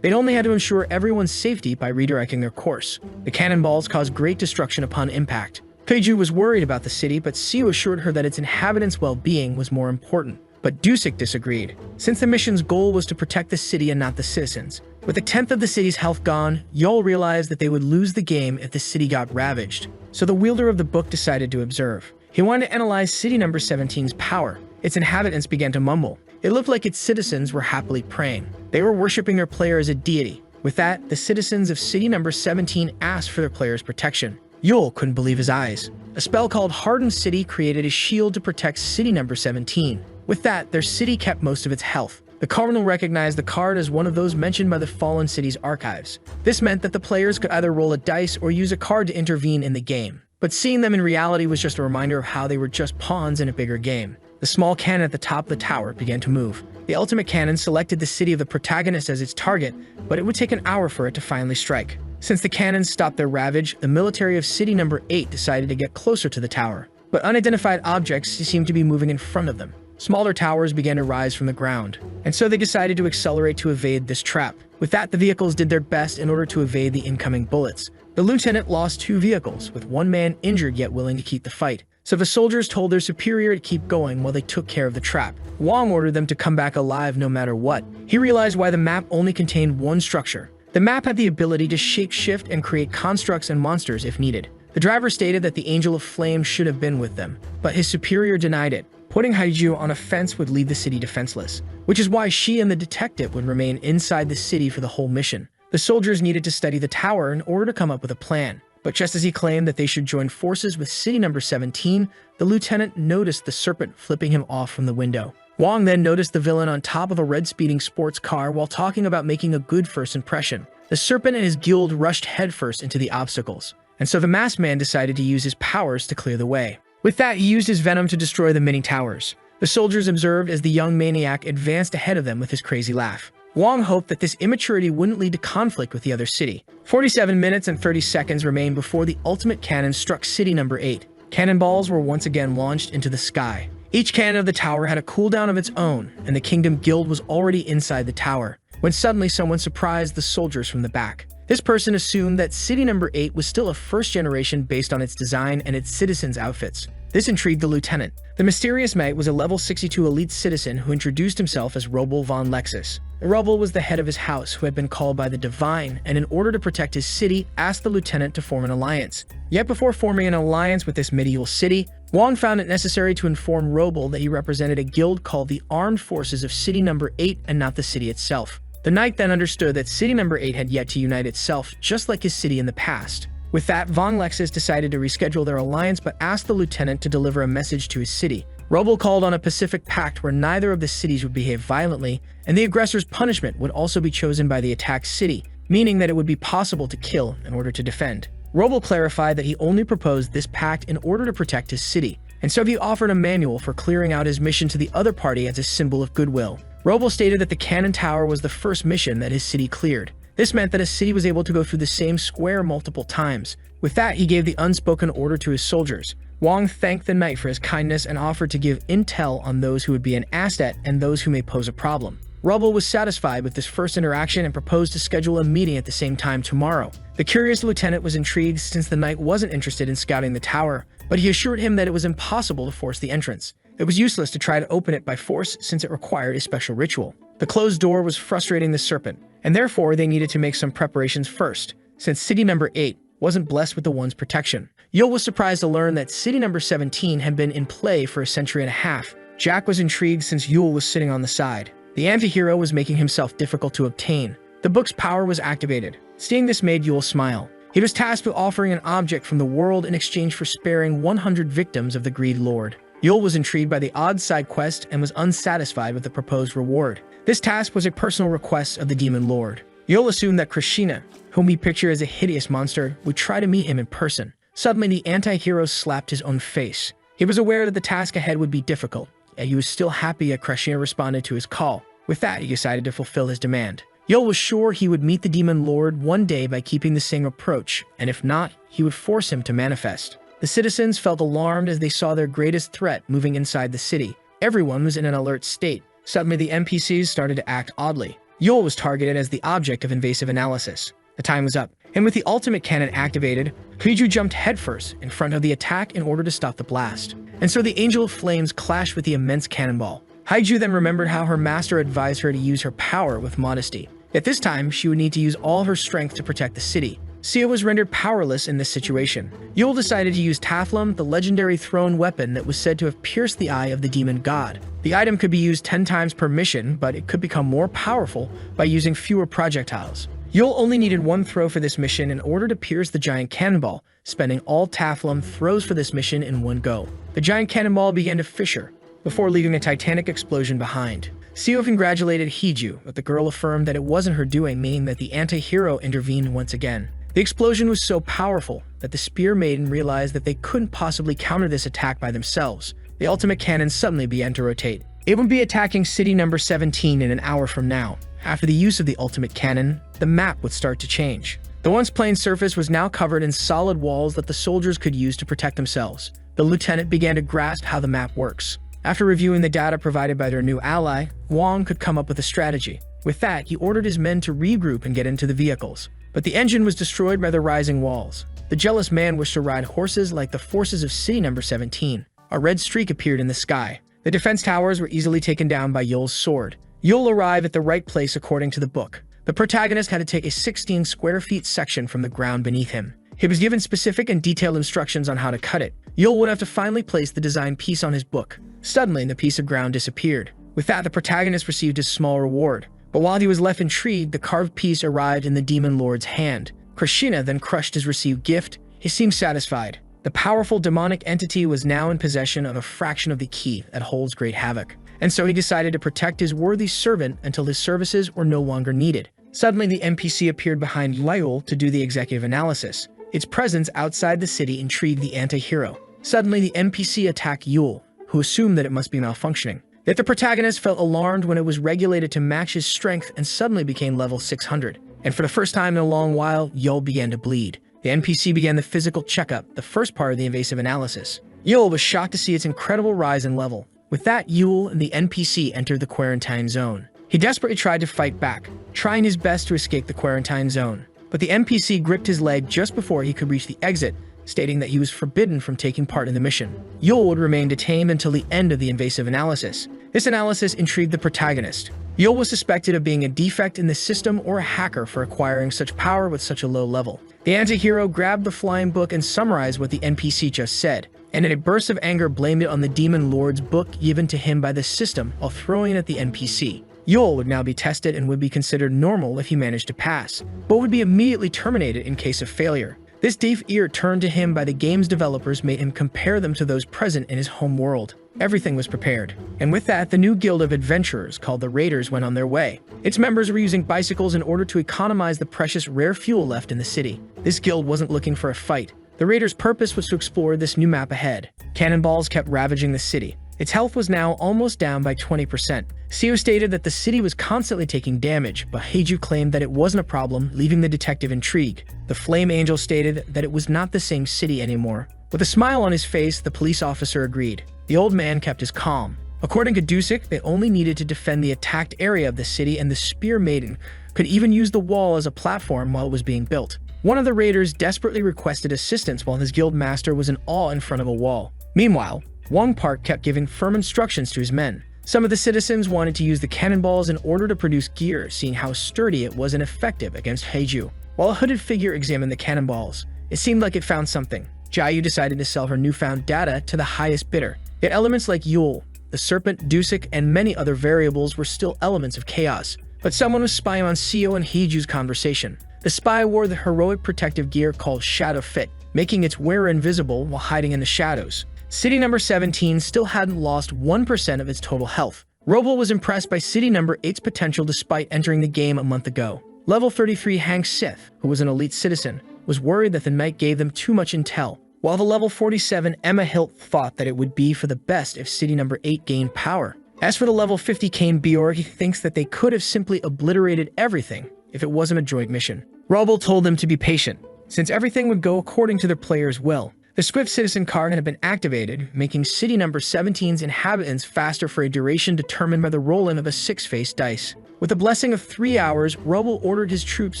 Speaker 1: they'd only had to ensure everyone's safety by redirecting their course. The cannonballs caused great destruction upon impact. Peiju was worried about the city, but Sia assured her that its inhabitants' well-being was more important. But Dusik disagreed, since the mission's goal was to protect the city and not the citizens. With a tenth of the city's health gone, Yol realized that they would lose the game if the city got ravaged. So the wielder of the book decided to observe. He wanted to analyze city number 17's power. Its inhabitants began to mumble. It looked like its citizens were happily praying. They were worshipping their player as a deity. With that, the citizens of city number 17 asked for their player's protection. Yul couldn't believe his eyes. A spell called Hardened City created a shield to protect city number 17. With that, their city kept most of its health. The cardinal recognized the card as one of those mentioned by the Fallen City's archives. This meant that the players could either roll a dice or use a card to intervene in the game. But seeing them in reality was just a reminder of how they were just pawns in a bigger game. The small cannon at the top of the tower began to move. The ultimate cannon selected the city of the protagonist as its target, but it would take an hour for it to finally strike. Since the cannons stopped their ravage, the military of city number 8 decided to get closer to the tower. But unidentified objects seemed to be moving in front of them. Smaller towers began to rise from the ground, and so they decided to accelerate to evade this trap. With that, the vehicles did their best in order to evade the incoming bullets. The lieutenant lost 2 vehicles, with 1 man injured yet willing to keep the fight. So the soldiers told their superior to keep going while they took care of the trap. Wong ordered them to come back alive no matter what. He realized why the map only contained 1 structure. The map had the ability to shape-shift and create constructs and monsters if needed. The driver stated that the Angel of Flame should have been with them, but his superior denied it. Putting Haiju on a fence would leave the city defenseless, which is why she and the detective would remain inside the city for the whole mission. The soldiers needed to study the tower in order to come up with a plan. But just as he claimed that they should join forces with city number 17, the lieutenant noticed the serpent flipping him off from the window. Wong then noticed the villain on top of a red speeding sports car while talking about making a good first impression. The serpent and his guild rushed headfirst into the obstacles, and so the masked man decided to use his powers to clear the way. With that, he used his venom to destroy the many towers. The soldiers observed as the young maniac advanced ahead of them with his crazy laugh. Wong hoped that this immaturity wouldn't lead to conflict with the other city. 47 minutes and 30 seconds remained before the ultimate cannon struck city number 8. Cannonballs were once again launched into the sky. Each cannon of the tower had a cooldown of its own, and the Kingdom Guild was already inside the tower, when suddenly someone surprised the soldiers from the back. This person assumed that city number 8 was still a first generation based on its design and its citizens' outfits. This intrigued the lieutenant. The mysterious mate was a level 62 elite citizen who introduced himself as Robel von Lexus. Robel was the head of his house who had been called by the Divine, and in order to protect his city, asked the lieutenant to form an alliance. Yet before forming an alliance with this medieval city, Wong found it necessary to inform Robel that he represented a guild called the Armed Forces of City Number 8 and not the city itself. The knight then understood that City Number 8 had yet to unite itself, just like his city in the past. With that, Von Lexus decided to reschedule their alliance but asked the lieutenant to deliver a message to his city. Robel called on a Pacific Pact where neither of the cities would behave violently, and the aggressor's punishment would also be chosen by the attacked city, meaning that it would be possible to kill in order to defend. Robel clarified that he only proposed this pact in order to protect his city, and so he offered a manual for clearing out his mission to the other party as a symbol of goodwill. Robel stated that the cannon tower was the first mission that his city cleared. This meant that his city was able to go through the same square multiple times. With that, he gave the unspoken order to his soldiers. Wong thanked the knight for his kindness and offered to give intel on those who would be an asset and those who may pose a problem. Robel was satisfied with this first interaction and proposed to schedule a meeting at the same time tomorrow. The curious lieutenant was intrigued since the knight wasn't interested in scouting the tower, but he assured him that it was impossible to force the entrance. It was useless to try to open it by force since it required a special ritual. The closed door was frustrating the serpent, and therefore they needed to make some preparations first, since city number 8 wasn't blessed with the one's protection. Yul was surprised to learn that city number 17 had been in play for a century and a half. Jack was intrigued since Yul was sitting on the side. The anti-hero was making himself difficult to obtain. The book's power was activated. Seeing this made Yul smile. He was tasked with offering an object from the world in exchange for sparing 100 victims of the Greed Lord. Yul was intrigued by the odd side quest and was unsatisfied with the proposed reward. This task was a personal request of the Demon Lord. Yul assumed that Krishna, whom he pictured as a hideous monster, would try to meet him in person. Suddenly, the anti-hero slapped his own face. He was aware that the task ahead would be difficult, and he was still happy that Krishna responded to his call. With that, he decided to fulfill his demand. Yul was sure he would meet the Demon Lord one day by keeping the same approach, and if not, he would force him to manifest. The citizens felt alarmed as they saw their greatest threat moving inside the city. Everyone was in an alert state. Suddenly, the NPCs started to act oddly. Yul was targeted as the object of invasive analysis. The time was up, and with the ultimate cannon activated, Kuiju jumped headfirst in front of the attack in order to stop the blast. And so the Angel of Flames clashed with the immense cannonball. Haiju then remembered how her master advised her to use her power with modesty. At this time, she would need to use all her strength to protect the city. Sia was rendered powerless in this situation. Yul decided to use Taflum, the legendary thrown weapon that was said to have pierced the eye of the demon god. The item could be used 10 times per mission, but it could become more powerful by using fewer projectiles. Yul only needed one throw for this mission in order to pierce the giant cannonball, spending all Taflum throws for this mission in one go. The giant cannonball began to fissure, before leaving a titanic explosion behind. Seo congratulated Hiju, but the girl affirmed that it wasn't her doing, meaning that the anti-hero intervened once again. The explosion was so powerful that the Spear Maiden realized that they couldn't possibly counter this attack by themselves. The ultimate cannon suddenly began to rotate. It would be attacking city number 17 in an hour from now. After the use of the ultimate cannon, the map would start to change. The once plain surface was now covered in solid walls that the soldiers could use to protect themselves. The lieutenant began to grasp how the map works. After reviewing the data provided by their new ally, Wong could come up with a strategy. With that, he ordered his men to regroup and get into the vehicles. But the engine was destroyed by the rising walls. The jealous man wished to ride horses like the forces of city number 17. A red streak appeared in the sky. The defense towers were easily taken down by Yul's sword. Yul arrived at the right place according to the book. The protagonist had to take a 16 square feet section from the ground beneath him. He was given specific and detailed instructions on how to cut it. Yul would have to finally place the design piece on his book. Suddenly, the piece of ground disappeared. With that, the protagonist received his small reward. But while he was left intrigued, the carved piece arrived in the demon lord's hand. Krishna then crushed his received gift. He seemed satisfied. The powerful demonic entity was now in possession of a fraction of the key that holds great havoc. And so he decided to protect his worthy servant until his services were no longer needed. Suddenly, the NPC appeared behind Yul to do the executive analysis. Its presence outside the city intrigued the anti-hero. Suddenly, the NPC attacked Yul, who assumed that it must be malfunctioning. Yet the protagonist felt alarmed when it was regulated to match his strength and suddenly became level 600. And for the first time in a long while, Yul began to bleed. The NPC began the physical checkup, the first part of the invasive analysis. Yul was shocked to see its incredible rise in level. With that, Yul and the NPC entered the quarantine zone. He desperately tried to fight back, trying his best to escape the quarantine zone. But the NPC gripped his leg just before he could reach the exit, stating that he was forbidden from taking part in the mission. Yul would remain detained until the end of the invasive analysis. This analysis intrigued the protagonist. Yul was suspected of being a defect in the system or a hacker for acquiring such power with such a low level. The anti-hero grabbed the flying book and summarized what the NPC just said, and in a burst of anger blamed it on the demon lord's book given to him by the system while throwing it at the NPC. Yul would now be tested and would be considered normal if he managed to pass, but would be immediately terminated in case of failure. This deaf ear turned to him by the game's developers made him compare them to those present in his home world. Everything was prepared. And with that, the new guild of adventurers called the Raiders went on their way. Its members were using bicycles in order to economize the precious rare fuel left in the city. This guild wasn't looking for a fight. The Raiders' purpose was to explore this new map ahead. Cannonballs kept ravaging the city. Its health was now almost down by 20%. Seo stated that the city was constantly taking damage, but Heiju claimed that it wasn't a problem, leaving the detective intrigued. The Flame Angel stated that it was not the same city anymore. With a smile on his face, the police officer agreed. The old man kept his calm. According to Dusik, they only needed to defend the attacked area of the city, and the Spear Maiden could even use the wall as a platform while it was being built. One of the raiders desperately requested assistance while his guild master was in awe in front of a wall. Meanwhile, Wong Park kept giving firm instructions to his men. Some of the citizens wanted to use the cannonballs in order to produce gear, seeing how sturdy it was and effective against Heiju. While a hooded figure examined the cannonballs, it seemed like it found something. Jiayu decided to sell her newfound data to the highest bidder. Yet elements like Yul, the Serpent, Dusik, and many other variables were still elements of chaos. But someone was spying on Seo and Heiju's conversation. The spy wore the heroic protective gear called Shadow Fit, making its wearer invisible while hiding in the shadows. City number 17 still hadn't lost 1% of its total health. Robo was impressed by city number 8's potential despite entering the game a month ago. Level 33 Hank Sith, who was an elite citizen, was worried that the knight gave them too much intel, while the level 47 Emma Hilt thought that it would be for the best if city number 8 gained power. As for the level 50 Kane Bjork, he thinks that they could have simply obliterated everything if it wasn't a droid mission. Robo told them to be patient, since everything would go according to their players' will. The Swift Citizen card had been activated, making city number 17's inhabitants faster for a duration determined by the roll-in of a 6-faced dice. With a blessing of 3 hours, Robo ordered his troops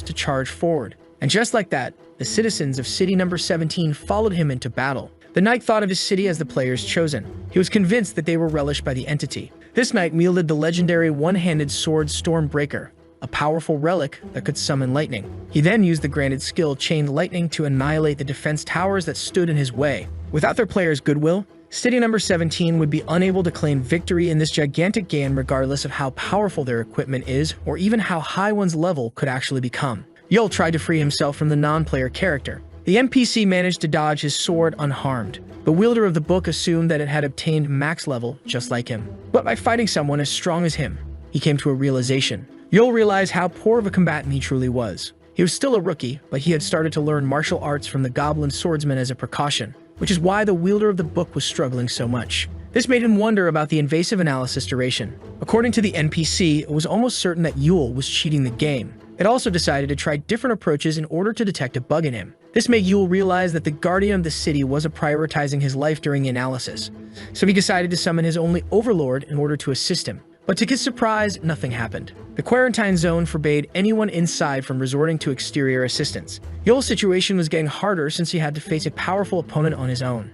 Speaker 1: to charge forward. And just like that, the citizens of city number 17 followed him into battle. The knight thought of his city as the player's chosen. He was convinced that they were relished by the entity. This knight wielded the legendary one-handed sword Stormbreaker, a powerful relic that could summon lightning. He then used the granted skill Chained Lightning to annihilate the defense towers that stood in his way. Without their players' goodwill, city number 17 would be unable to claim victory in this gigantic game regardless of how powerful their equipment is or even how high one's level could actually become. Yul tried to free himself from the non-player character. The NPC managed to dodge his sword unharmed. The wielder of the book assumed that it had obtained max level just like him. But by fighting someone as strong as him, he came to a realization. Yul realized how poor of a combatant he truly was. He was still a rookie, but he had started to learn martial arts from the goblin swordsman as a precaution, which is why the wielder of the book was struggling so much. This made him wonder about the invasive analysis duration. According to the NPC, it was almost certain that Yul was cheating the game. It also decided to try different approaches in order to detect a bug in him. This made Yul realize that the guardian of the city wasn't prioritizing his life during the analysis, so he decided to summon his only overlord in order to assist him. But to his surprise, nothing happened. The quarantine zone forbade anyone inside from resorting to exterior assistance. Yul's situation was getting harder since he had to face a powerful opponent on his own.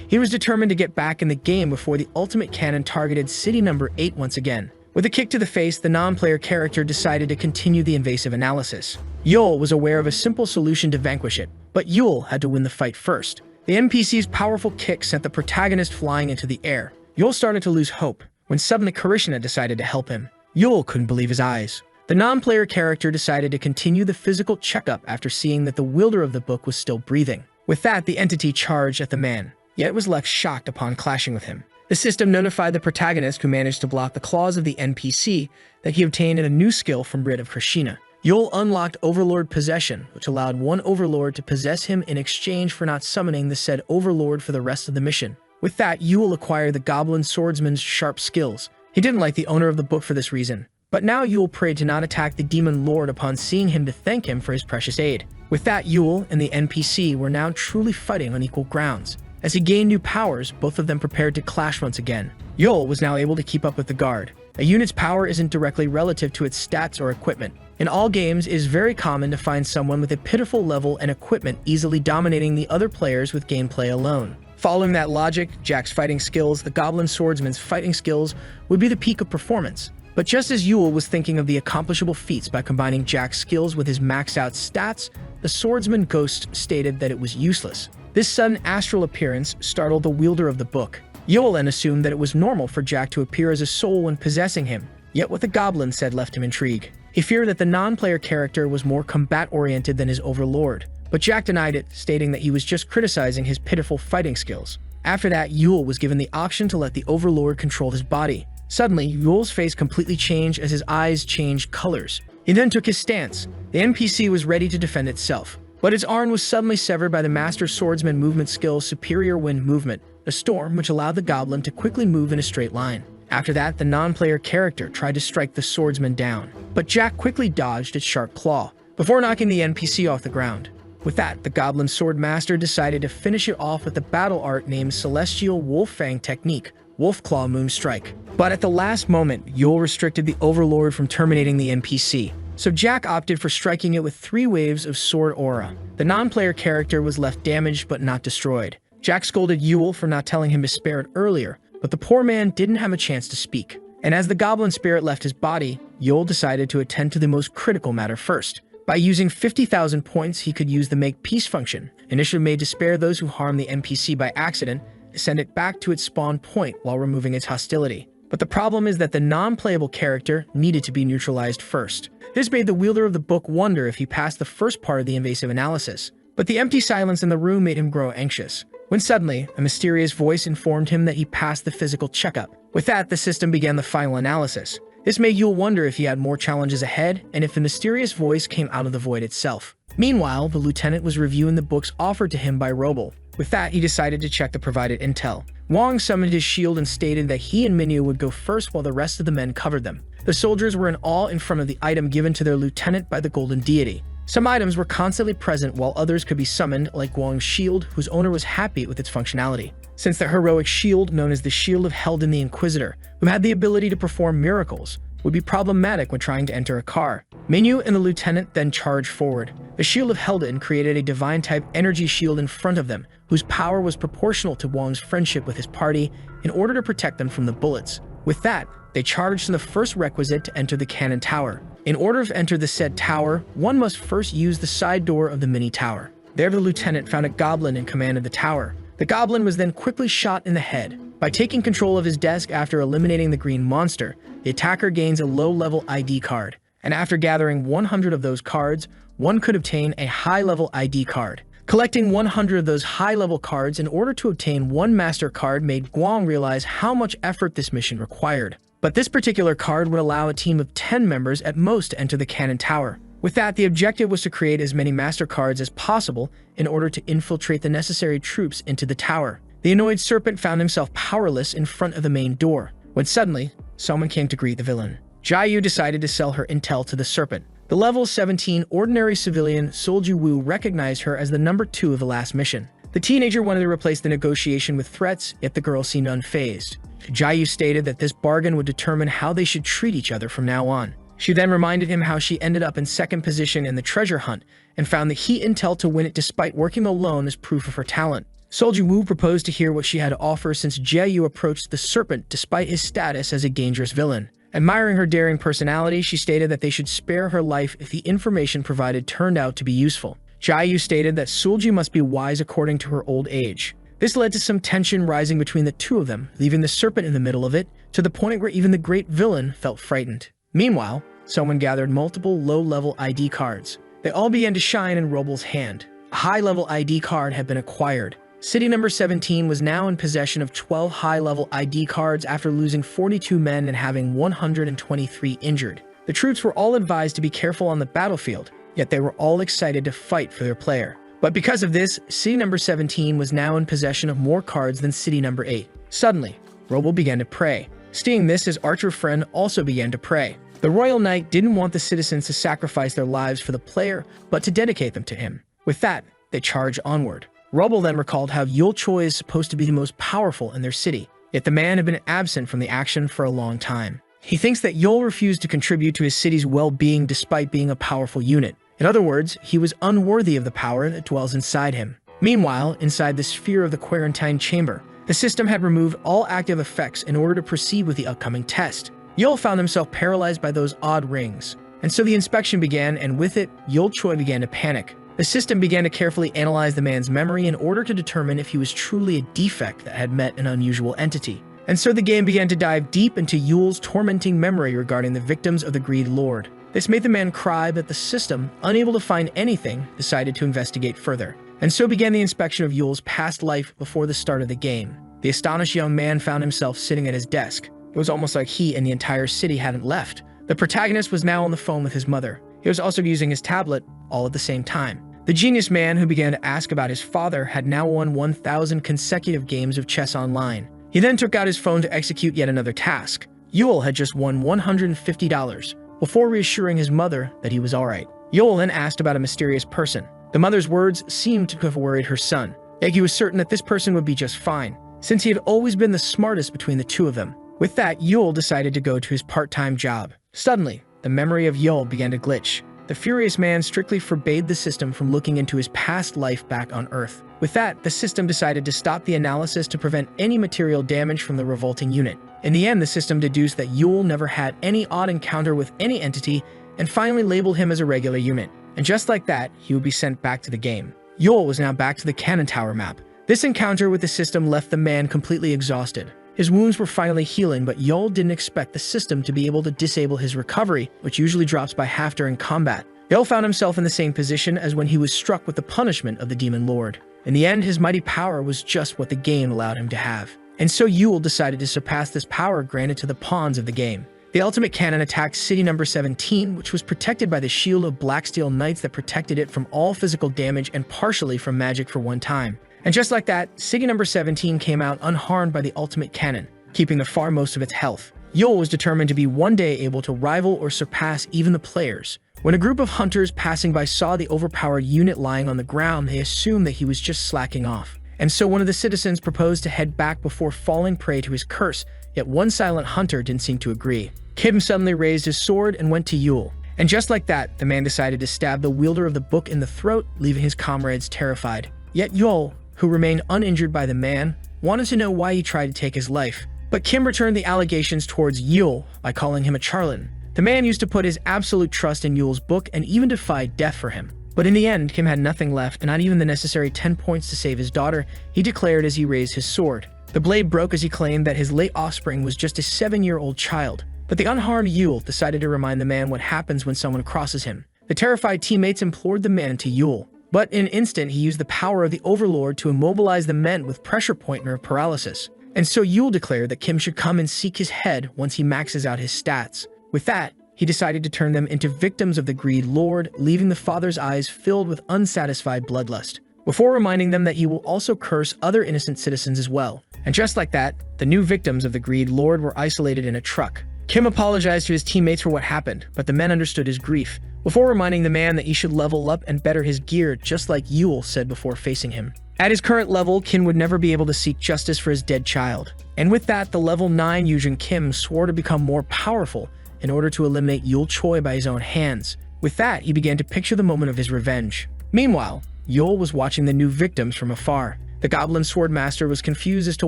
Speaker 1: He was determined to get back in the game before the ultimate cannon targeted city number 8 once again. With a kick to the face, the non-player character decided to continue the invasive analysis. Yule was aware of a simple solution to vanquish it, but Yule had to win the fight first. The NPC's powerful kick sent the protagonist flying into the air. Yule started to lose hope, when suddenly Karishna decided to help him. Yule couldn't believe his eyes. The non-player character decided to continue the physical checkup after seeing that the wielder of the book was still breathing. With that, the entity charged at the man, yet was left shocked upon clashing with him. The system notified the protagonist, who managed to block the claws of the NPC, that he obtained a new skill from Writ of Krishna. Yule unlocked Overlord Possession, which allowed one Overlord to possess him in exchange for not summoning the said Overlord for the rest of the mission. With that, Yule acquired the Goblin Swordsman's sharp skills. He didn't like the owner of the book for this reason, but now Yule prayed to not attack the Demon Lord upon seeing him to thank him for his precious aid. With that, Yule and the NPC were now truly fighting on equal grounds. As he gained new powers, both of them prepared to clash once again. Yule was now able to keep up with the guard. A unit's power isn't directly relative to its stats or equipment. In all games, it is very common to find someone with a pitiful level and equipment easily dominating the other players with gameplay alone. Following that logic, Jack's fighting skills, the Goblin Swordsman's fighting skills, would be the peak of performance. But just as Yule was thinking of the accomplishable feats by combining Jack's skills with his maxed out stats, the Swordsman Ghost stated that it was useless. This sudden astral appearance startled the wielder of the book. Yule then assumed that it was normal for Jack to appear as a soul when possessing him, yet what the goblin said left him intrigued. He feared that the non-player character was more combat-oriented than his overlord, but Jack denied it, stating that he was just criticizing his pitiful fighting skills. After that, Yule was given the option to let the overlord control his body. Suddenly, Yule's face completely changed as his eyes changed colors. He then took his stance. The NPC was ready to defend itself, but its arm was suddenly severed by the Master Swordsman movement skill Superior Wind Movement, a storm which allowed the goblin to quickly move in a straight line. After that, the non-player character tried to strike the swordsman down, but Jack quickly dodged its sharp claw, before knocking the NPC off the ground. With that, the Goblin Swordmaster decided to finish it off with the battle art named Celestial Wolf Fang Technique, Wolf Claw Moon Strike. But at the last moment, Yule restricted the Overlord from terminating the NPC, so Jack opted for striking it with 3 waves of Sword Aura. The non-player character was left damaged but not destroyed. Jack scolded Yule for not telling him to spare it earlier, but the poor man didn't have a chance to speak. And as the goblin spirit left his body, Yule decided to attend to the most critical matter first. By using 50,000 points, he could use the Make Peace function, initially made to spare those who harm the NPC by accident, to send it back to its spawn point while removing its hostility. But the problem is that the non-playable character needed to be neutralized first. This made the wielder of the book wonder if he passed the first part of the invasive analysis. But the empty silence in the room made him grow anxious, when suddenly, a mysterious voice informed him that he passed the physical checkup. With that, the system began the final analysis. This made Yule wonder if he had more challenges ahead, and if the mysterious voice came out of the void itself. Meanwhile, the lieutenant was reviewing the books offered to him by Roble. With that, he decided to check the provided intel. Wong summoned his shield and stated that he and Minyu would go first while the rest of the men covered them. The soldiers were in awe in front of the item given to their lieutenant by the Golden Deity. Some items were constantly present while others could be summoned, like Wong's shield, whose owner was happy with its functionality. Since the heroic shield, known as the Shield of Helden the Inquisitor, who had the ability to perform miracles, would be problematic when trying to enter a car. Minyu and the lieutenant then charged forward. The Shield of Helden created a divine-type energy shield in front of them, whose power was proportional to Wong's friendship with his party in order to protect them from the bullets. With that, they charged to the first requisite to enter the cannon tower. In order to enter the said tower, one must first use the side door of the mini tower. There the lieutenant found a goblin in command of the tower. The goblin was then quickly shot in the head. By taking control of his desk after eliminating the green monster, the attacker gains a low-level ID card. And after gathering 100 of those cards, one could obtain a high-level ID card. Collecting 100 of those high-level cards in order to obtain one master card made Guang realize how much effort this mission required. But this particular card would allow a team of 10 members at most to enter the cannon tower. With that, the objective was to create as many master cards as possible in order to infiltrate the necessary troops into the tower. The annoyed serpent found himself powerless in front of the main door, when suddenly, someone came to greet the villain. Jiayu decided to sell her intel to the serpent. The level 17 ordinary civilian Solju Wu recognized her as the number 2 of the last mission. The teenager wanted to replace the negotiation with threats, yet the girl seemed unfazed. Jiayu stated that this bargain would determine how they should treat each other from now on. She then reminded him how she ended up in second position in the treasure hunt and found the heat intel to win it despite working alone as proof of her talent. Solju Wu proposed to hear what she had to offer since Jiayu approached the serpent despite his status as a dangerous villain. Admiring her daring personality, she stated that they should spare her life if the information provided turned out to be useful. Jayu stated that Sulji must be wise according to her old age. This led to some tension rising between the two of them, leaving the serpent in the middle of it, to the point where even the great villain felt frightened. Meanwhile, someone gathered multiple low-level ID cards. They all began to shine in Robal's hand. A high-level ID card had been acquired. City number 17 was now in possession of 12 high-level ID cards after losing 42 men and having 123 injured. The troops were all advised to be careful on the battlefield, yet they were all excited to fight for their player. But because of this, City number 17 was now in possession of more cards than City number 8. Suddenly, Robal began to pray. Seeing this, his archer friend also began to pray. The Royal Knight didn't want the citizens to sacrifice their lives for the player, but to dedicate them to him. With that, they charged onward. Robal then recalled how Yul Choi is supposed to be the most powerful in their city, yet the man had been absent from the action for a long time. He thinks that Yul refused to contribute to his city's well-being despite being a powerful unit. In other words, he was unworthy of the power that dwells inside him. Meanwhile, inside the sphere of the quarantine chamber, the system had removed all active effects in order to proceed with the upcoming test. Yul found himself paralyzed by those odd rings, and so the inspection began, and with it, Yul Choi began to panic. The system began to carefully analyze the man's memory in order to determine if he was truly a defect that had met an unusual entity. And so the game began to dive deep into Yul's tormenting memory regarding the victims of the Greed Lord. This made the man cry, but the system, unable to find anything, decided to investigate further. And so began the inspection of Yul's past life before the start of the game. The astonished young man found himself sitting at his desk. It was almost like he and the entire city hadn't left. The protagonist was now on the phone with his mother. He was also using his tablet, all at the same time. The genius man who began to ask about his father had now won 1,000 consecutive games of chess online. He then took out his phone to execute yet another task. Yul had just won $150, before reassuring his mother that he was alright. Yul then asked about a mysterious person. The mother's words seemed to have worried her son. Egi was certain that this person would be just fine, since he had always been the smartest between the two of them. With that, Yul decided to go to his part-time job. Suddenly, the memory of Yul began to glitch. The furious man strictly forbade the system from looking into his past life back on Earth. With that, the system decided to stop the analysis to prevent any material damage from the revolting unit. In the end, the system deduced that Yul never had any odd encounter with any entity and finally labeled him as a regular unit. And just like that, he would be sent back to the game. Yul was now back to the Cannon Tower map. This encounter with the system left the man completely exhausted. His wounds were finally healing, but Yul didn't expect the system to be able to disable his recovery, which usually drops by half during combat. Yul found himself in the same position as when he was struck with the punishment of the Demon Lord. In the end, his mighty power was just what the game allowed him to have. And so Yul decided to surpass this power granted to the pawns of the game. The ultimate cannon attacked City number 17, which was protected by the shield of Black Steel Knights that protected it from all physical damage and partially from magic for one time. And just like that, City number 17 came out unharmed by the ultimate cannon, keeping the far most of its health. Yul was determined to be one day able to rival or surpass even the players. When a group of hunters passing by saw the overpowered unit lying on the ground, they assumed that he was just slacking off. And so one of the citizens proposed to head back before falling prey to his curse, yet one silent hunter didn't seem to agree. Kim suddenly raised his sword and went to Yul. And just like that, the man decided to stab the wielder of the book in the throat, leaving his comrades terrified. Yet Yul, who remained uninjured by the man, wanted to know why he tried to take his life. But Kim returned the allegations towards Yul by calling him a charlatan. The man used to put his absolute trust in Yul's book and even defied death for him. But in the end, Kim had nothing left, and not even the necessary 10 points to save his daughter, he declared as he raised his sword. The blade broke as he claimed that his late offspring was just a 7-year-old child. But the unharmed Yul decided to remind the man what happens when someone crosses him. The terrified teammates implored the man to Yul. But in an instant, he used the power of the Overlord to immobilize the men with pressure point nerve paralysis. And so Yul declared that Kim should come and seek his head once he maxes out his stats. With that, he decided to turn them into victims of the Greed Lord, leaving the father's eyes filled with unsatisfied bloodlust, before reminding them that he will also curse other innocent citizens as well. And just like that, the new victims of the Greed Lord were isolated in a truck. Kim apologized to his teammates for what happened, but the men understood his grief, before reminding the man that he should level up and better his gear just like Yul said before facing him. At his current level, Kim would never be able to seek justice for his dead child. And with that, the level 9 Yujin Kim swore to become more powerful in order to eliminate Yul Choi by his own hands. With that, he began to picture the moment of his revenge. Meanwhile, Yul was watching the new victims from afar. The Goblin Sword Master was confused as to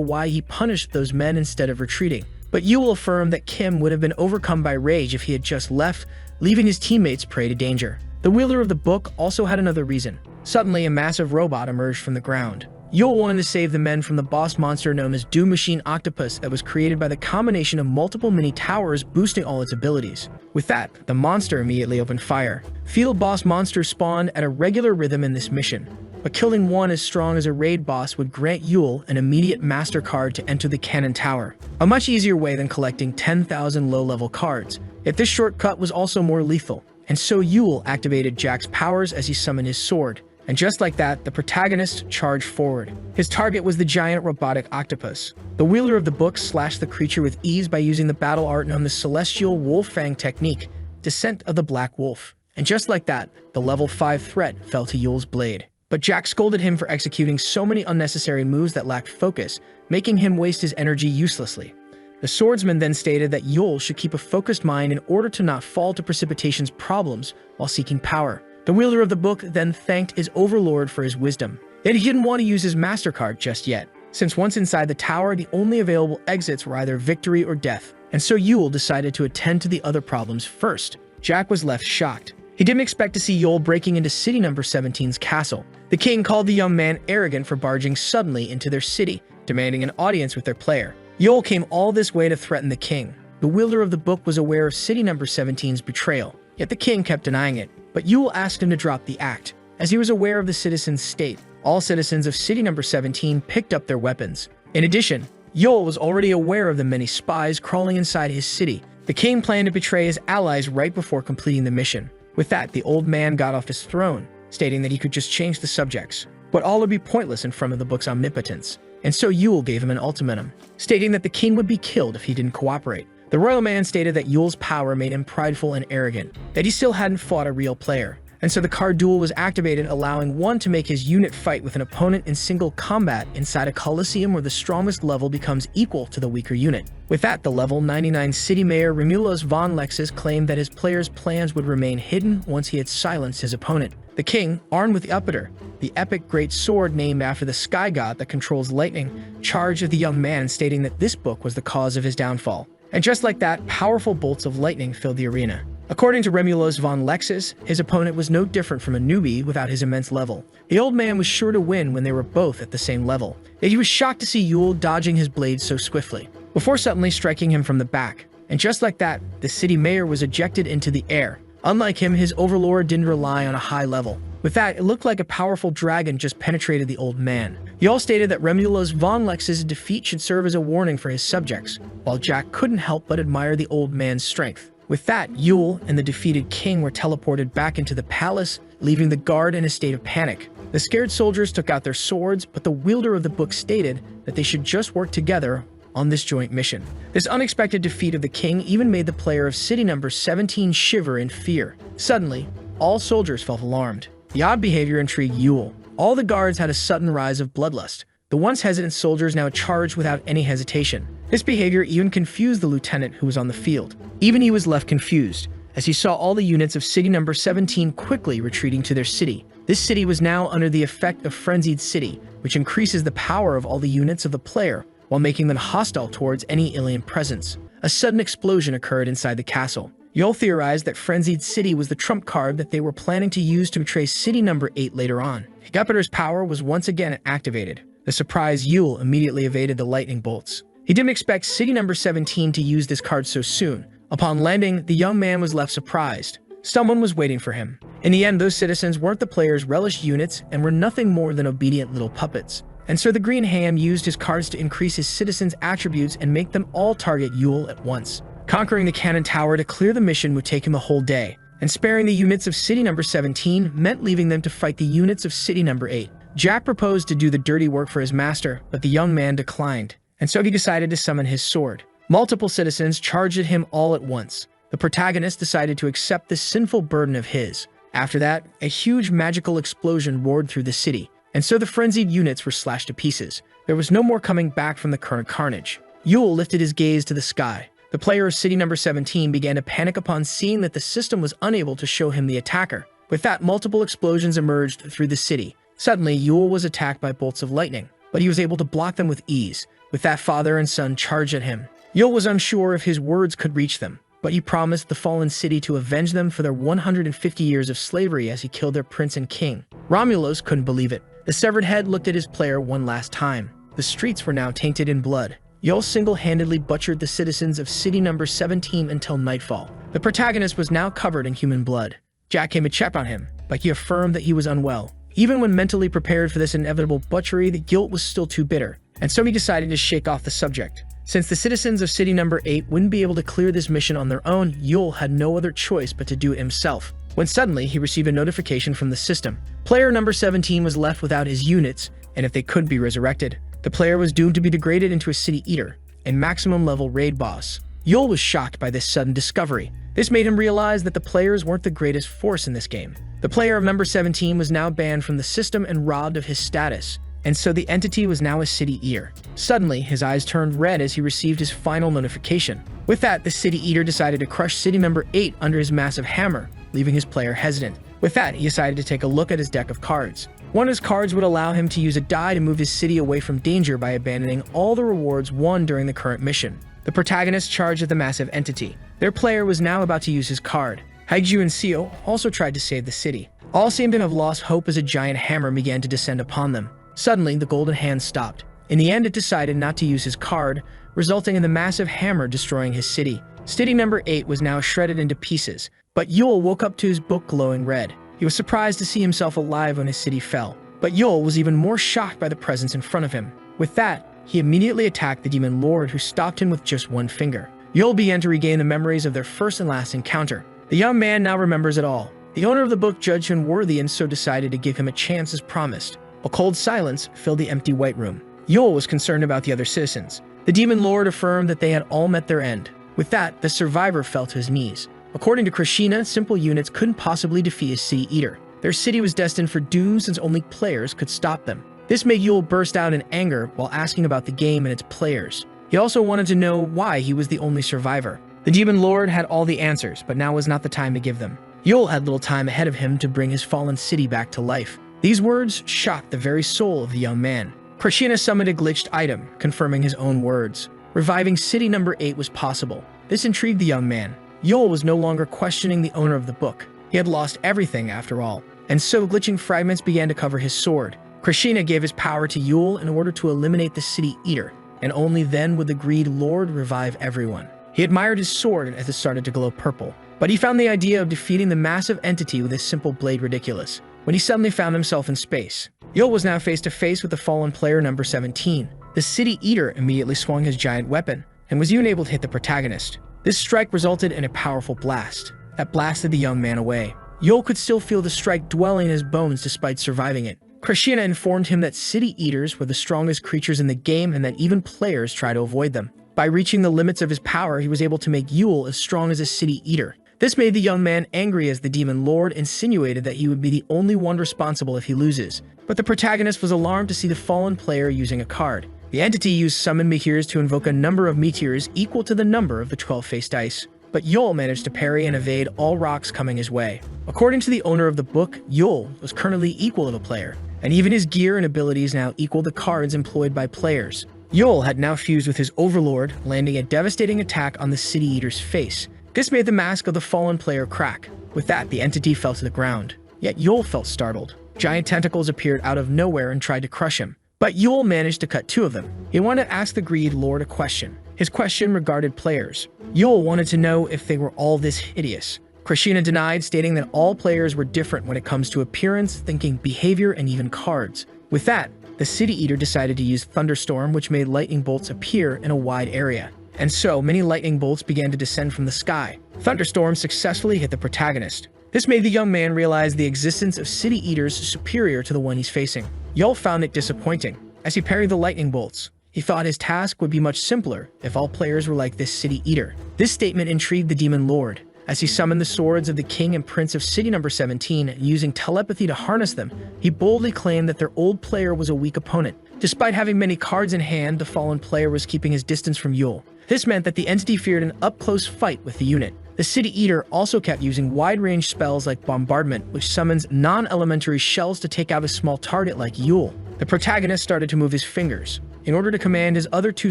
Speaker 1: why he punished those men instead of retreating. but Yule affirmed that Kim would have been overcome by rage if he had just left, leaving his teammates prey to danger. The wielder of the book also had another reason. Suddenly, a massive robot emerged from the ground. Yule wanted to save the men from the boss monster known as Doom Machine Octopus that was created by the combination of multiple mini towers boosting all its abilities. With that, the monster immediately opened fire. Field boss monsters spawned at a regular rhythm in this mission, but killing one as strong as a raid boss would grant Yule an immediate master card to enter the cannon tower, a much easier way than collecting 10,000 low-level cards. Yet this shortcut was also more lethal, and so Yule activated Jack's powers as he summoned his sword. And just like that, the protagonist charged forward. His target was the giant robotic octopus. The wielder of the book slashed the creature with ease by using the battle art known as the Celestial Wolf Fang technique, Descent of the Black Wolf. And just like that, the level 5 threat fell to Yule's blade. But Jack scolded him for executing so many unnecessary moves that lacked focus, making him waste his energy uselessly. The swordsman then stated that Yule should keep a focused mind in order to not fall to Precipitation's problems while seeking power. The wielder of the book then thanked his overlord for his wisdom. Yet he didn't want to use his MasterCard just yet, since once inside the tower, the only available exits were either victory or death. And so Yule decided to attend to the other problems first. Jack was left shocked. He didn't expect to see Yule breaking into city number 17's castle. The king called the young man arrogant for barging suddenly into their city, demanding an audience with their player. Yule came all this way to threaten the king. The wielder of the book was aware of city number 17's betrayal, yet the king kept denying it. But Yule asked him to drop the act, as he was aware of the citizens' state. All citizens of city number 17 picked up their weapons. In addition, Yule was already aware of the many spies crawling inside his city. The king planned to betray his allies right before completing the mission. With that, the old man got off his throne, stating that he could just change the subjects. But all would be pointless in front of the book's omnipotence. And so Yule gave him an ultimatum, stating that the king would be killed if he didn't cooperate. The royal man stated that Yule's power made him prideful and arrogant, that he still hadn't fought a real player. And so the card duel was activated, allowing one to make his unit fight with an opponent in single combat inside a coliseum where the strongest level becomes equal to the weaker unit. With that, the level 99 city mayor Remulus von Lexus claimed that his player's plans would remain hidden once he had silenced his opponent. The king, armed with Upiter, the epic great sword named after the sky god that controls lightning, charged at the young man, stating that this book was the cause of his downfall. And just like that, powerful bolts of lightning filled the arena. According to Remulus von Lexus, his opponent was no different from a newbie without his immense level. The old man was sure to win when they were both at the same level, yet he was shocked to see Yule dodging his blade so swiftly, before suddenly striking him from the back. And just like that, the city mayor was ejected into the air. Unlike him, his overlord didn't rely on a high level. With that, it looked like a powerful dragon just penetrated the old man. He all stated that Remulus von Lexus' defeat should serve as a warning for his subjects, while Jack couldn't help but admire the old man's strength. With that, Yule and the defeated king were teleported back into the palace, leaving the guard in a state of panic. The scared soldiers took out their swords, but the wielder of the book stated that they should just work together on this joint mission. This unexpected defeat of the king even made the player of city number 17 shiver in fear. Suddenly, all soldiers felt alarmed. The odd behavior intrigued Yule. All the guards had a sudden rise of bloodlust. The once hesitant soldiers now charged without any hesitation. This behavior even confused the lieutenant who was on the field. Even he was left confused, as he saw all the units of city number 17 quickly retreating to their city. This city was now under the effect of Frenzied City, which increases the power of all the units of the player, while making them hostile towards any alien presence. A sudden explosion occurred inside the castle. Yule theorized that Frenzied City was the trump card that they were planning to use to betray city number 8 later on. Jupiter's power was once again activated. The surprised Yule immediately evaded the lightning bolts. He didn't expect city number 17 to use this card so soon. Upon landing, the young man was left surprised. Someone was waiting for him. In the end, those citizens weren't the player's relished units and were nothing more than obedient little puppets. And so the Green Ham used his cards to increase his citizens' attributes and make them all target Yule at once. Conquering the cannon tower to clear the mission would take him a whole day, and sparing the units of city number 17 meant leaving them to fight the units of city number 8. Jack proposed to do the dirty work for his master, but the young man declined, and so he decided to summon his sword. Multiple citizens charged at him all at once. The protagonist decided to accept this sinful burden of his. After that, a huge magical explosion roared through the city, and so the frenzied units were slashed to pieces. There was no more coming back from the current carnage. Yule lifted his gaze to the sky. The player of city number 17 began to panic upon seeing that the system was unable to show him the attacker. With that, multiple explosions emerged through the city. Suddenly, Yule was attacked by bolts of lightning, but he was able to block them with ease. With that, father and son charged at him. Yul was unsure if his words could reach them, but he promised the fallen city to avenge them for their 150 years of slavery as he killed their prince and king. Romulus couldn't believe it. The severed head looked at his player one last time. The streets were now tainted in blood. Yul single-handedly butchered the citizens of city number 17 until nightfall. The protagonist was now covered in human blood. Jack came to check on him, but he affirmed that he was unwell. Even when mentally prepared for this inevitable butchery, the guilt was still too bitter, and so he decided to shake off the subject. Since the citizens of city number 8 wouldn't be able to clear this mission on their own, Yul had no other choice but to do it himself. When suddenly he received a notification from the system. Player number 17 was left without his units, and if they couldn't be resurrected, the player was doomed to be degraded into a city eater, a maximum level raid boss. Yul was shocked by this sudden discovery. This made him realize that the players weren't the greatest force in this game. The player of number 17 was now banned from the system and robbed of his status, and so the entity was now a city eater. Suddenly, his eyes turned red as he received his final notification. With that, the city eater decided to crush city number 8 under his massive hammer, leaving his player hesitant. With that, he decided to take a look at his deck of cards. One of his cards would allow him to use a die to move his city away from danger by abandoning all the rewards won during the current mission. The protagonist charged at the massive entity. Their player was now about to use his card. Haiju and Seo also tried to save the city. All seemed to have lost hope as a giant hammer began to descend upon them. Suddenly, the golden hand stopped. In the end, it decided not to use his card, resulting in the massive hammer destroying his city. City number 8 was now shredded into pieces, but Yul woke up to his book glowing red. He was surprised to see himself alive when his city fell. But Yul was even more shocked by the presence in front of him. With that, he immediately attacked the demon lord, who stopped him with just one finger. Yul began to regain the memories of their first and last encounter. The young man now remembers it all. The owner of the book judged him worthy and so decided to give him a chance as promised. A cold silence filled the empty white room. Yul was concerned about the other citizens. The demon lord affirmed that they had all met their end. With that, the survivor fell to his knees. According to Krishna, simple units couldn't possibly defeat a city eater. Their city was destined for doom since only players could stop them. This made Yul burst out in anger while asking about the game and its players. He also wanted to know why he was the only survivor. The demon lord had all the answers, but now was not the time to give them. Yul had little time ahead of him to bring his fallen city back to life. These words shocked the very soul of the young man. Krishna summoned a glitched item, confirming his own words. Reviving city number 8 was possible. This intrigued the young man. Yul was no longer questioning the owner of the book. He had lost everything after all, and so glitching fragments began to cover his sword. Krishna gave his power to Yul in order to eliminate the city eater, and only then would the greed lord revive everyone. He admired his sword as it started to glow purple, but he found the idea of defeating the massive entity with a simple blade ridiculous. When he suddenly found himself in space, Yul was now face to face with the fallen player number 17. The city eater immediately swung his giant weapon, and was even able to hit the protagonist. This strike resulted in a powerful blast that blasted the young man away. Yul could still feel the strike dwelling in his bones despite surviving it. Krishna informed him that city eaters were the strongest creatures in the game and that even players try to avoid them. By reaching the limits of his power, he was able to make Yul as strong as a city eater. This made the young man angry as the demon lord insinuated that he would be the only one responsible if he loses. But the protagonist was alarmed to see the fallen player using a card. The entity used summon meteors to invoke a number of meteors equal to the number of the 12-faced dice. But Yul managed to parry and evade all rocks coming his way. According to the owner of the book, Yul was currently equal to the player, and even his gear and abilities now equal the cards employed by players. Yul had now fused with his overlord, landing a devastating attack on the city eater's face. This made the mask of the fallen player crack. With that, the entity fell to the ground. Yet Yul felt startled. Giant tentacles appeared out of nowhere and tried to crush him. But Yul managed to cut 2 of them. He wanted to ask the greed lord a question. His question regarded players. Yul wanted to know if they were all this hideous. Krishna denied, stating that all players were different when it comes to appearance, thinking, behavior, and even cards. With that, the city eater decided to use thunderstorm, which made lightning bolts appear in a wide area. And so, many lightning bolts began to descend from the sky. Thunderstorm successfully hit the protagonist. This made the young man realize the existence of city eaters superior to the one he's facing. Yul found it disappointing. As he parried the lightning bolts, he thought his task would be much simpler if all players were like this city eater. This statement intrigued the demon lord. As he summoned the swords of the king and prince of city number 17, using telepathy to harness them, he boldly claimed that their old player was a weak opponent. Despite having many cards in hand, the fallen player was keeping his distance from Yul. This meant that the entity feared an up-close fight with the unit. The city eater also kept using wide-range spells like bombardment, which summons non-elementary shells to take out a small target like Yul. The protagonist started to move his fingers. in order to command his other two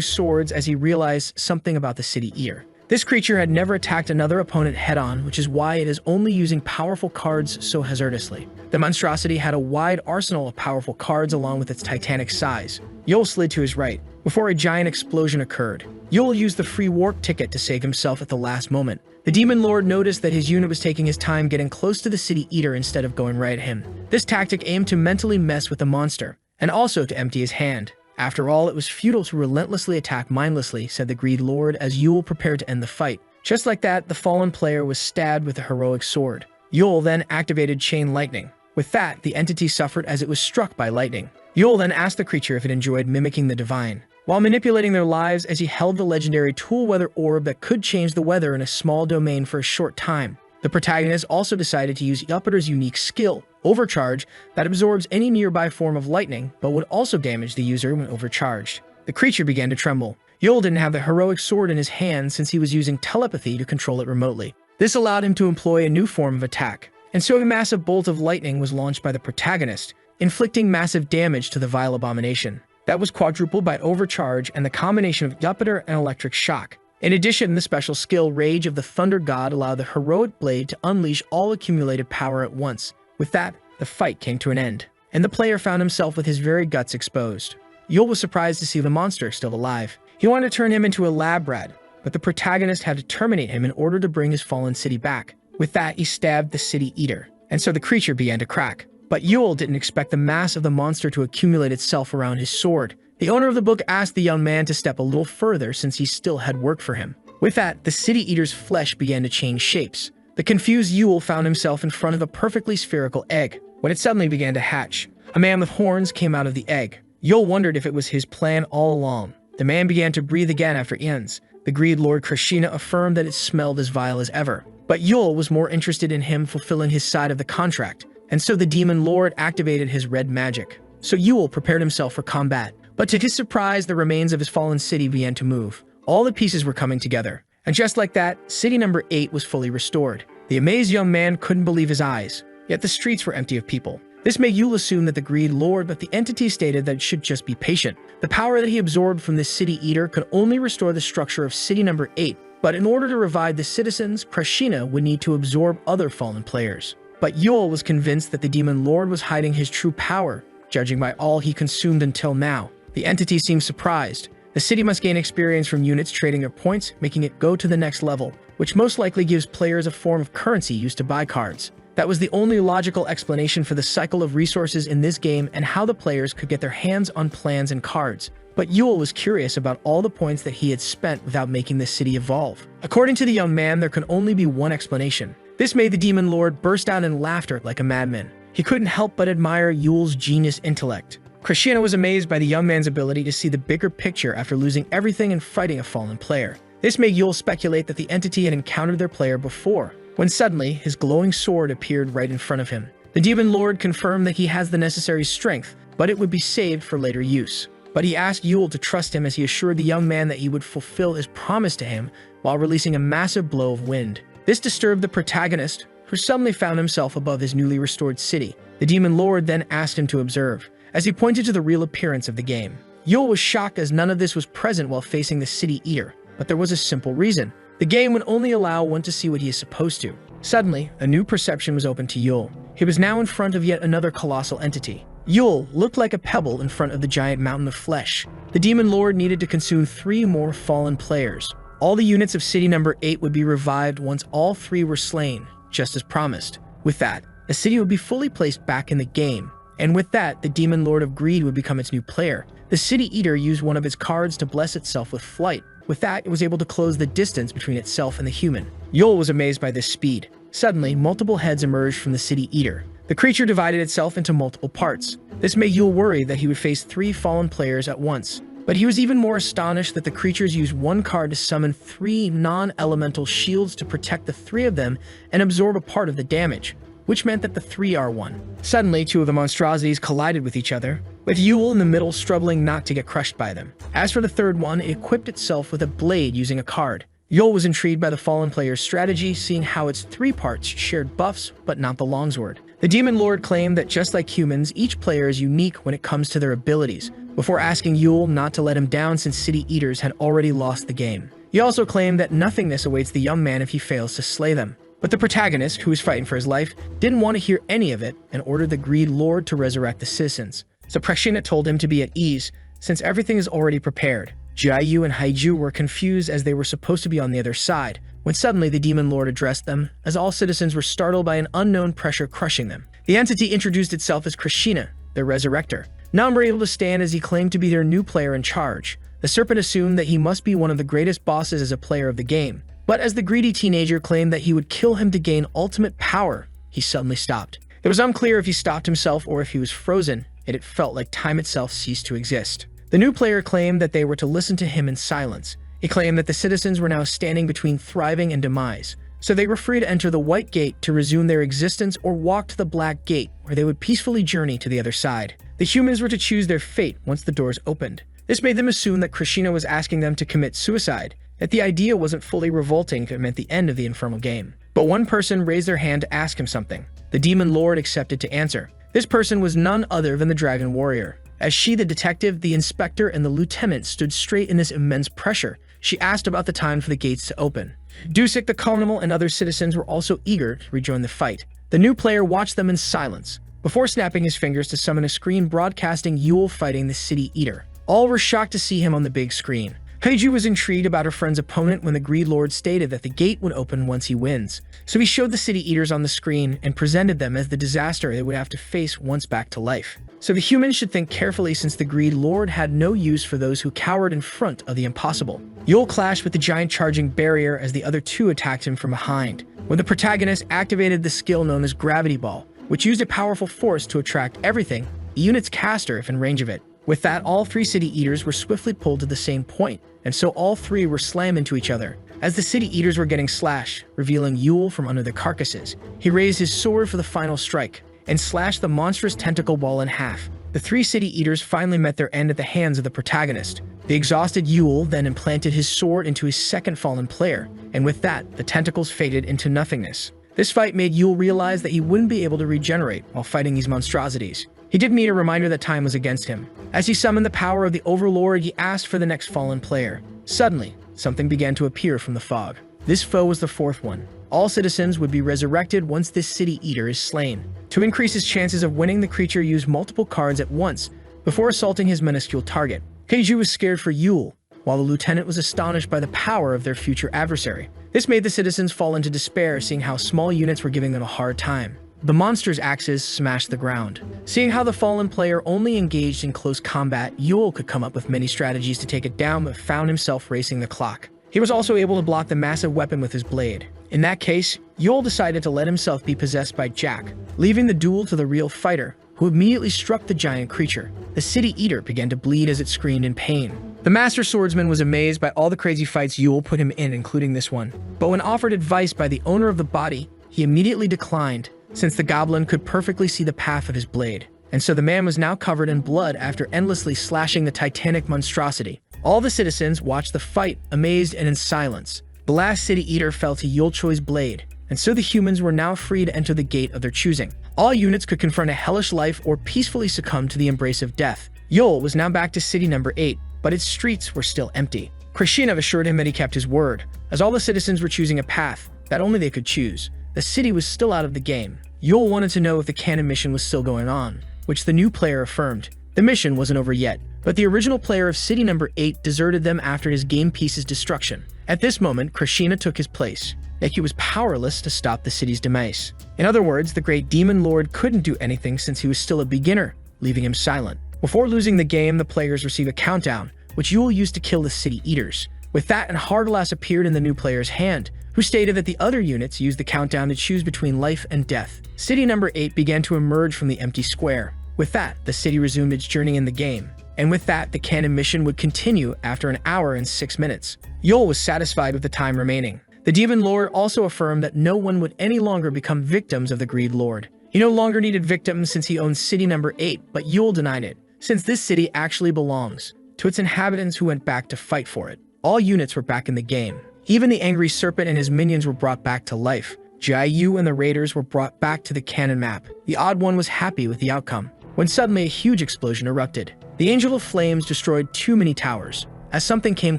Speaker 1: swords as he realized something about the City Eater. This creature had never attacked another opponent head-on, which is why it is only using powerful cards so hazardously. The monstrosity had a wide arsenal of powerful cards along with its titanic size. Yul slid to his right, before a giant explosion occurred. Yul used the free warp ticket to save himself at the last moment. The Demon Lord noticed that his unit was taking his time getting close to the City Eater instead of going right at him. This tactic aimed to mentally mess with the monster, and also to empty his hand. After all, it was futile to relentlessly attack mindlessly, said the Greed Lord as Yul prepared to end the fight. Just like that, the fallen player was stabbed with a heroic sword. Yul then activated Chain Lightning. With that, the entity suffered as it was struck by lightning. Yul then asked the creature if it enjoyed mimicking the divine, while manipulating their lives as he held the legendary Tool Weather Orb that could change the weather in a small domain for a short time. The protagonist also decided to use Jupiter's unique skill, Overcharge, that absorbs any nearby form of lightning, but would also damage the user when overcharged. The creature began to tremble. Yul didn't have the heroic sword in his hand since he was using telepathy to control it remotely. This allowed him to employ a new form of attack, and so a massive bolt of lightning was launched by the protagonist, inflicting massive damage to the vile abomination. That was quadrupled by Overcharge and the combination of Jupiter and Electric Shock. In addition, the special skill Rage of the Thunder God allowed the heroic blade to unleash all accumulated power at once. With that, the fight came to an end, and the player found himself with his very guts exposed. Yul was surprised to see the monster still alive. He wanted to turn him into a lab rat, but the protagonist had to terminate him in order to bring his fallen city back. With that, he stabbed the City Eater, and so the creature began to crack. But Yul didn't expect the mass of the monster to accumulate itself around his sword. The owner of the book asked the young man to step a little further since he still had work for him. With that, the City Eater's flesh began to change shapes. The confused Yul found himself in front of a perfectly spherical egg, when it suddenly began to hatch. A man with horns came out of the egg. Yul wondered if it was his plan all along. The man began to breathe again after ends. The Greed Lord Krishna affirmed that it smelled as vile as ever. But Yul was more interested in him fulfilling his side of the contract, and so the Demon Lord activated his red magic. So Yul prepared himself for combat. But to his surprise, the remains of his fallen city began to move. All the pieces were coming together. And just like that, city number 8 was fully restored. The amazed young man couldn't believe his eyes, yet the streets were empty of people. This made Yul assume that the Greed Lord, but the entity stated that it should just be patient. The power that he absorbed from this City Eater could only restore the structure of city number 8, but in order to revive the citizens, Krishna would need to absorb other fallen players. But Yul was convinced that the Demon Lord was hiding his true power, judging by all he consumed until now. The entity seemed surprised. The city must gain experience from units trading their points, making it go to the next level, which most likely gives players a form of currency used to buy cards. That was the only logical explanation for the cycle of resources in this game and how the players could get their hands on plans and cards. But Yul was curious about all the points that he had spent without making the city evolve. According to the young man, there can only be one explanation. This made the Demon Lord burst out in laughter like a madman. He couldn't help but admire Yul's genius intellect. Krishna was amazed by the young man's ability to see the bigger picture after losing everything and fighting a fallen player. This made Yul speculate that the entity had encountered their player before, when suddenly his glowing sword appeared right in front of him. The Demon Lord confirmed that he has the necessary strength, but it would be saved for later use. But he asked Yul to trust him as he assured the young man that he would fulfill his promise to him while releasing a massive blow of wind. This disturbed the protagonist, who suddenly found himself above his newly restored city. The Demon Lord then asked him to observe, as he pointed to the real appearance of the game. Yul was shocked as none of this was present while facing the City Eater, but there was a simple reason. The game would only allow one to see what he is supposed to. Suddenly, a new perception was open to Yul. He was now in front of yet another colossal entity. Yul looked like a pebble in front of the giant mountain of flesh. The Demon Lord needed to consume 3 more fallen players. All the units of city number 8 would be revived once all 3 were slain, just as promised. With that, the city would be fully placed back in the game. And with that, the Demon Lord of Greed would become its new player. The City Eater used one of its cards to bless itself with flight. With that, it was able to close the distance between itself and the human. Yul was amazed by this speed. Suddenly, multiple heads emerged from the City Eater. The creature divided itself into multiple parts. This made Yul worry that he would face 3 fallen players at once. But he was even more astonished that the creatures used 1 card to summon 3 non-elemental shields to protect the 3 of them and absorb a part of the damage, which meant that the 3 are 1. Suddenly, 2 of the monstrosities collided with each other, with Yul in the middle struggling not to get crushed by them. As for the third one, it equipped itself with a blade using a card. Yul was intrigued by the fallen player's strategy, seeing how its three parts shared buffs, but not the longsword. The Demon Lord claimed that just like humans, each player is unique when it comes to their abilities, before asking Yul not to let him down since City Eaters had already lost the game. He also claimed that nothingness awaits the young man if he fails to slay them. But the protagonist, who was fighting for his life, didn't want to hear any of it and ordered the Greed Lord to resurrect the citizens. So Prashina told him to be at ease, since everything is already prepared. Jiayu and Haiju were confused as they were supposed to be on the other side, when suddenly the Demon Lord addressed them, as all citizens were startled by an unknown pressure crushing them. The entity introduced itself as Krishina, their resurrector. None were able to stand as he claimed to be their new player in charge. The serpent assumed that he must be one of the greatest bosses as a player of the game, but as the greedy teenager claimed that he would kill him to gain ultimate power, he suddenly stopped. It was unclear if he stopped himself or if he was frozen, and it felt like time itself ceased to exist. The new player claimed that they were to listen to him in silence. He claimed that the citizens were now standing between thriving and demise, so they were free to enter the White Gate to resume their existence or walk to the Black Gate, where they would peacefully journey to the other side. The humans were to choose their fate once the doors opened. This made them assume that Krishina was asking them to commit suicide, that the idea wasn't fully revolting if it meant the end of the infernal game. But one person raised their hand to ask him something. The Demon Lord accepted to answer. This person was none other than the Dragon Warrior. As she, the detective, the inspector, and the lieutenant stood straight in this immense pressure, she asked about the time for the gates to open. Dusik, the Carnival, and other citizens were also eager to rejoin the fight. The new player watched them in silence, before snapping his fingers to summon a screen broadcasting Yul fighting the City Eater. All were shocked to see him on the big screen. Heiju was intrigued about her friend's opponent when the Greed Lord stated that the gate would open once he wins. So he showed the City Eaters on the screen and presented them as the disaster they would have to face once back to life. So the humans should think carefully since the Greed Lord had no use for those who cowered in front of the impossible. Yul clashed with the giant charging barrier as the other two attacked him from behind, when the protagonist activated the skill known as Gravity Ball, which used a powerful force to attract everything, the unit's caster if in range of it. With that, all three City Eaters were swiftly pulled to the same point, and so all three were slammed into each other. As the City Eaters were getting slashed, revealing Yul from under their carcasses, he raised his sword for the final strike, and slashed the monstrous tentacle ball in half. The three City Eaters finally met their end at the hands of the protagonist. The exhausted Yul then implanted his sword into his second fallen player, and with that, the tentacles faded into nothingness. This fight made Yul realize that he wouldn't be able to regenerate while fighting these monstrosities. He did need a reminder that time was against him. As he summoned the power of the Overlord, he asked for the next fallen player. Suddenly, something began to appear from the fog. This foe was the fourth one. All citizens would be resurrected once this City Eater is slain. To increase his chances of winning, the creature used multiple cards at once before assaulting his minuscule target. Keiju was scared for Yul, while the lieutenant was astonished by the power of their future adversary. This made the citizens fall into despair, seeing how small units were giving them a hard time. The monster's axes smashed the ground. Seeing how the fallen player only engaged in close combat, Yul could come up with many strategies to take it down, but found himself racing the clock. He was also able to block the massive weapon with his blade. In that case, Yul decided to let himself be possessed by Jack, leaving the duel to the real fighter, who immediately struck the giant creature. The City Eater began to bleed as it screamed in pain. The Master Swordsman was amazed by all the crazy fights Yul put him in, including this one. But when offered advice by the owner of the body, he immediately declined, since the goblin could perfectly see the path of his blade. And so the man was now covered in blood after endlessly slashing the titanic monstrosity. All the citizens watched the fight, amazed and in silence. The last City Eater fell to Yulchoi's blade, and so the humans were now free to enter the gate of their choosing. All units could confront a hellish life or peacefully succumb to the embrace of death. Yul was now back to city number 8, but its streets were still empty. Krishinov assured him that he kept his word, as all the citizens were choosing a path that only they could choose. The city was still out of the game. Yul wanted to know if the canon mission was still going on, which the new player affirmed. The mission wasn't over yet, but the original player of city number 8 deserted them after his game piece's destruction. At this moment, Krishina took his place, yet he was powerless to stop the city's demise. In other words, the great demon lord couldn't do anything since he was still a beginner, leaving him silent. Before losing the game, the players receive a countdown, which Yul used to kill the City Eaters. With that, an Hardglass appeared in the new player's hand, who stated that the other units used the countdown to choose between life and death. City number 8 began to emerge from the empty square. With that, the city resumed its journey in the game. And with that, the canon mission would continue after an hour and 6 minutes. Yul was satisfied with the time remaining. The Demon Lord also affirmed that no one would any longer become victims of the Greed Lord. He no longer needed victims since he owned city number 8, but Yul denied it, since this city actually belongs to its inhabitants who went back to fight for it. All units were back in the game. Even the angry serpent and his minions were brought back to life. Jiayu and the raiders were brought back to the canon map. The odd one was happy with the outcome, when suddenly a huge explosion erupted. The Angel of Flames destroyed too many towers. As something came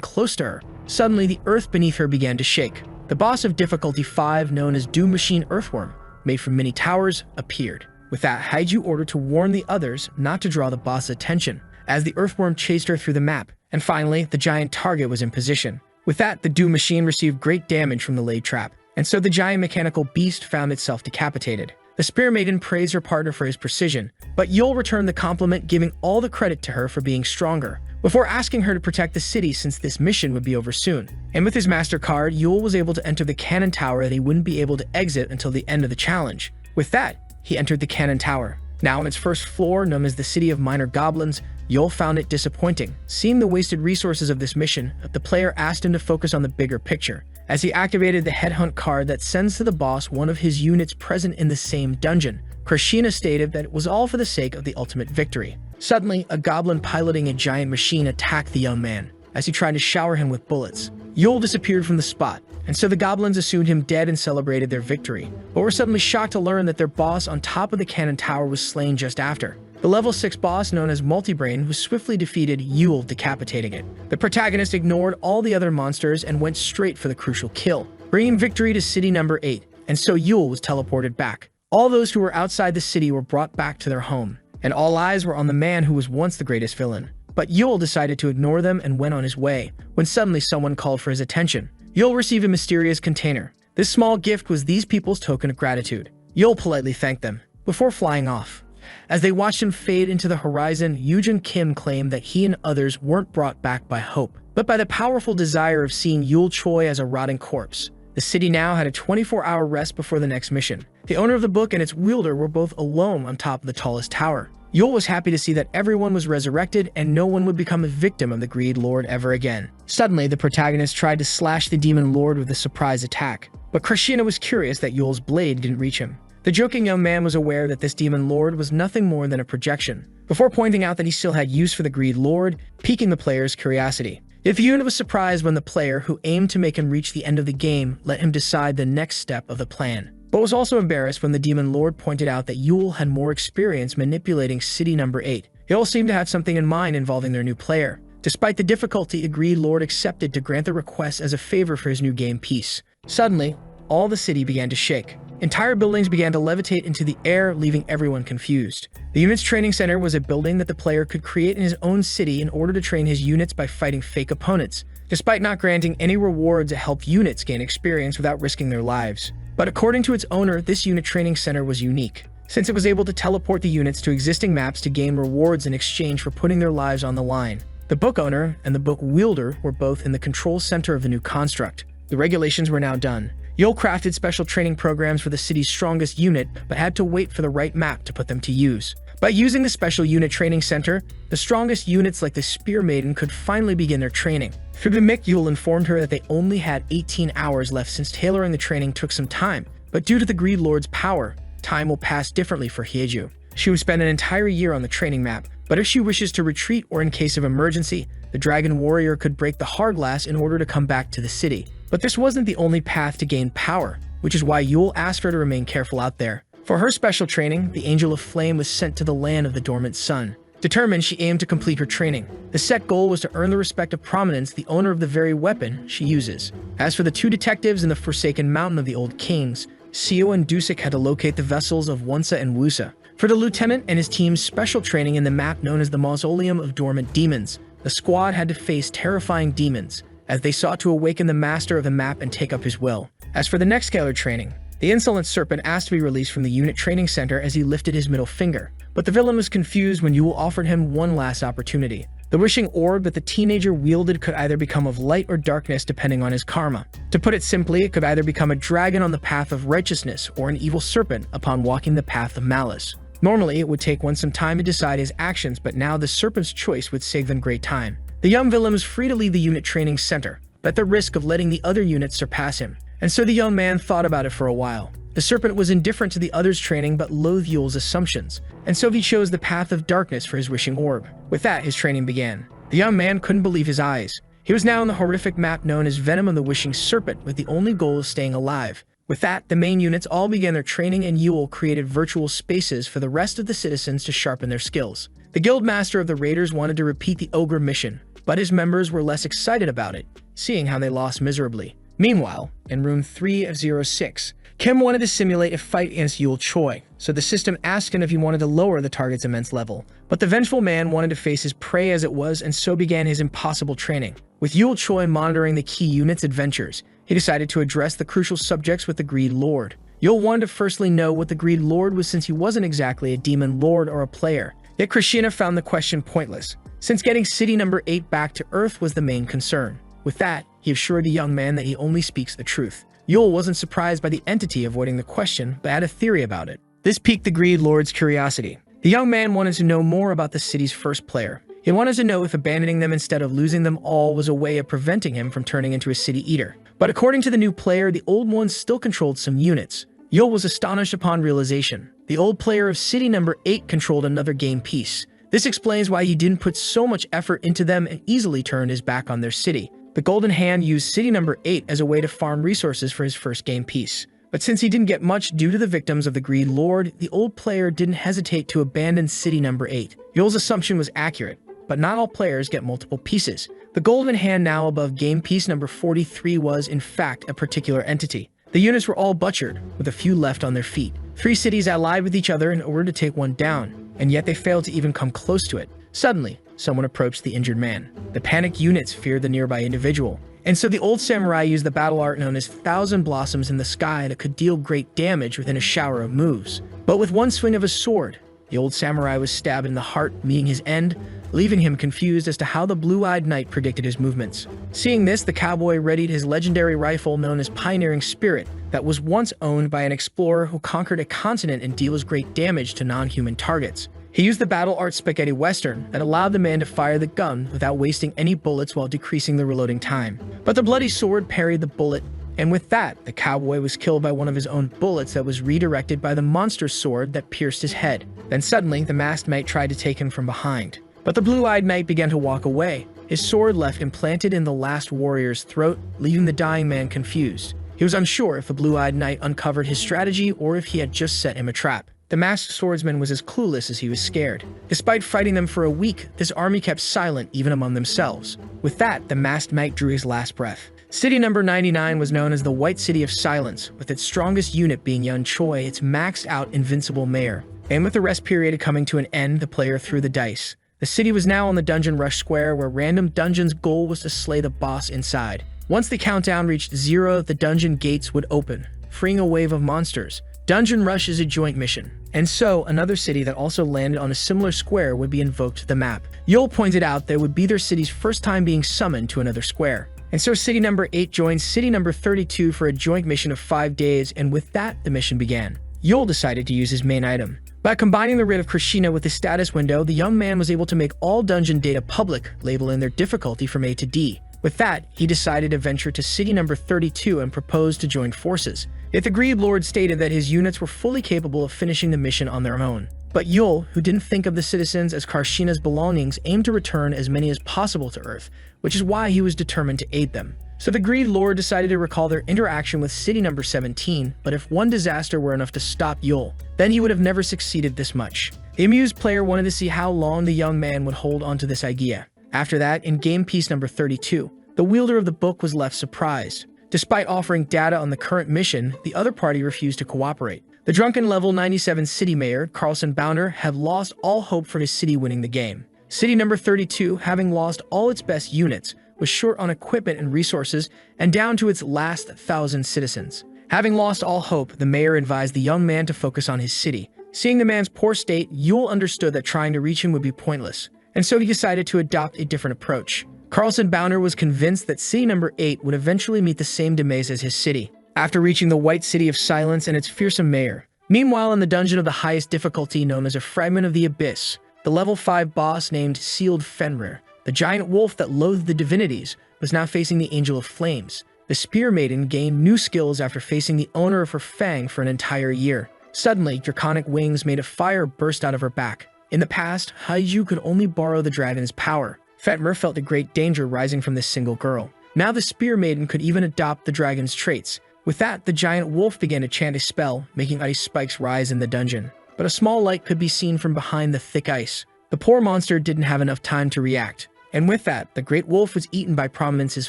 Speaker 1: close to her, suddenly the earth beneath her began to shake. The boss of difficulty 5, known as Doom Machine Earthworm, made from many towers, appeared. With that, Haiju ordered to warn the others not to draw the boss's attention, as the earthworm chased her through the map. And finally, the giant target was in position. With that, the Doom Machine received great damage from the laid trap, and so the giant mechanical beast found itself decapitated. The Spear Maiden praised her partner for his precision, but Yul returned the compliment, giving all the credit to her for being stronger, before asking her to protect the city since this mission would be over soon. And with his MasterCard, Yul was able to enter the cannon tower that he wouldn't be able to exit until the end of the challenge. With that, he entered the cannon tower. Now on its first floor, known as the City of Minor Goblins, Yul found it disappointing. Seeing the wasted resources of this mission, the player asked him to focus on the bigger picture, as he activated the headhunt card that sends to the boss one of his units present in the same dungeon. Krishina stated that it was all for the sake of the ultimate victory. Suddenly, a goblin piloting a giant machine attacked the young man, as he tried to shower him with bullets. Yul disappeared from the spot, and so the goblins assumed him dead and celebrated their victory, but were suddenly shocked to learn that their boss on top of the cannon tower was slain just after. The level 6 boss, known as Multibrain, was swiftly defeated, Yul decapitating it. The protagonist ignored all the other monsters and went straight for the crucial kill, bringing victory to city number 8, and so Yul was teleported back. All those who were outside the city were brought back to their home, and all eyes were on the man who was once the greatest villain. But Yul decided to ignore them and went on his way, when suddenly someone called for his attention. Yul received a mysterious container. This small gift was these people's token of gratitude. Yul politely thanked them, before flying off. As they watched him fade into the horizon, Yujin Kim claimed that he and others weren't brought back by hope, but by the powerful desire of seeing Yul Choi as a rotting corpse. The city now had a 24-hour rest before the next mission. The owner of the book and its wielder were both alone on top of the tallest tower. Yul was happy to see that everyone was resurrected and no one would become a victim of the Greed Lord ever again. Suddenly, the protagonist tried to slash the Demon Lord with a surprise attack, but Krishina was curious that Yul's blade didn't reach him. The joking young man was aware that this Demon Lord was nothing more than a projection, before pointing out that he still had use for the Greed Lord, piquing the player's curiosity. If Yun was surprised when the player, who aimed to make him reach the end of the game, let him decide the next step of the plan, but was also embarrassed when the Demon Lord pointed out that Yul had more experience manipulating City Number 8. They all seemed to have something in mind involving their new player. Despite the difficulty, the Greed Lord accepted to grant the request as a favor for his new game piece. Suddenly, all the city began to shake. Entire buildings began to levitate into the air, leaving everyone confused. The unit's training center was a building that the player could create in his own city in order to train his units by fighting fake opponents, despite not granting any rewards that helped units gain experience without risking their lives. But according to its owner, this unit training center was unique, since it was able to teleport the units to existing maps to gain rewards in exchange for putting their lives on the line. The book owner and the book wielder were both in the control center of the new construct. The regulations were now done. Yul crafted special training programs for the city's strongest unit, but had to wait for the right map to put them to use. By using the special unit training center, the strongest units like the Spear Maiden could finally begin their training. Through the mic, Yul informed her that they only had 18 hours left since tailoring the training took some time, but due to the Greed Lord's power, time will pass differently for Hyeju. She would spend an entire year on the training map, but if she wishes to retreat or in case of emergency, the Dragon Warrior could break the hard glass in order to come back to the city. But this wasn't the only path to gain power, which is why Yul asked her to remain careful out there. For her special training, the Angel of Flame was sent to the land of the dormant sun. Determined, she aimed to complete her training. The set goal was to earn the respect of prominence the owner of the very weapon she uses. As for the two detectives in the Forsaken Mountain of the Old Kings, Seo and Dusik had to locate the vessels of Wonsa and Wusa. For the lieutenant and his team's special training in the map known as the Mausoleum of Dormant Demons, the squad had to face terrifying demons, as they sought to awaken the master of the map and take up his will. As for the next scalar training, the insolent serpent asked to be released from the unit training center as he lifted his middle finger, but the villain was confused when Yul offered him one last opportunity. The wishing orb that the teenager wielded could either become of light or darkness depending on his karma. To put it simply, it could either become a dragon on the path of righteousness or an evil serpent upon walking the path of malice. Normally, it would take one some time to decide his actions, but now the serpent's choice would save them great time. The young villain was free to leave the unit training center, but at the risk of letting the other units surpass him. And so the young man thought about it for a while. The serpent was indifferent to the others' training but loathed Yul's assumptions, and so he chose the path of darkness for his wishing orb. With that, his training began. The young man couldn't believe his eyes. He was now on the horrific map known as Venom of the Wishing Serpent, with the only goal of staying alive. With that, the main units all began their training, and Yule created virtual spaces for the rest of the citizens to sharpen their skills. The guild master of the raiders wanted to repeat the ogre mission, but his members were less excited about it, seeing how they lost miserably. Meanwhile, in room 3 of 06, Kim wanted to simulate a fight against Yule Choi, so the system asked him if he wanted to lower the target's immense level. But the vengeful man wanted to face his prey as it was, and so began his impossible training. With Yule Choi monitoring the key unit's adventures, he decided to address the crucial subjects with the Greed Lord. Yule wanted to firstly know what the Greed Lord was, since he wasn't exactly a demon lord or a player. Yet Krishna found the question pointless, since getting City Number 8 back to Earth was the main concern. With that, he assured the young man that he only speaks the truth. Yule wasn't surprised by the entity avoiding the question, but had a theory about it. This piqued the Greed Lord's curiosity. The young man wanted to know more about the city's first player. He wanted to know if abandoning them instead of losing them all was a way of preventing him from turning into a city eater. But according to the new player, the old ones still controlled some units. Yule was astonished upon realization. The old player of City Number 8 controlled another game piece. This explains why he didn't put so much effort into them and easily turned his back on their city. The Golden Hand used City Number 8 as a way to farm resources for his first game piece. But since he didn't get much due to the victims of the Greed Lord, the old player didn't hesitate to abandon City Number 8. Yule's assumption was accurate, but not all players get multiple pieces. The Golden Hand now above game piece number 43 was, in fact, a particular entity. The units were all butchered, with a few left on their feet. 3 cities allied with each other in order to take one down, and yet they failed to even come close to it. Suddenly, someone approached the injured man. The panicked units feared the nearby individual, and so the old samurai used the battle art known as Thousand Blossoms in the Sky that could deal great damage within a shower of moves. But with one swing of his sword, the old samurai was stabbed in the heart, meeting his end, leaving him confused as to how the blue-eyed knight predicted his movements. Seeing this, the cowboy readied his legendary rifle known as Pioneering Spirit that was once owned by an explorer who conquered a continent and deals great damage to non-human targets. He used the battle art spaghetti western that allowed the man to fire the gun without wasting any bullets while decreasing the reloading time. But the bloody sword parried the bullet, and with that, the cowboy was killed by one of his own bullets that was redirected by the monster's sword that pierced his head. Then suddenly, the masked knight tried to take him from behind. But the blue-eyed knight began to walk away, his sword left implanted in the last warrior's throat, leaving the dying man confused. He was unsure if the blue-eyed knight uncovered his strategy or if he had just set him a trap. The masked swordsman was as clueless as he was scared. Despite fighting them for a week, this army kept silent even among themselves. With that, the masked knight drew his last breath. City number 99 was known as the White City of Silence, with its strongest unit being Yun Choi, its maxed-out invincible mayor. And with the rest period coming to an end, the player threw the dice. The city was now on the Dungeon Rush Square, where random dungeon's goal was to slay the boss inside. Once the countdown reached 0, the dungeon gates would open, freeing a wave of monsters. Dungeon Rush is a joint mission, and so another city that also landed on a similar square would be invoked to the map. Yule pointed out that it would be their city's first time being summoned to another square. And so City number 8 joined City number 32 for a joint mission of 5 days, and with that, the mission began. Yule decided to use his main item. By combining the writ of Krishna with his status window, the young man was able to make all dungeon data public, labeling their difficulty from A to D. With that, he decided to venture to City number 32 and proposed to join forces. Yet the Greed Lord stated that his units were fully capable of finishing the mission on their own. But Yule, who didn't think of the citizens as Karshina's belongings, aimed to return as many as possible to Earth, which is why he was determined to aid them. So the Greed Lord decided to recall their interaction with City number 17, but if one disaster were enough to stop Yule, then he would have never succeeded this much. The amused player wanted to see how long the young man would hold onto this idea. After that, in game piece number 32, the wielder of the book was left surprised. Despite offering data on the current mission, the other party refused to cooperate. The drunken level 97 city mayor, Carlson Bounder, had lost all hope for his city winning the game. City number 32, having lost all its best units, was short on equipment and resources and down to its last 1,000 citizens. Having lost all hope, the mayor advised the young man to focus on his city. Seeing the man's poor state, Yule understood that trying to reach him would be pointless, and so he decided to adopt a different approach. Carlson Bounder was convinced that City number 8 would eventually meet the same demise as his city, after reaching the White City of Silence and its fearsome mayor. Meanwhile, in the dungeon of the highest difficulty known as a Fragment of the Abyss, the level 5 boss named Sealed Fenrir, the giant wolf that loathed the divinities, was now facing the Angel of Flames. The Spear Maiden gained new skills after facing the owner of her fang for an entire year. Suddenly, draconic wings made a fire burst out of her back. In the past, Haiju could only borrow the dragon's power, Fenrir felt a great danger rising from this single girl. Now the Spear Maiden could even adopt the dragon's traits. With that, the giant wolf began to chant a spell, making ice spikes rise in the dungeon. But a small light could be seen from behind the thick ice. The poor monster didn't have enough time to react. And with that, the great wolf was eaten by Prominence's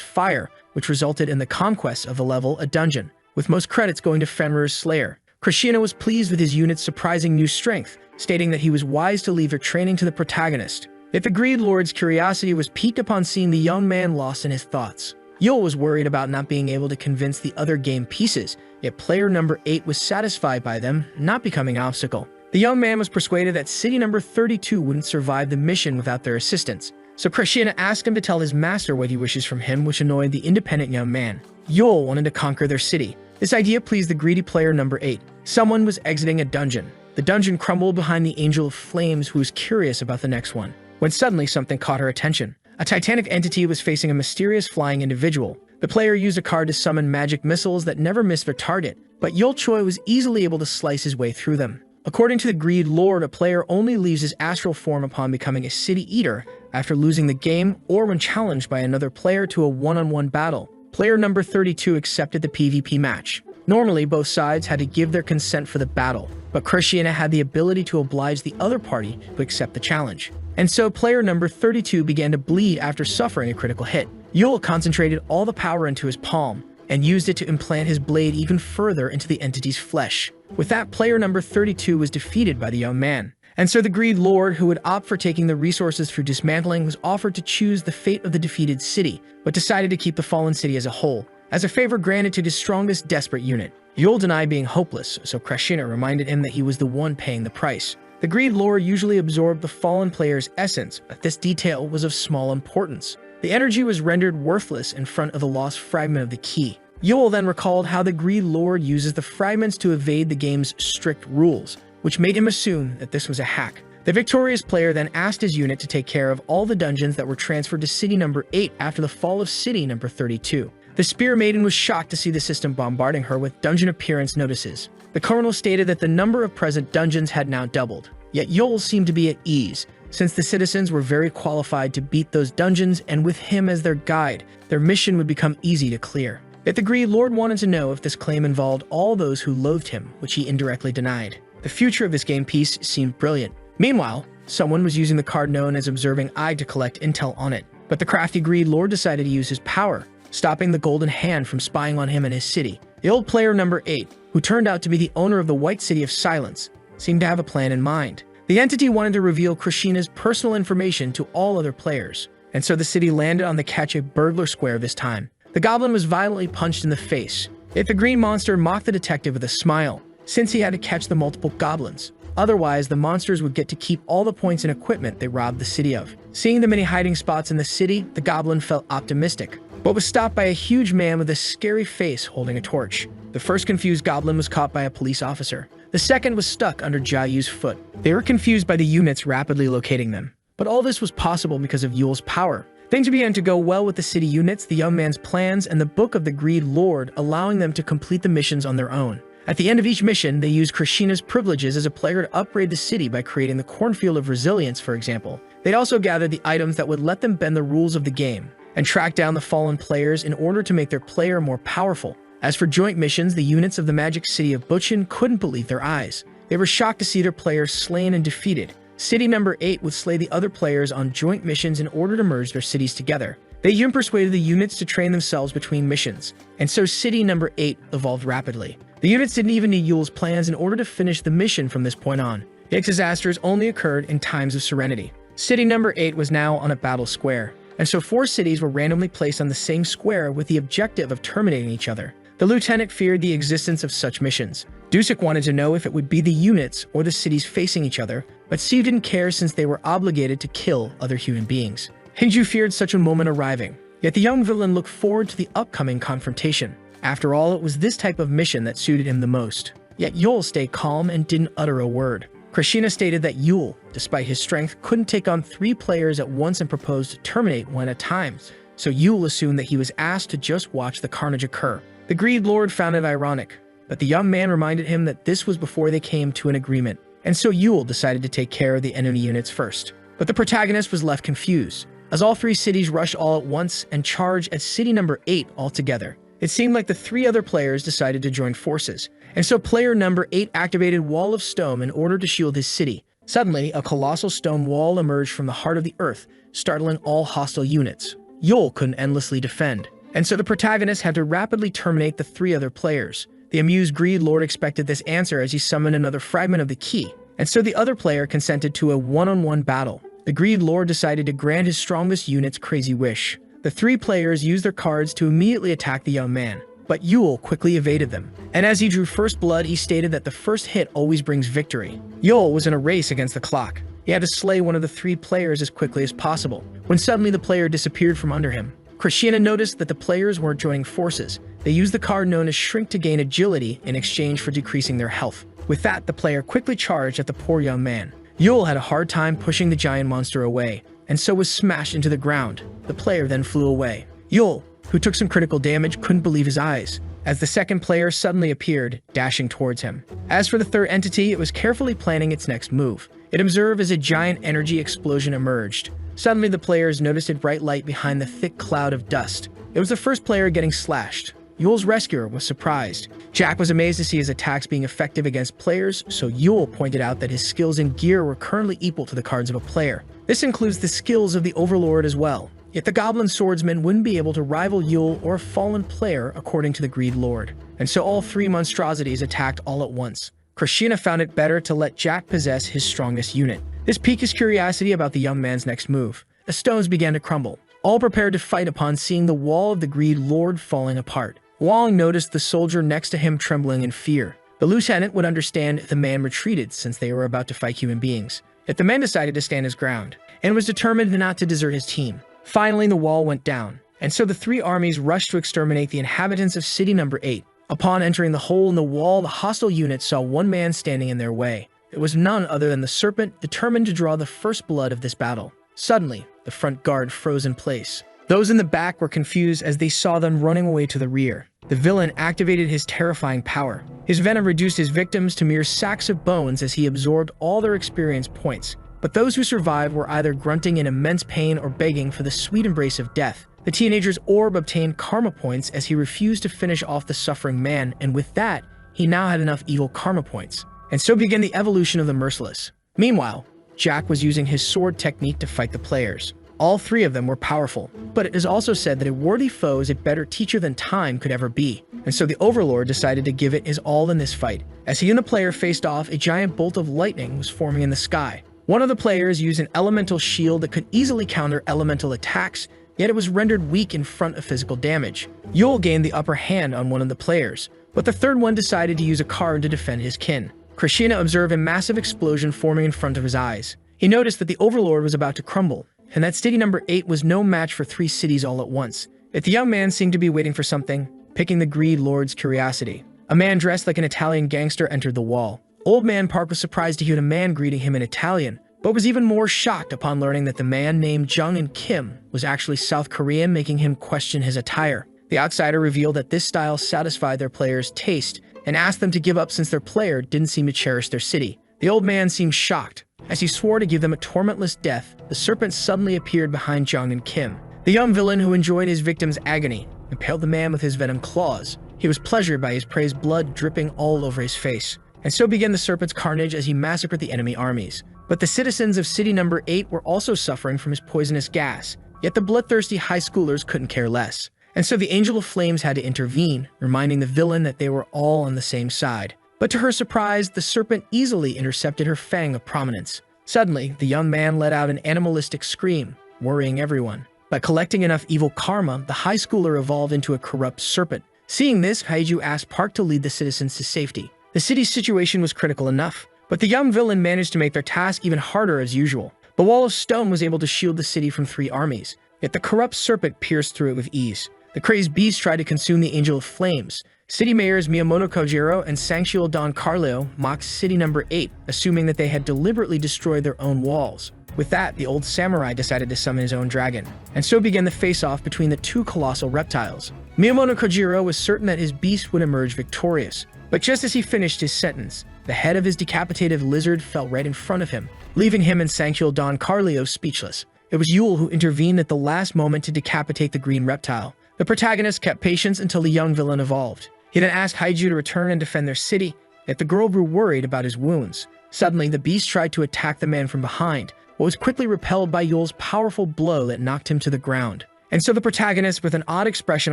Speaker 1: fire, which resulted in the conquest of the level, a dungeon, with most credits going to Fenrir's slayer. Krishna was pleased with his unit's surprising new strength, stating that he was wise to leave their training to the protagonist. Yet the Greed Lord's curiosity was piqued upon seeing the young man lost in his thoughts. Yule was worried about not being able to convince the other game pieces, yet player number 8 was satisfied by them not becoming an obstacle. The young man was persuaded that city number 32 wouldn't survive the mission without their assistance, so Krishna asked him to tell his master what he wishes from him, which annoyed the independent young man. Yule wanted to conquer their city. This idea pleased the greedy player number 8. Someone was exiting a dungeon. The dungeon crumbled behind the Angel of Flames, who was curious about the next one, when suddenly something caught her attention. A titanic entity was facing a mysterious flying individual. The player used a card to summon magic missiles that never missed their target, but Yul Choi was easily able to slice his way through them. According to the Greed Lord, a player only leaves his astral form upon becoming a city eater after losing the game or when challenged by another player to a one-on-one battle. Player number 32 accepted the PvP match. Normally, both sides had to give their consent for the battle, but Krishna had the ability to oblige the other party to accept the challenge. And so player number 32 began to bleed after suffering a critical hit. Yul concentrated all the power into his palm and used it to implant his blade even further into the entity's flesh. With that, player number 32 was defeated by the young man. And so the Greed Lord, who would opt for taking the resources through dismantling, was offered to choose the fate of the defeated city, but decided to keep the fallen city as a whole, as a favor granted to his strongest desperate unit. Yul denied being hopeless, so Krishna reminded him that he was the one paying the price. The Greed Lord usually absorbed the fallen player's essence, but this detail was of small importance. The energy was rendered worthless in front of the lost fragment of the key. Yul then recalled how the Greed Lord uses the fragments to evade the game's strict rules, which made him assume that this was a hack. The victorious player then asked his unit to take care of all the dungeons that were transferred to city number 8 after the fall of city number 32. The Spear Maiden was shocked to see the system bombarding her with dungeon appearance notices. The colonel stated that the number of present dungeons had now doubled. Yet Yul seemed to be at ease, since the citizens were very qualified to beat those dungeons, and with him as their guide, their mission would become easy to clear. Yet the Greed Lord wanted to know if this claim involved all those who loathed him, which he indirectly denied. The future of this game piece seemed brilliant. Meanwhile, someone was using the card known as Observing Eye to collect intel on it, but the crafty Greed Lord decided to use his power, stopping the Golden Hand from spying on him and his city. The old player number 8, who turned out to be the owner of the White City of Silence, seemed to have a plan in mind. The entity wanted to reveal Krishna's personal information to all other players, and so the city landed on the Catch a Burglar Square this time. The goblin was violently punched in the face, yet the green monster mocked the detective with a smile, since he had to catch the multiple goblins. Otherwise, the monsters would get to keep all the points and equipment they robbed the city of. Seeing the many hiding spots in the city, the goblin felt optimistic, but was stopped by a huge man with a scary face holding a torch. The first confused goblin was caught by a police officer. The second was stuck under Jayu's foot. They were confused by the units rapidly locating them. But all this was possible because of Yul's power. Things began to go well with the city units, the young man's plans, and the Book of the Greed Lord, allowing them to complete the missions on their own. At the end of each mission, they used Krishna's privileges as a player to upgrade the city by creating the Cornfield of Resilience, for example. They'd also gather the items that would let them bend the rules of the game, and track down the fallen players in order to make their player more powerful. As for joint missions, the units of the magic city of Butchin couldn't believe their eyes. They were shocked to see their players slain and defeated. City number 8 would slay the other players on joint missions in order to merge their cities together. They even persuaded the units to train themselves between missions, and so city number 8 evolved rapidly. The units didn't even need Yul's plans in order to finish the mission from this point on. The disasters only occurred in times of serenity. City number 8 was now on a battle square, and so 4 cities were randomly placed on the same square with the objective of terminating each other. The lieutenant feared the existence of such missions. Dusek wanted to know if it would be the units or the cities facing each other, but Steve didn't care since they were obligated to kill other human beings. Hinju feared such a moment arriving, yet the young villain looked forward to the upcoming confrontation. After all, it was this type of mission that suited him the most. Yet Yul stayed calm and didn't utter a word. Krishna stated that Yul, despite his strength, couldn't take on 3 players at once and proposed to terminate one at a time, so Yul assumed that he was asked to just watch the carnage occur. The Greed Lord found it ironic, but the young man reminded him that this was before they came to an agreement, and so Yul decided to take care of the enemy units first. But the protagonist was left confused. as all three cities rush all at once and charge at city number 8 altogether. It seemed like the three other players decided to join forces, and so player number 8 activated Wall of Stone in order to shield his city. Suddenly, a colossal stone wall emerged from the heart of the earth, startling all hostile units. Yul couldn't endlessly defend, and so the protagonist had to rapidly terminate the three other players. The amused Greed Lord expected this answer as he summoned another fragment of the key, and so the other player consented to a one-on-one battle. The Greed Lord decided to grant his strongest unit's crazy wish. The three players used their cards to immediately attack the young man, but Yul quickly evaded them. And as he drew first blood, he stated that the first hit always brings victory. Yul was in a race against the clock. He had to slay one of the three players as quickly as possible, when suddenly the player disappeared from under him. Krishna noticed that the players weren't joining forces. They used the card known as Shrink to gain agility in exchange for decreasing their health. With that, the player quickly charged at the poor young man. Yul had a hard time pushing the giant monster away, and so was smashed into the ground. The player then flew away. Yul, who took some critical damage, couldn't believe his eyes, as the second player suddenly appeared, dashing towards him. As for the third entity, it was carefully planning its next move. It observed as a giant energy explosion emerged. Suddenly, the players noticed a bright light behind the thick cloud of dust. It was the first player getting slashed. Yul's rescuer was surprised. Jack was amazed to see his attacks being effective against players, so Yul pointed out that his skills and gear were currently equal to the cards of a player. This includes the skills of the Overlord as well. Yet the Goblin Swordsman wouldn't be able to rival Yul or a fallen player according to the Greed Lord. And so all three monstrosities attacked all at once. Krishna found it better to let Jack possess his strongest unit. This piqued his curiosity about the young man's next move. The stones began to crumble, all prepared to fight upon seeing the wall of the Greed Lord falling apart. Wong noticed the soldier next to him trembling in fear. The lieutenant would understand if the man retreated since they were about to fight human beings. Yet the man decided to stand his ground, and was determined not to desert his team. Finally, the wall went down, and so the three armies rushed to exterminate the inhabitants of city number 8. Upon entering the hole in the wall, the hostile unit saw one man standing in their way. It was none other than the serpent, determined to draw the first blood of this battle. Suddenly, the front guard froze in place. Those in the back were confused as they saw them running away to the rear. The villain activated his terrifying power. His venom reduced his victims to mere sacks of bones as he absorbed all their experience points. But those who survived were either grunting in immense pain or begging for the sweet embrace of death. The teenager's orb obtained karma points as he refused to finish off the suffering man, and with that, he now had enough evil karma points. And so began the evolution of the merciless. Meanwhile, Jack was using his sword technique to fight the players. All three of them were powerful, but it is also said that a worthy foe is a better teacher than time could ever be. And so the Overlord decided to give it his all in this fight. As he and the player faced off, a giant bolt of lightning was forming in the sky. One of the players used an elemental shield that could easily counter elemental attacks, yet it was rendered weak in front of physical damage. Yul gained the upper hand on one of the players, but the third one decided to use a card to defend his kin. Krishna observed a massive explosion forming in front of his eyes. He noticed that the Overlord was about to crumble, and that city number 8 was no match for 3 cities all at once. Yet the young man seemed to be waiting for something, picking the Greed Lord's curiosity. A man dressed like an Italian gangster entered the wall. Old Man Park was surprised to hear the man greeting him in Italian, but was even more shocked upon learning that the man named Jung and Kim was actually South Korean, making him question his attire. The outsider revealed that this style satisfied their players' taste and asked them to give up since their player didn't seem to cherish their city. The old man seemed shocked. As he swore to give them a tormentless death, the serpent suddenly appeared behind Jung and Kim. The young villain, who enjoyed his victim's agony, impaled the man with his venom claws. He was pleasured by his prey's blood dripping all over his face. And so began the serpent's carnage as he massacred the enemy armies. But the citizens of city number 8 were also suffering from his poisonous gas, yet the bloodthirsty high schoolers couldn't care less. And so the Angel of Flames had to intervene, reminding the villain that they were all on the same side. But to her surprise, the serpent easily intercepted her fang of prominence. Suddenly, the young man let out an animalistic scream, worrying everyone. By collecting enough evil karma, the high schooler evolved into a corrupt serpent. Seeing this, Haiju asked Park to lead the citizens to safety. The city's situation was critical enough, but the young villain managed to make their task even harder as usual. The Wall of Stone was able to shield the city from 3 armies, yet the corrupt serpent pierced through it with ease. The crazed beast tried to consume the Angel of Flames. City mayors Miyamoto Kojiro and Sanxiul Don Carlo mocked city number 8, assuming that they had deliberately destroyed their own walls. With that, the old samurai decided to summon his own dragon, and so began the face-off between the 2 colossal reptiles. Miyamoto Kojiro was certain that his beast would emerge victorious, but just as he finished his sentence, the head of his decapitated lizard fell right in front of him, leaving him and Sanxiul Don Carlo speechless. It was Yule who intervened at the last moment to decapitate the green reptile. The protagonist kept patience until the young villain evolved. He then asked Haiju to return and defend their city, yet the girl grew worried about his wounds. Suddenly, the beast tried to attack the man from behind, but was quickly repelled by Yule's powerful blow that knocked him to the ground. And so the protagonist, with an odd expression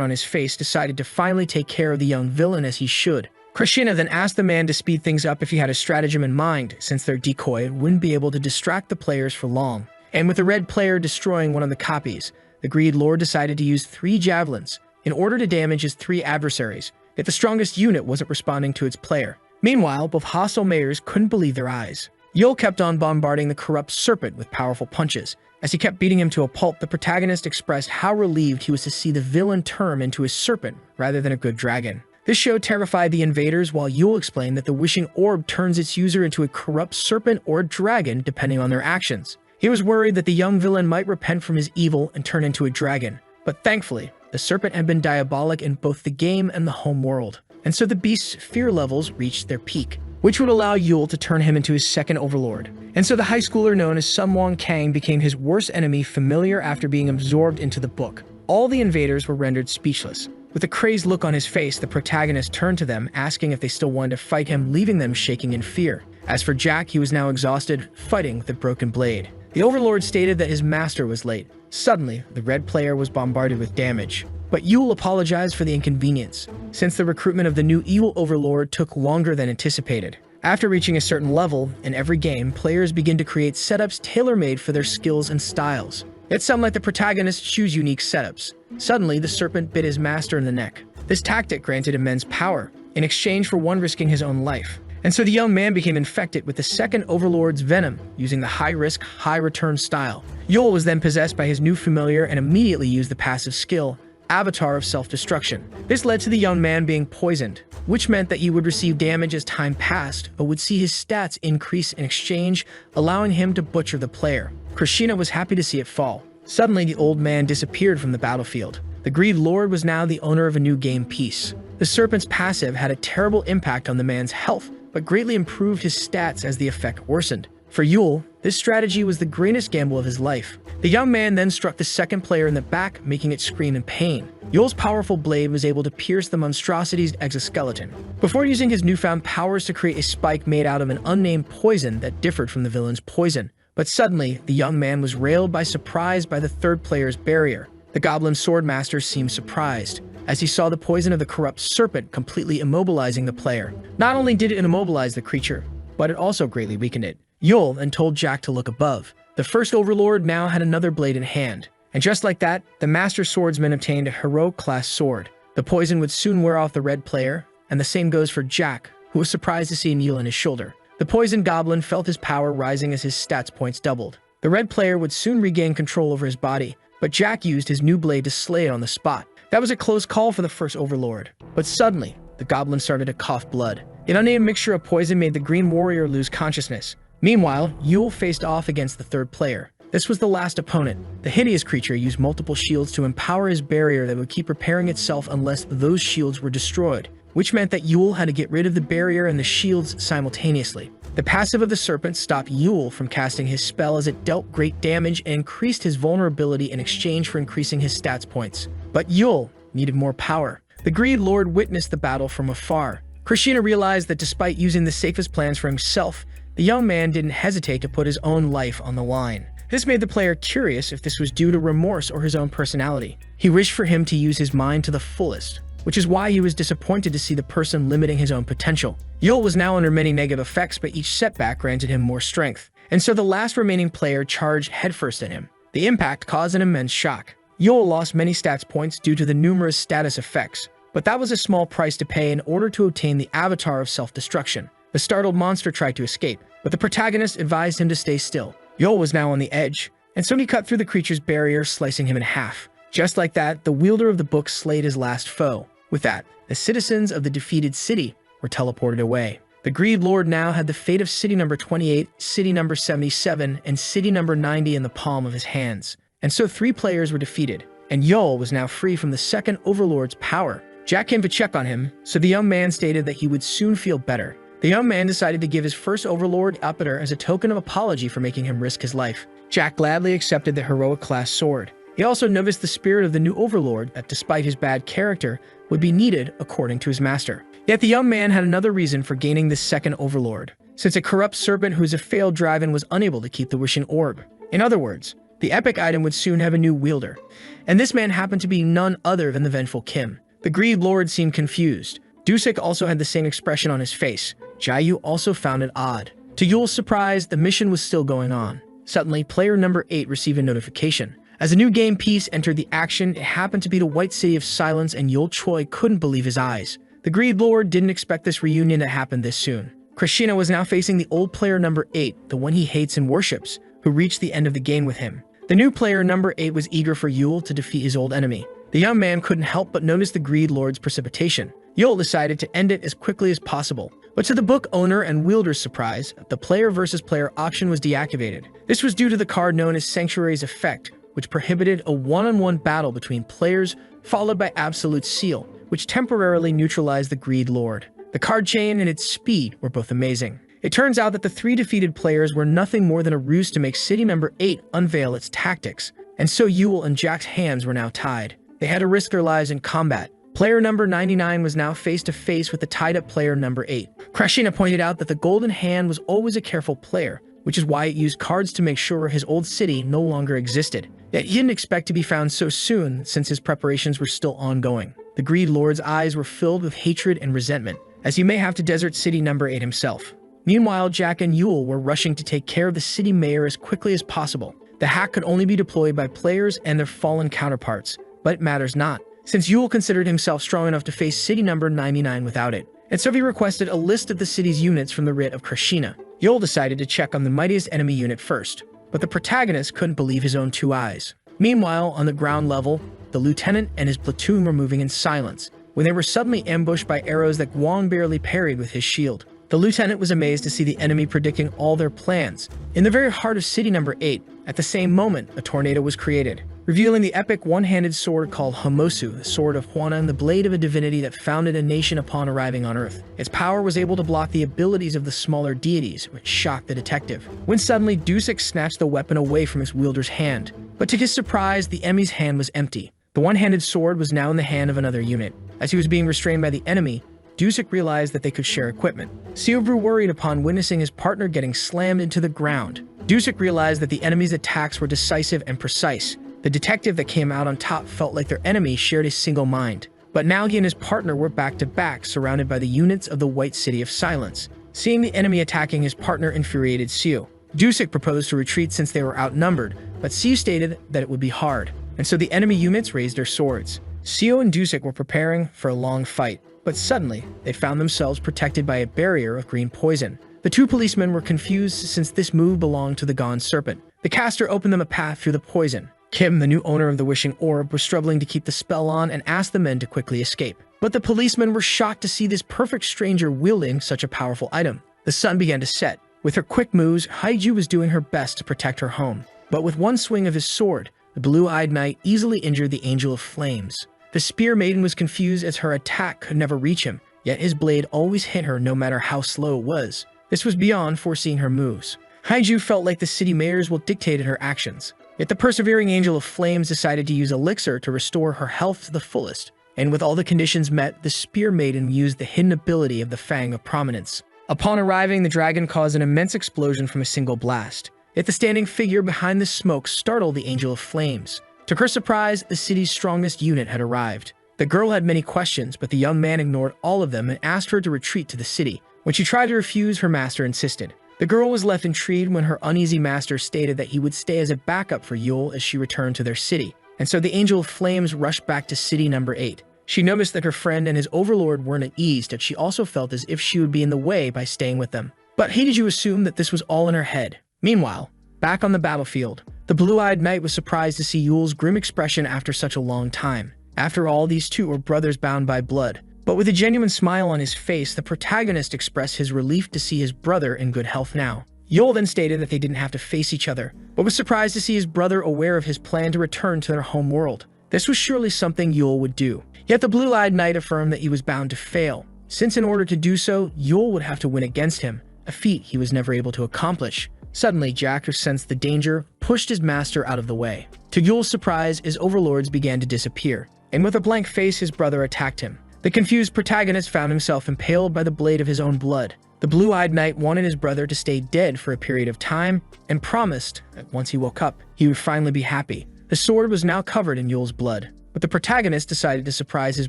Speaker 1: on his face, decided to finally take care of the young villain as he should. Krishna then asked the man to speed things up if he had a stratagem in mind, since their decoy wouldn't be able to distract the players for long. And with the red player destroying one of the copies, the Greed Lord decided to use 3 javelins in order to damage his 3 adversaries, yet the strongest unit wasn't responding to its player. Meanwhile, both hostile mayors couldn't believe their eyes. Yule kept on bombarding the corrupt serpent with powerful punches. As he kept beating him to a pulp, the protagonist expressed how relieved he was to see the villain turn into a serpent rather than a good dragon. This show terrified the invaders, while Yule explained that the wishing orb turns its user into a corrupt serpent or dragon depending on their actions. He was worried that the young villain might repent from his evil and turn into a dragon, but thankfully, the serpent had been diabolic in both the game and the home world. And so the beast's fear levels reached their peak, which would allow Yule to turn him into his second overlord. And so the high schooler known as Sumwon Kang became his worst enemy, familiar after being absorbed into the book. All the invaders were rendered speechless. With a crazed look on his face, the protagonist turned to them, asking if they still wanted to fight him, leaving them shaking in fear. As for Jack, he was now exhausted, fighting with a broken blade. The overlord stated that his master was late. Suddenly, the red player was bombarded with damage. But Yule apologized for the inconvenience, since the recruitment of the new evil overlord took longer than anticipated. After reaching a certain level, in every game, players begin to create setups tailor-made for their skills and styles. Yet some let the protagonist choose unique setups. Suddenly, the serpent bit his master in the neck. This tactic granted immense power, in exchange for one risking his own life. And so the young man became infected with the second overlord's venom, using the high-risk, high-return style. Yule was then possessed by his new familiar and immediately used the passive skill, Avatar of Self-Destruction. This led to the young man being poisoned, which meant that he would receive damage as time passed, but would see his stats increase in exchange, allowing him to butcher the player. Krishna was happy to see it fall. Suddenly, the old man disappeared from the battlefield. The Greed Lord was now the owner of a new game piece. The serpent's passive had a terrible impact on the man's health, but greatly improved his stats as the effect worsened. For Yule, this strategy was the greatest gamble of his life. The young man then struck the second player in the back, making it scream in pain. Yule's powerful blade was able to pierce the monstrosity's exoskeleton, before using his newfound powers to create a spike made out of an unnamed poison that differed from the villain's poison. But suddenly, the young man was railed by surprise by the third player's barrier. The goblin swordmaster seemed surprised, as he saw the poison of the corrupt serpent completely immobilizing the player. Not only did it immobilize the creature, but it also greatly weakened it. Yule then told Jack to look above. The first overlord now had another blade in hand, and just like that, the master swordsman obtained a heroic-class sword. The poison would soon wear off the red player, and the same goes for Jack, who was surprised to see a needle in his shoulder. The poisoned goblin felt his power rising as his stats points doubled. The red player would soon regain control over his body, but Jack used his new blade to slay it on the spot. That was a close call for the first overlord. But suddenly, the goblin started to cough blood. An unnamed mixture of poison made the green warrior lose consciousness. Meanwhile, Yule faced off against the third player. This was the last opponent. The hideous creature used multiple shields to empower his barrier that would keep repairing itself unless those shields were destroyed, which meant that Yule had to get rid of the barrier and the shields simultaneously. The passive of the serpent stopped Yule from casting his spell as it dealt great damage and increased his vulnerability in exchange for increasing his stats points. But Yule needed more power. The Greed Lord witnessed the battle from afar. Krishna realized that despite using the safest plans for himself, the young man didn't hesitate to put his own life on the line. This made the player curious if this was due to remorse or his own personality. He wished for him to use his mind to the fullest, which is why he was disappointed to see the person limiting his own potential. Yule was now under many negative effects, but each setback granted him more strength. And so the last remaining player charged headfirst at him. The impact caused an immense shock. Yule lost many stats points due to the numerous status effects, but that was a small price to pay in order to obtain the Avatar of Self-Destruction. The startled monster tried to escape, but the protagonist advised him to stay still. Yule was now on the edge, and so he cut through the creature's barrier, slicing him in half. Just like that, the wielder of the book slayed his last foe. With that, the citizens of the defeated city were teleported away. The Greed Lord now had the fate of city number 28, city number 77, and city number 90 in the palm of his hands. And so 3 players were defeated, and Yule was now free from the second overlord's power. Jack came to check on him, so the young man stated that he would soon feel better. The young man decided to give his first overlord Apater as a token of apology for making him risk his life. Jack gladly accepted the heroic class sword. He also noticed the spirit of the new overlord that, despite his bad character, would be needed according to his master. Yet the young man had another reason for gaining this second overlord, since a corrupt serpent who is a failed dragon was unable to keep the wishing orb. In other words, the epic item would soon have a new wielder, and this man happened to be none other than the vengeful Kim. The greed lord seemed confused. Dusek also had the same expression on his face. Jayu also found it odd. To Yule's surprise, the mission was still going on. Suddenly, player number 8 received a notification. As a new game piece entered the action, it happened to be the White City of Silence, and Yul Choi couldn't believe his eyes. The greed lord didn't expect this reunion to happen this soon. Krishna was now facing the old player number 8, the one he hates and worships, who reached the end of the game with him. The new player number 8 was eager for Yul to defeat his old enemy. The young man couldn't help but notice the greed lord's precipitation. Yul decided to end it as quickly as possible. But to the book owner and wielder's surprise, the player versus player option was deactivated. This was due to the card known as Sanctuary's Effect, which prohibited a one-on-one battle between players, followed by Absolute Seal, which temporarily neutralized the greed lord. The card chain and its speed were both amazing. It turns out that the 3 defeated players were nothing more than a ruse to make City number 8 unveil its tactics, and so Yul and Jack's hands were now tied. They had to risk their lives in combat. Player number 99 was now face-to-face with the tied-up player number 8. Krishna pointed out that the Golden Hand was always a careful player, which is why it used cards to make sure his old city no longer existed. Yet he didn't expect to be found so soon, since his preparations were still ongoing. The greed lord's eyes were filled with hatred and resentment, as he may have to desert City number 8 himself. Meanwhile, Jack and Yul were rushing to take care of the city mayor as quickly as possible. The hack could only be deployed by players and their fallen counterparts, but it matters not, since Yul considered himself strong enough to face City number 99 without it. And so he requested a list of the city's units from the writ of Krishna. Yul decided to check on the mightiest enemy unit first, but the protagonist couldn't believe his own 2 eyes. Meanwhile, on the ground level, the lieutenant and his platoon were moving in silence, when they were suddenly ambushed by arrows that Guang barely parried with his shield. The lieutenant was amazed to see the enemy predicting all their plans. In the very heart of City number 8, at the same moment, a tornado was created, revealing the epic one-handed sword called Homosu, the sword of Huanan, the blade of a divinity that founded a nation upon arriving on Earth. Its power was able to block the abilities of the smaller deities, which shocked the detective. When suddenly, Dusek snatched the weapon away from his wielder's hand. But to his surprise, the enemy's hand was empty. The one-handed sword was now in the hand of another unit. As he was being restrained by the enemy, Dusek realized that they could share equipment. Seo grew worried upon witnessing his partner getting slammed into the ground. Dusek realized that the enemy's attacks were decisive and precise. The detective that came out on top felt like their enemy shared a single mind. But now he and his partner were back-to-back, surrounded by the units of the White City of Silence. Seeing the enemy attacking his partner infuriated Seo. Dusek proposed to retreat since they were outnumbered, but Seo stated that it would be hard, and so the enemy units raised their swords. Seo and Dusek were preparing for a long fight, but suddenly, they found themselves protected by a barrier of green poison. The 2 policemen were confused since this move belonged to the Gone Serpent. The caster opened them a path through the poison. Kim, the new owner of the Wishing Orb, was struggling to keep the spell on and asked the men to quickly escape. But the policemen were shocked to see this perfect stranger wielding such a powerful item. The sun began to set. With her quick moves, Haiju was doing her best to protect her home. But with one swing of his sword, the blue-eyed knight easily injured the Angel of Flames. The Spear Maiden was confused as her attack could never reach him, yet his blade always hit her no matter how slow it was. This was beyond foreseeing her moves. Haiju felt like the city mayor's will dictated her actions. Yet the persevering Angel of Flames decided to use elixir to restore her health to the fullest, and with all the conditions met, the Spear Maiden used the hidden ability of the Fang of Prominence. Upon arriving, the dragon caused an immense explosion from a single blast. Yet the standing figure behind the smoke startled the Angel of Flames. To her surprise, the city's strongest unit had arrived. The girl had many questions, but the young man ignored all of them and asked her to retreat to the city. When she tried to refuse, her master insisted. The girl was left intrigued when her uneasy master stated that he would stay as a backup for Yul as she returned to their city. And so the Angel of Flames rushed back to City number 8. She noticed that her friend and his overlord weren't at ease, yet she also felt as if she would be in the way by staying with them. But Haiju assumed that this was all in her head. Meanwhile, back on the battlefield, the blue-eyed knight was surprised to see Yul's grim expression after such a long time. After all, these two were brothers bound by blood. But with a genuine smile on his face, the protagonist expressed his relief to see his brother in good health now. Yul then stated that they didn't have to face each other, but was surprised to see his brother aware of his plan to return to their home world. This was surely something Yul would do. Yet the blue-eyed knight affirmed that he was bound to fail, since in order to do so, Yul would have to win against him, a feat he was never able to accomplish. Suddenly, Jack, who sensed the danger, pushed his master out of the way. To Yul's surprise, his overlords began to disappear, and with a blank face, his brother attacked him. The confused protagonist found himself impaled by the blade of his own blood. The blue-eyed knight wanted his brother to stay dead for a period of time and promised that once he woke up, he would finally be happy. The sword was now covered in Yul's blood, but the protagonist decided to surprise his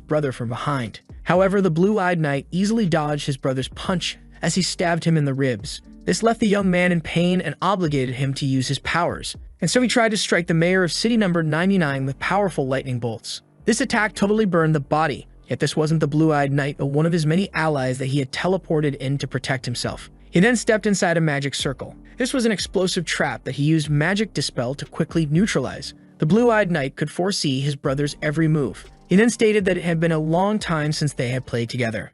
Speaker 1: brother from behind. However, the blue-eyed knight easily dodged his brother's punch as he stabbed him in the ribs. This left the young man in pain and obligated him to use his powers, and so he tried to strike the mayor of city number 99 with powerful lightning bolts. This attack totally burned the body, yet this wasn't the blue-eyed knight but one of his many allies that he had teleported in to protect himself. He then stepped inside a magic circle. This was an explosive trap that he used magic dispel to quickly neutralize. The blue-eyed knight could foresee his brother's every move. He then stated that it had been a long time since they had played together.